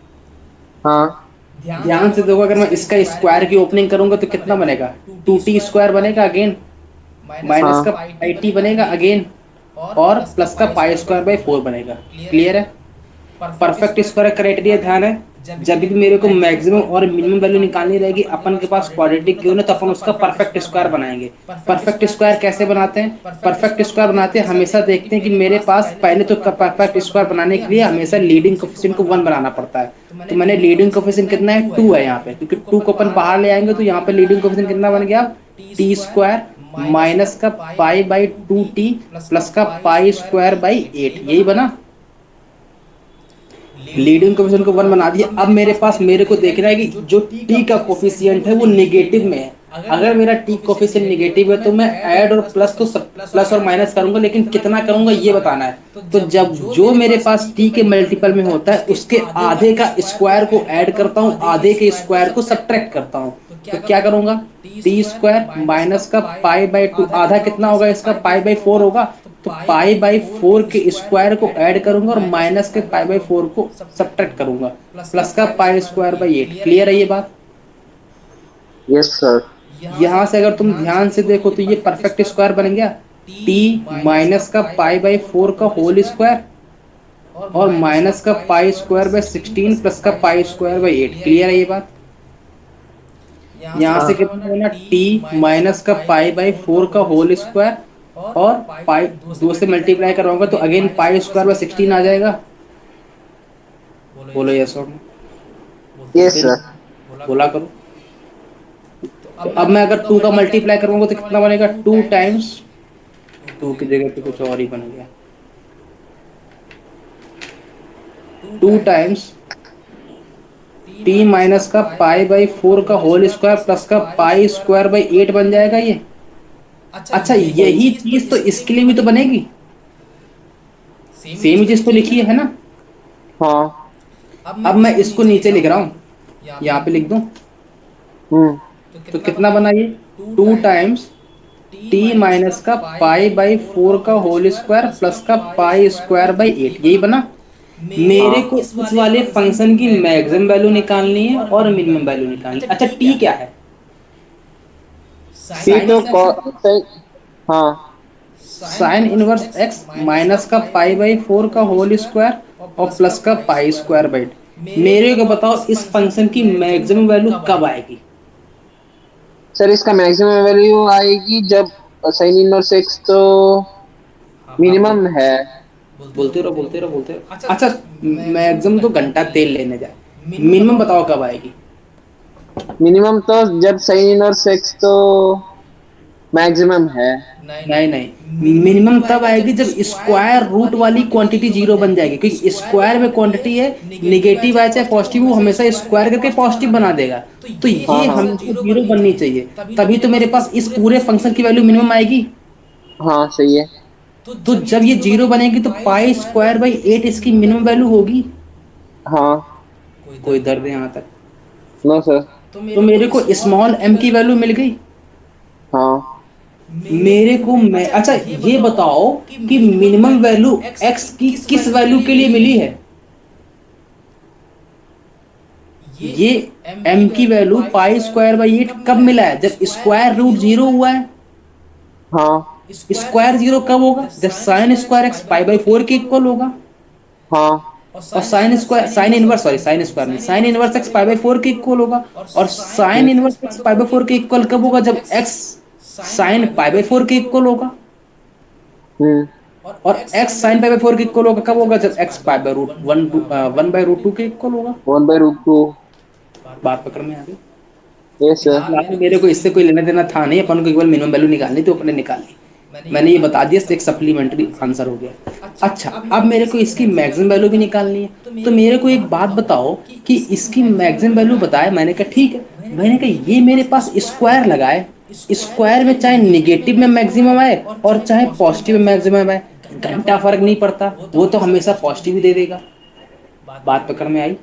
हाँ
ध्यान से देखो, अगर मैं इसका स्क्वायर की ओपनिंग करूंगा तो कितना बनेगा? 2t स्क्वायर बनेगा अगेन, माइनस का पाई टी बनेगा अगेन, और प्लस का पाई स्क्वायर बाई 4 बनेगा। क्लियर है? परफेक्ट स्क्वायर क्राइटेरिया ध्यान है, जब भी मेरे को मैक्सिमम और मिनिमम वैल्यू निकालनी रहेगी, अपन के पास क्वाड्रेटिक क्यों ना, तो अपन उसका परफेक्ट स्क्वायर बनाएंगे। परफेक्ट स्क्वायर कैसे बनाते हैं? परफेक्ट स्क्वायर बनाते हैं हमेशा देखते हैं कि मेरे पास पहले तो परफेक्ट स्क्वायर बनाने के लिए हमेशा लीडिंग कोएफिशिएंट को 1 बनाना पड़ता है। तो मैंने लीडिंग कोएफिशिएंट कितना है? 2 है यहाँ पे, क्योंकि 2 को अपन बाहर ले आएंगे तो यहाँ पे लीडिंग कोएफिशिएंट कितना बन गया? टी स्क्वायर माइनस का पाई बाई 2t प्लस का पाई स्क्वायर बाई 8, यही बना। लीडिंग कोएफिशिएंट को 1 बना दिया। अब मेरे पास मेरे को देखना है कि जो t का कोएफिशिएंट है वो नेगेटिव में है। अगर मेरा t कोएफिशिएंट नेगेटिव है तो मैं ऐड और प्लस तो प्लस और माइनस करूंगा, लेकिन कितना करूंगा ये बताना है। तो जब जो मेरे पास t के मल्टीपल में होता है उसके आधे का स्क्वायर को ऐड करता हूँ, आधे के स्क्वायर को सब्ट्रैक्ट करता हूँ। तो क्या करूंगा? टी स्क्वायर माइनस का पाई बाई 2, आधा कितना होगा इसका? पाई बाई 4 होगा। तो पाई बाई 4 के स्क्वायर को ऐड करूंगा और माइनस के पाई बाई 4 को सब्ट्रैक्ट करूंगा, प्लस का पाई स्क्वायर बाई 8। क्लियर है ये बात?
Yes sir.
यहाँ से अगर तुम ध्यान से देखो तो ये परफेक्ट स्क्वायर बन गया, टी माइनस का पाई बाई 4 का होल स्क्वायर और माइनस का पाई स्क्वायर बाई 16 प्लस का पाई स्क्वायर बाई 8। क्लियर है ये बात? यहाँ से कितना बना? t माइनस का पाई बाई 4 का होल स्क्वायर और पाई 2 से मल्टीप्लाई करवाऊंगा तो अगेन पाई स्क्वायर बाई 16 आ जाएगा। बोलो यस और नो?
Yes sir.
बोला करो। तो अब मैं अगर 2 का मल्टीप्लाई करूंगा तो कितना बनेगा? 2 टाइम्स 2 की जगह पे कुछ और ही बन गया, 2 टाइम्स t माइनस का पाई बाई 4 का होल स्क्वायर प्लस का पाई स्क्वायर बाई 8 बन जाएगा ये। अच्छा यही चीज तो इसके लिए भी तो बनेगी, सेम चीज तो लिखी है ना?
हाँ।
अब मैं इसको नीचे लिख रहा हूँ, यहाँ पे लिख दूं तो कितना बना ये? 2 टाइम्स t माइनस का पाई बाई 4 का होल स्क्वायर प्लस का पाई स्क्वायर बाई 8, यही बना। मेरे को इस वाले फंक्शन की मैक्सिमम वैल्यू निकालनी है और मिनिमम वैल्यू निकालनी है। अच्छा t क्या है?
सी तो हाँ,
साइन इनवर्स x माइनस का पाई बाई 4 का होल स्क्वायर और प्लस का पाई स्क्वायर बाई 8। मेरे को बताओ इस फंक्शन की मैक्सिमम वैल्यू कब आएगी?
सर इसका मैक्सिमम वैल्यू आएगी जब साइन इनवर्स एक्स तो मिनिमम है।
बोलते रहो बोलते रहो बोलते रहो। अच्छा मैक्सिमम तो घंटा तेल लेने जाए, मिनिमम बताओ कब आएगी?
मिनिमम तो जब साइन इनवर्स एक्स तो मैक्सिमम है।
नहीं नहीं, मिनिमम तब आएगी जब स्क्वायर रूट वाली क्वांटिटी जीरो बन जाएगी, क्योंकि स्क्वायर में क्वांटिटी है, निगेटिव आए चाहे पॉजिटिव, वो हमेशा स्क्वायर करके पॉजिटिव बना देगा। तो ये हमेशा जीरो बननी चाहिए, तभी तो मेरे पास इस पूरे फंक्शन की वैल्यू मिनिमम आएगी।
हाँ सही है।
तो जब ये जीरो बनेगी तो पाई स्क्वायर बाई 8 इसकी मिनिमम वैल्यू होगी।
हाँ।
कोई दर्द यहाँ तक?
No sir.
तो मेरे को स्मॉल m की वैल्यू मिल गई।
हाँ।
मेरे को मैं अच्छा ये बताओ कि मिनिमम वैल्यू x की किस वैल्यू के लिए मिली है? ये m की वैल्यू पाई स्क्वायर बाई 8 कब मिला है? जब स्क्वायर रूट जीरो हुआ है।
हाँ।
स्क्वायर जीरो कब होगा? जब sine square x pi by 4 के इक्वल होगा।
हाँ।
और sine inverse sorry sine square नहीं, sine inverse x pi by 4 के इक्वल होगा। और sine inverse x pi by 4 के इक्वल कब होगा? जब x साइन पाई बाई 4 के इक्वल होगा। और x साइन पाई बाई 4 के इक्वल होगा कब होगा? जब x pi by root 1 by root 2 के इक्वल होगा।
1 बाई रूट 2।
बात पकड़ में आ गई?
Yes sir.
मेरे को इससे कोई लेना देना था नहीं, अपन को केवल मिनिमम वैल्यू निकालनी थी, तो अपने निकाली। मैंने ये बता दिया, एक सप्लीमेंट्री आंसर हो गया। अच्छा, अब मेरे को इसकी मैक्सिमम वैल्यू भी निकालनी है, तो मेरे को एक बात बताओ कि इसकी मैक्सिमम वैल्यू बताए। मैंने कहा ठीक है, मैंने कहा ये मेरे पास स्क्वायर लगाए, स्क्वायर में चाहे निगेटिव में मैक्सिमम आए और चाहे पॉजिटिव में मैक्सिमम आए, घंटा फर्क नहीं पड़ता, वो तो हमेशा पॉजिटिव ही दे देगा। बात पकड़ में आई?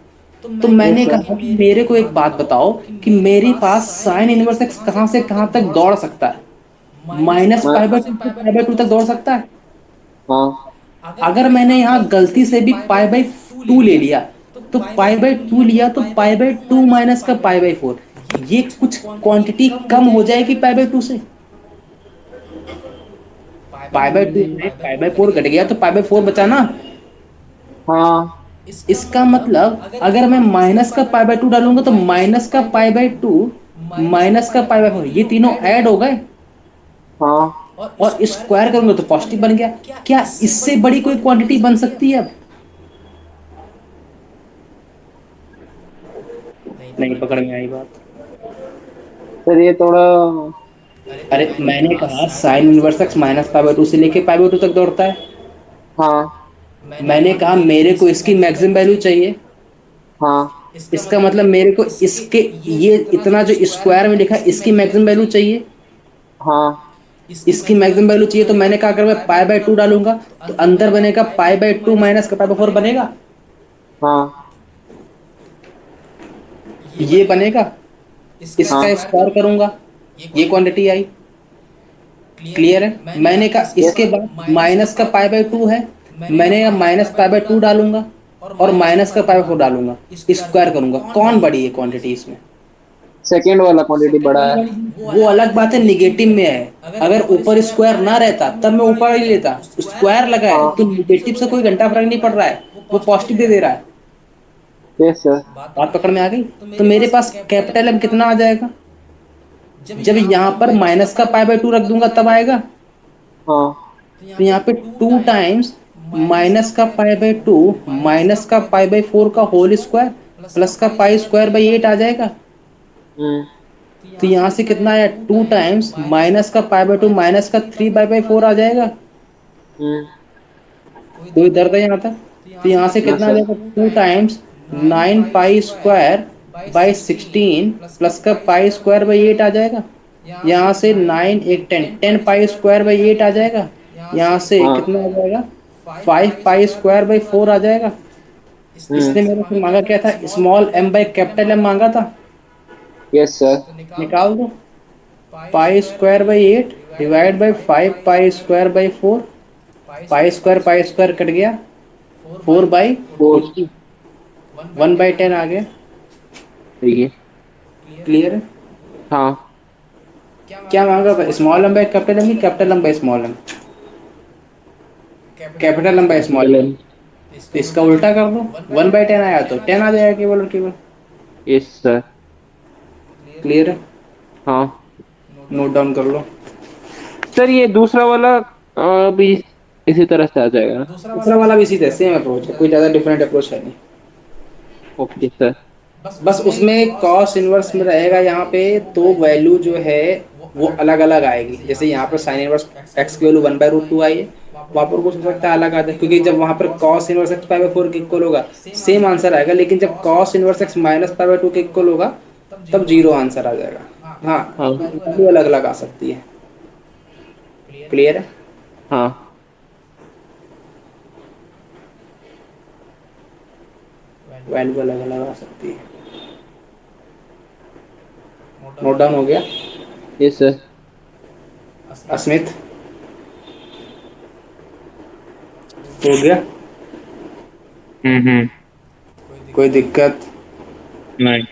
तो
यस
मैंने
सर।
कहा कि मेरे को एक बात बताओ कि मेरे पास साइन इनवर्स एक्स कहाँ से कहाँ तक दौड़ सकता है? माइनस
मैं
पाई बाय टू से पाई बाय टू तक दौड़ सकता है।
हाँ
अगर मैंने यहाँ गलती से भी पाई बाय टू ले लिया, तो पाई बाय टू लिया तो पाई बाय टू माइनस का पाई बाय फोर, ये कुछ क्वांटिटी कम हो जाएगी पाई बाय टू से। पाई बाय टू में पाई बाय फोर घट गया तो पाई बाय फोर बचा ना।
हाँ
इसका मतलब अगर मैं माइनस का पाई बाय टू डालूंगा तो माइनस का पाई बाय टू माइनस का पाई बाय फोर, ये तीनों ऐड हो गए
हाँ।
और स्क्वायर करूंगा तो पॉजिटिव बन गया। क्या इससे बड़ी कोई क्वांटिटी बन सकती है? अब नहीं पकड़ में आई बात।
सर ये थोड़ा।
अरे मैंने कहा sign inverse x minus pi by to से लेके पाई बाय टू तक दौड़ता है।
हाँ
मैंने कहा मेरे को इसकी मैक्सिमम वैल्यू चाहिए,
हाँ
इसका मतलब मेरे को इसके ये इतना जो स्क्वायर में लिखा है इसकी मैक्सिमम वैल्यू चाहिए।
हाँ।
इसकी मैक्सिमम वैल्यू चाहिए तो मैंने कहा अगर मैं पाई बाय टू डालूंगा तो अंदर बनेगा पाई बाय टू माइनस का पाई बाय फोर बनेगा,
हाँ
ये बनेगा। इसका
हाँ।
स्क्वायर करूंगा, ये क्वांटिटी आई। क्लियर है? मैंने कहा
यस।
इसके बाद माइनस का पाई बाय टू है, मैंने माइनस पाई बाय टू डालूंगा और माइनस का पाई बाय फोर डालूंगा, स्क्वायर करूंगा, कौन बड़ी है क्वांटिटी इसमें?
सेकेंड वाला क्वांटिटी बड़ा है।
वो अलग बात है, निगेटिव में है। अगर ऊपर स्क्वायर ना रहता तब मैं ऊपर ही लेता, स्क्वायर लगा है
हाँ।
तो निगेटिव से कोई घंटा फर्क नहीं पड़ रहा है, वो पॉजिटिव दे दे रहा है।
Yes sir.
बात पकड़ में आ गई? तो मेरे पास कैपिटल एम कितना आ जाएगा? जब यहाँ पर माइनस का पाई बाय टू रख दूंगा तब आएगा।
हाँ।
तो यहाँ पे टू टाइम्स माइनस का पाई बाय टू माइनस का पाई बाय फोर का होल स्क्वायर प्लस का पाई स्क्वायर बाई एट आ जाएगा।
हम्म।
तो यहाँ से कितना आया? टू टाइम्स माइनस का पाई बाय टू माइनस का थ्री बाई बाय फोर आ जाएगा।
हम्म।
कोई दर्द है यहाँ तक? तो यहाँ से
ना
कितना आ
सर।
जाएगा? Two times nine pi square by sixteen plus का पाई स्क्वायर बाई एट आ जाएगा। यहाँ से नाइन एक ten, ten pi square by eight आ जाएगा। यहाँ से
हाँ।
कितना आ जाएगा? Five pi square by four आ जाएगा।
हम्म।
इसने मेरे से मांगा क्या था? Small M by capital M मांगा था।
Yes sir.
निकाल दो। Pi square by eight divide by five pi square by four, pi square cut गया, four by
four.
Eighty, one by ten आ गया।
ठीक है।
क्लियर है?
हाँ।
क्या मांगा था? Small M by capital M की capital M by small M? Capital M by small M.
चलन।
तो इसका उल्टा कर दो, वन बाई टेन आया तो टेन आ जाएगा केवल और केवल।
Yes sir.
क्लियर है?
हाँ
नोट डाउन कर लो।
सर, ये दूसरा वाला भी इसी तरह से आ जाएगा ना?
दूसरा वाला भी सीधे सेम अप्रोच है, कोई ज़्यादा डिफरेंट अप्रोच है नहीं।
Okay sir.
बस उसमें कॉस इनवर्स में रहेगा यहाँ पे, तो वैल्यू जो है वो अलग अलग आएगी। जैसे यहाँ पर साइन इनवर्स एक्स की value one by root two आई है, वहाँ पर कुछ हो सकता है अलग आ जाए, क्योंकि जब वहाँ पर cos inverse x pi by four के इक्वल होगा सेम आंसर आएगा, लेकिन जब cos inverse x minus pi by to के इक्वल होगा तब जीरो आंसर आ जाएगा। हाँ,
हाँ
वैल्यू अलग अलग आ सकती है। क्लियर है?
हाँ।
वैल्यू अलग अलग आ सकती है। नोट डाउन हो गया?
Yes sir.
अस्मित हो गया?
हम्म।
कोई दिक्कत?
नहीं।